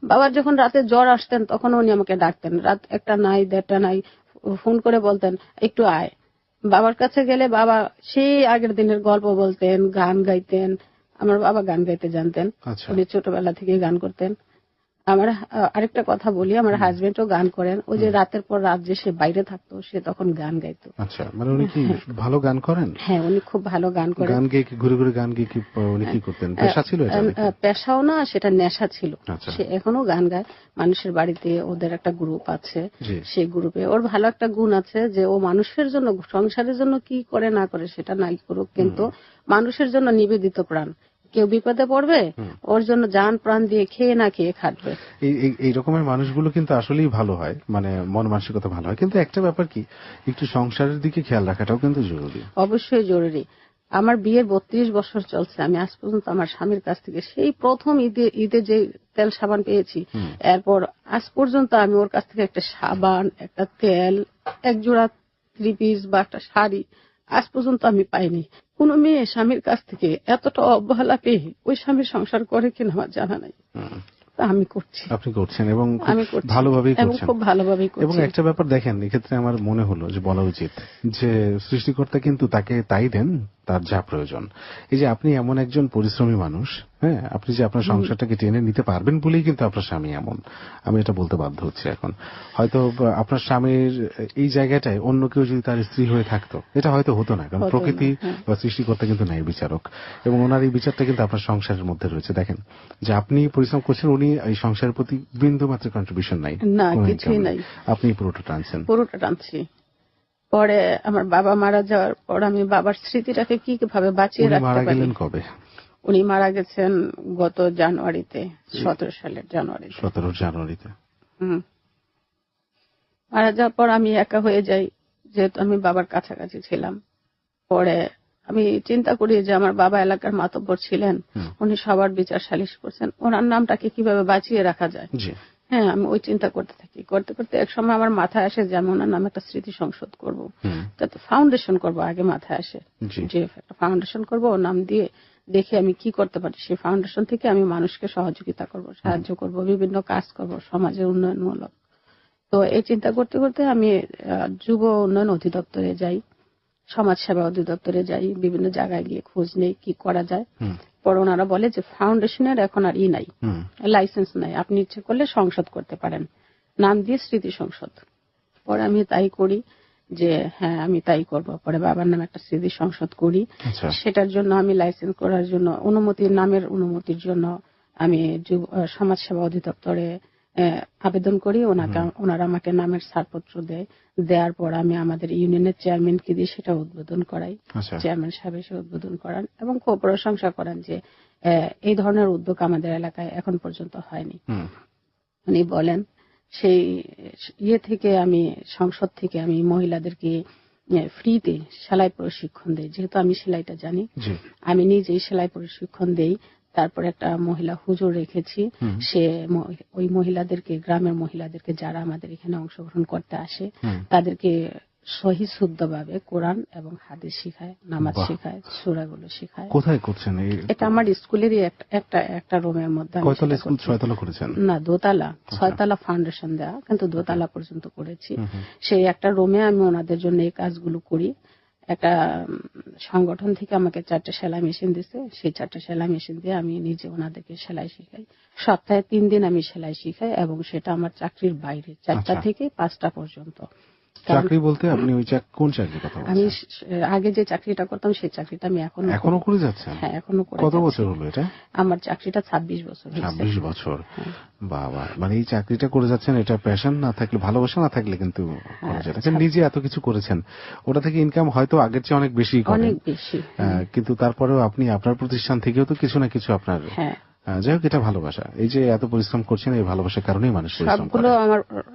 Speaker 2: বাবার যখন রাতে জ্বর আসতেন তখন উনি আমাকে ডাকতেন, রাত 1টা নাই 1:30টা নাই, ফোন করে বলতেন একটু আয়। বাবার কাছে গেলে বাবা সেই আগের দিনের গল্প বলতেন, গান গাইতেন। আমার বাবা গান গাইতে জানতেন, উনি ছোটবেলা থেকে গান করতেন। আমার আরেকটা কথা বলি, আমার হাজবেন্ডও গান করেন। ওই যে রাতের পর রাত যে সে বাইরে থাকতো, সে তখন গান গাইতো।
Speaker 1: আচ্ছা, মানে উনি কি ভালো গান করেন?
Speaker 2: হ্যাঁ, উনি খুব ভালো গান করেন।
Speaker 1: গান গেয়ে ঘুরে ঘুরে গান গেয়ে উনি কি করতেন? পেশা ছিল এটা?
Speaker 2: পেশাও না, সেটা নেশা ছিল। সে এখনো গান গায়, মানুষের বাড়িতে ওদের একটা গ্রুপ আছে, সেই গ্রুপে ওর ভালো একটা গুণ আছে যে ও মানুষের জন্য, সংসারের জন্য কি করে না করে সেটা নাই করুক, কিন্তু মানুষের জন্য নিবেদিত প্রাণ। কেউ বিপদে পড়বে, ওর জন্য জান প্রাণ দিয়ে খেয়ে না খেয়ে খাটবে।
Speaker 1: এই রকমের মানুষগুলো কিন্তু আসলেই ভালো হয়, মানে মন মানসিকতা ভালো হয়। কিন্তু একটা ব্যাপার কি, একটু সংসারের দিকে খেয়াল রাখাটাও কিন্তু জরুরি।
Speaker 2: অবশ্যই জরুরি। আমার বিয়ের 32 বছর চলছে, আমি আজ পর্যন্ত আমার স্বামীর কাছ থেকে সেই প্রথম ঈদে যে তেল সাবান পেয়েছি, এরপর আজ পর্যন্ত আমি ওর কাছ থেকে একটা সাবান, একটা তেল, এক জোড়া 3 পিস বা একটা শাড়ি আজ পর্যন্ত আমি পাইনি। কোন মেয়ে স্বামীর কাছ থেকে এতটা অবহেলা পেয়ে ওই স্বামীর সংসার করে কিনা আমার জানা নাই। আমি করছি।
Speaker 1: আপনি করছেন এবং
Speaker 2: আমি করছি
Speaker 1: ভালোভাবেই
Speaker 2: এবং
Speaker 1: করছেন।
Speaker 2: খুব ভালোভাবেই করছি।
Speaker 1: এবং একটা ব্যাপার দেখেন, এক্ষেত্রে আমার মনে হলো যে বলা উচিত যে সৃষ্টিকর্তা কিন্তু তাকে তাই দেন তার যা প্রয়োজন। এই যে আপনি এমন একজন পরিশ্রমী মানুষ, হ্যাঁ, আপনি যে আপনার সংসারটাকে টেনে নিতে পারবেন বলেই কিন্তু আপনার স্বামী এমন, আমি এটা বলতে বাধ্য হচ্ছি এখন। হয়তো আপনার স্বামীর এই জায়গাটায় অন্য কেউ যদি তার স্ত্রী হয়ে থাকতো, এটা হয়তো হতো না, কারণ প্রকৃতি বা সৃষ্টিকর্তা কিন্তু ন্যায় বিচারক, এবং ওনার এই বিচারটা কিন্তু আপনার সংসারের মধ্যে রয়েছে। দেখেন যে আপনি পরিশ্রম করছেন, উনি এই সংসারের প্রতি বিন্দু মাত্র কন্ট্রিবিউশন নাই,
Speaker 2: না, কিছুই নাই,
Speaker 1: আপনি পুরোটা টানছি।
Speaker 2: পরে আমার বাবা মারা যাওয়ার পর আমি বাবার স্মৃতিটাকে কিভাবে বাঁচিয়ে রাখতে পারি।
Speaker 1: মারা গেলেন কবে?
Speaker 2: উনি মারা গেছেন গত জানুয়ারিতে, 17 সালের জানুয়ারি।
Speaker 1: 17 জানুয়ারিতে
Speaker 2: মারা যাওয়ার পর আমি একা হয়ে যাই, যেহেতু আমি বাবার কাছাকাছি ছিলাম। পরে আমি চিন্তা করি যে আমার বাবা এলাকার মাতব্বর ছিলেন, উনি সবার বিচার সালিশ করছেন, ওনার নামটাকে কিভাবে বাঁচিয়ে রাখা যায়। হ্যাঁ, আমি ওই চিন্তা করতে থাকি। করতে করতে এক সময় আমার মাথায় আসে যে আমি ওনার নামে একটা স্মৃতি সংসদ করব, যাতে ফাউন্ডেশন করব। আগে মাথায় আসে যে একটা ফাউন্ডেশন করব, ওর নাম দিয়ে দেখে আমি কি করতে পারি। সেই ফাউন্ডেশন থেকে আমি মানুষকে সহযোগিতা করব, সাহায্য করব, বিভিন্ন কাজ করব সমাজের উন্নয়নমূলক। তো এই চিন্তা করতে করতে আমি যুব উন্নয়ন অধিদপ্তরে যাই, সমাজ সেবা অধিদপ্তরে যাই, বিভিন্ন জায়গায় গিয়ে খোঁজ নেই কি করা যায়। পরে ওনারা বলে যে ফাউন্ডেশনের এখন আর নাই, লাইসেন্স নাই, আপনি ইচ্ছে করলে সংসদ করতে পারেন, নাম দিয়ে স্মৃতি সংসদ। পরে আমি তাই করি যে হ্যাঁ আমি তাই করব। পরে বাবার নামে একটা স্মৃতি সংসদ করি। সেটার জন্য আমি লাইসেন্স করার জন্য নামের অনুমতির জন্য আমি সমাজ সেবা অধিদপ্তরে আবেদন করি। ওনারা আমাকে নামের ছাড়পত্র দেওয়ার পর আমি আমাদের ইউনিয়নের চেয়ারম্যানকে দিয়ে সেটা উদ্বোধন করাই। চেয়ারম্যান সাহেব এসে উদ্বোধন করান এবং খুব প্রশংসা করেন যে এই ধরনের উদ্যোগ আমাদের এলাকায় এখন পর্যন্ত হয়নি। উনি বলেন সেই থেকে আমি সংসদ থেকে আমি মহিলাদেরকে ফ্রিতে সেলাই প্রশিক্ষণ দেই, যেহেতু আমি সেলাইটা জানি, আমি নিজেই সেলাই প্রশিক্ষণ দেই। তারপরে একটা মহিলা হুজুর রেখেছি, সে ওই মহিলাদেরকে, গ্রামের মহিলাদেরকে যারা আমাদের এখানে অংশগ্রহণ করতে আসে, তাদেরকে সহি শুদ্ধভাবে কোরআন এবং হাদিস শিখায়, নামাজ শিখায়, সূরাগুলো শিখায়।
Speaker 1: কোথায় করছেন
Speaker 2: এটা? আমার স্কুলেরই একটা রুমের মধ্যে।
Speaker 1: কয়তলা স্কুল? 6 তলা করেছেন?
Speaker 2: না, 2 তলা। 6 তলা ফাউন্ডেশন দেওয়া, কিন্তু 2 তলা পর্যন্ত করেছি। সেই একটা রুমে আমি ওনাদের জন্য এই কাজগুলো করি। একটা সংগঠন থেকে আমাকে 4টা সেলাই মেশিন দিচ্ছে, সেই 4টা সেলাই মেশিন দিয়ে আমি নিজে ওনাদেরকে সেলাই শিখাই। সপ্তাহে 3 দিন আমি সেলাই শিখাই এবং সেটা আমার চাকরির বাইরে, 4টা থেকে 5টা পর্যন্ত।
Speaker 1: চাকরি বলতে আপনি ওই কোন চাকরির কথা বলছেন?
Speaker 2: আমি আগে যে চাকরিটা করতাম সেই চাকরিটা আমি এখনো
Speaker 1: করে যাচ্ছেন?
Speaker 2: হ্যাঁ, এখনো করে।
Speaker 1: কত বছর হলো এটা?
Speaker 2: আমার চাকরিটা 26 বছর।
Speaker 1: 26 বছর? বাবা, মানে এই চাকরিটা করে যাচ্ছেন, এটা প্যাশন না থাকলে, ভালোবাসা না থাকলে কিন্তু নিজে এত কিছু করেছেন, ওটা থেকে ইনকাম হয়তো আগের চেয়ে অনেক বেশি, কিন্তু তারপরেও আপনি আপনার প্রতিষ্ঠান থেকেও তো কিছু না কিছু আপনার, যাই হোক, এটা ভালোবাসা। এই যে এত পরিশ্রম করছেন, এই ভালোবাসার কারণেই মানুষ পরিশ্রম করে।
Speaker 2: সবগুলো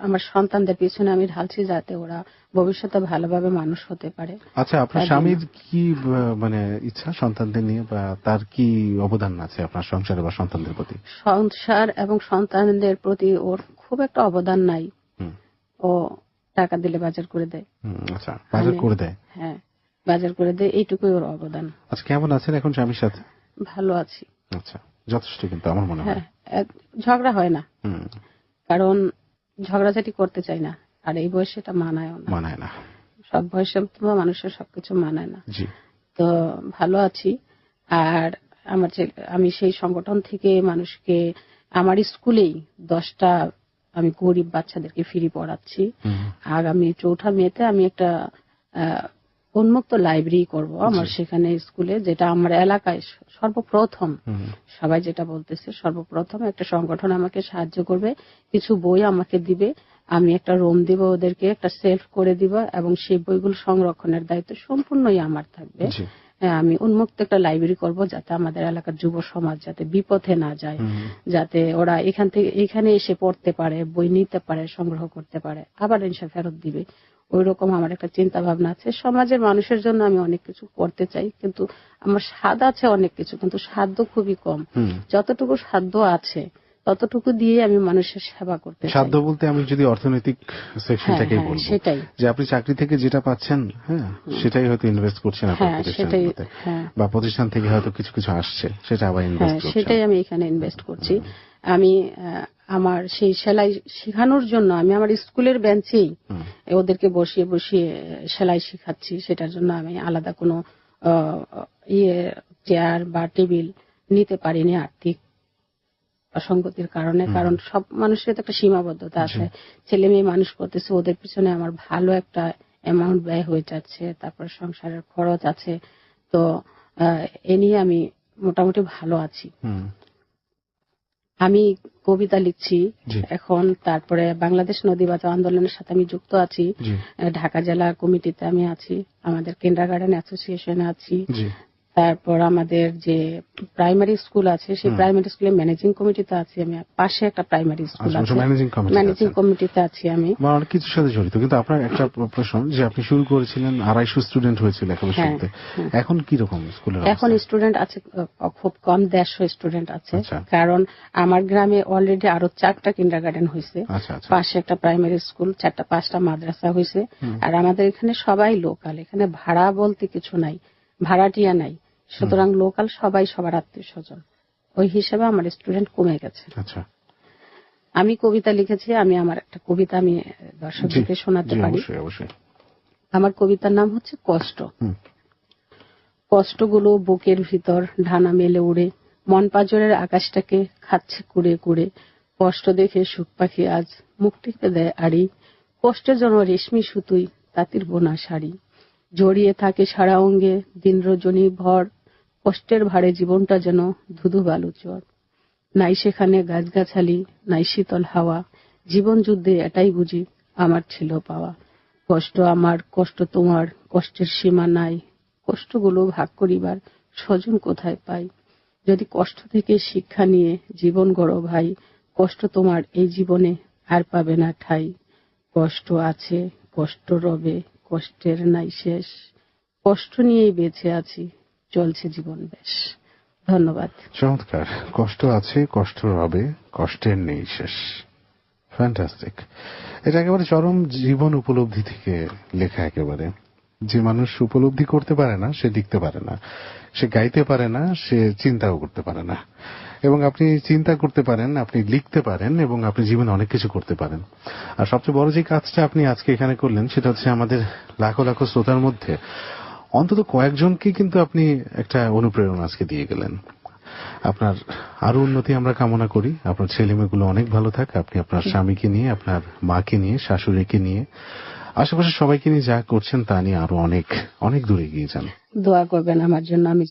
Speaker 2: আমার সন্তানদের পিছনে আমি ঢালছি, যাতে ওরা ভবিষ্যতে ভালোভাবে মানুষ হতে পারে।
Speaker 1: আচ্ছা, আপনার স্বামীর কি মানে ইচ্ছা সন্তানদের নিয়ে, বা তার কি অবদান আছে আপনার সংসারে বা সন্তানদের প্রতি?
Speaker 2: সংসার এবং সন্তানদের প্রতি ওর খুব একটা অবদান নাই। ও টাকা দিলে বাজার করে দেয়।
Speaker 1: আচ্ছা, বাজার করে দেয়?
Speaker 2: হ্যাঁ, বাজার করে দেয়, এইটুকুই ওর অবদান।
Speaker 1: আচ্ছা, কেমন আছেন এখন স্বামীর সাথে?
Speaker 2: ভালো আছি।
Speaker 1: আচ্ছা, যথেষ্ট, কিন্তু আমার মনে হয়
Speaker 2: ঝগড়া হয় না, কারণ ঝগড়াঝাটি করতে চাই না, আর এই বয়সে এটা মানায় না। সব বয়সে মানুষের সবকিছু মানায় না। তো ভালো আছি। আর আমি সেই সংগঠন থেকে মানুষকে, আমার স্কুলেই 10টা আমি গরিব বাচ্চাদেরকে ফ্রি পড়াচ্ছি। আগামী 4 মেতে আমি একটা উন্মুক্ত লাইব্রেরি করব আমার সেখানে স্কুলে, যেটা আমার এলাকায় সর্বপ্রথম। সবাই যেটা বলতেছে, সর্বপ্রথম একটা সংগঠন আমাকে সাহায্য করবে, কিছু বই আমাকে দিবে, আমি একটা রুম দিব ওদেরকে, একটা সেলফ করে দিব, এবং সেই বইগুলো সংরক্ষণের দায়িত্ব সম্পূর্ণই আমার থাকবে। আমি উন্মুক্ত একটা লাইব্রেরি করব, যাতে আমাদের এলাকার যুব সমাজ যাতে বিপথে না যায়, যাতে ওরা এখানে এসে পড়তে পারে, বই নিতে পারে, সংগ্রহ করতে পারে, আবার এসে ফেরত দিবে। ওই রকম আমার একটা চিন্তা ভাবনা আছে। সমাজের মানুষের জন্য আমি অনেক কিছু করতে চাই, কিন্তু আমার সাধ্য আছে অনেক কিছু, কিন্তু সাধ্য খুবই কম। যতটুকু সাধ্য আছে ততটুকু দিয়ে আমি মানুষের সেবা করতে চাই।
Speaker 1: সাধ্য বলতে আমি যদি অর্থনৈতিক সেকশনটাকেই বলবো, সেটাই যে আপনি চাকরি থেকে যেটা পাচ্ছেন, হ্যাঁ, সেটাই হয়তো ইনভেস্ট করছেন আপনার প্রতিষ্ঠানের মধ্যে, বা প্রতিষ্ঠান থেকে হয়তো কিছু কিছু আসছে, সেটা আবার ইনভেস্ট করছেন।
Speaker 2: সেটাই আমি এখানে ইনভেস্ট করছি। আমি আমার সেই সেলাই শেখানোর জন্য আমি আমার স্কুলের বেঞ্চেই ওদেরকে বসিয়ে বসিয়ে সেলাই শেখাচ্ছি। সেটার জন্য আমি আলাদা কোনো চেয়ার বা টেবিল নিতে পারিনি আর্থিক অসঙ্গতির কারণে। কারণ সব মানুষের তো একটা সীমাবদ্ধতা আছে, ছেলে মেয়ে মানুষ করতেছে, ওদের পিছনে আমার ভালো একটা অ্যামাউন্ট ব্যয় হয়ে যাচ্ছে, তারপর সংসারের খরচ আছে। তো এ নিয়ে আমি মোটামুটি ভালো আছি। আমি কবিতা লিখছি এখন, তারপরে বাংলাদেশ নদী বাঁচাও আন্দোলনের সাথে আমি যুক্ত আছি। ঢাকা জেলা কমিটিতে আমি আছি, আমাদের কিন্ডারগার্টেন অ্যাসোসিয়েশনে আছি। তারপর আমাদের যে প্রাইমারি স্কুল আছে সেই প্রাইমারি স্কুলের ম্যানেজিং কমিটিতে আছি আমি। পাশে একটা প্রাইমারি স্কুল আছে, ম্যানেজিং কমিটিতে আছি আমি।
Speaker 1: অনেক কিছুর সাথে জড়িত। কিন্তু আপনার একটা প্রশ্ন, যে আপনি শুরু করেছিলেন 250 স্টুডেন্ট হয়েছিল একেবারে শুরুতে, এখন কি রকম স্কুলের?
Speaker 2: এখন স্টুডেন্ট আছে খুব কম, 150 স্টুডেন্ট আছে। কারণ আমার গ্রামে অলরেডি আরো 4টা কিন্ডারগার্টেন হয়েছে, পাশে একটা প্রাইমারি স্কুল, 4টা-5টা মাদ্রাসা হয়েছে। আর আমাদের এখানে সবাই লোকাল, এখানে ভাড়া বলতে কিছু নাই, ভাড়াটিয়া নাই, সুতরাং লোকাল সবাই সবার আত্মীয় স্বজন। ওই হিসাবে আমার স্টুডেন্ট কমে গেছে। আমি কবিতা লিখেছি, আমি আমার একটা কবিতা আমি দর্শকদেরকে শোনাতে পারি। আমার কবিতার নাম হচ্ছে কষ্ট। কষ্টগুলো বুকের ভিতর ডানা মেলে উড়ে মন পাজরের আকাশটাকে খাচ্ছে কুড়ে কুড়ে। কষ্ট দেখে সুখ পাখি আজ মুক্তিতে দেয় আড়ি, কষ্টের জন্য রেশমি সুতুই তাঁতির বোনা শাড়ি। জড়িয়ে থাকে সারা অঙ্গে দিন রজনী ভর, কষ্টের ভারে জীবনটা যেন ধুধু বালু চর। নাই সেখানে গাছগাছালি, নাই শীতল হাওয়া, জীবন যুদ্ধে এটাই বুঝি আমার ছিল পাওয়া। কষ্ট আমার, কষ্ট তোমার, কষ্টের সীমা নাই, কষ্টগুলো ভাগ করিবার স্বজন কোথায় পাই। যদি কষ্ট থেকে শিক্ষা নিয়ে জীবন গড়ো ভাই, কষ্ট তোমার এই জীবনে আর পাবে না ঠাই। কষ্ট আছে, কষ্ট রবে, কষ্টের নাই শেষ, কষ্ট নিয়েই বেঁচে আছি, চলছে জীবন বেশ। ধন্যবাদ।
Speaker 1: চমৎকার। কষ্ট আছে, কষ্ট রবে, কষ্টের নেই শেষ। ফ্যান্টাস্টিক। এটা একেবারে চরম জীবন উপলব্ধি থেকে লেখা। একেবারে যে মানুষ উপলব্ধি করতে পারে না সে লিখতে পারে না, সে গাইতে পারে না, সে চিন্তাও করতে পারে না। এবং আপনি চিন্তা করতে পারেন, আপনি লিখতে পারেন, এবং আপনি জীবনে অনেক কিছু করতে পারেন। আর সবচেয়ে বড় যে কাজটা আপনি আজকে এখানে করলেন সেটা হচ্ছে আমাদের লাখো লাখো শ্রোতার মধ্যে অন্তত কয়েকজনকে কিন্তু আপনি একটা অনুপ্রেরণা আজকে দিয়ে গেলেন। আপনার আরো উন্নতি আমরা কামনা করি। আপনার ছেলে মেয়েগুলো অনেক ভালো থাক, আপনি আপনার স্বামীকে নিয়ে, আপনার মাকে নিয়ে, শাশুড়িকে নিয়ে, আশেপাশে সবাইকে নিয়ে যা করছেন তা নিয়ে আরো অনেক অনেক দূরে এগিয়ে যান।
Speaker 2: দোয়া করবেন আমার জন্য। আমি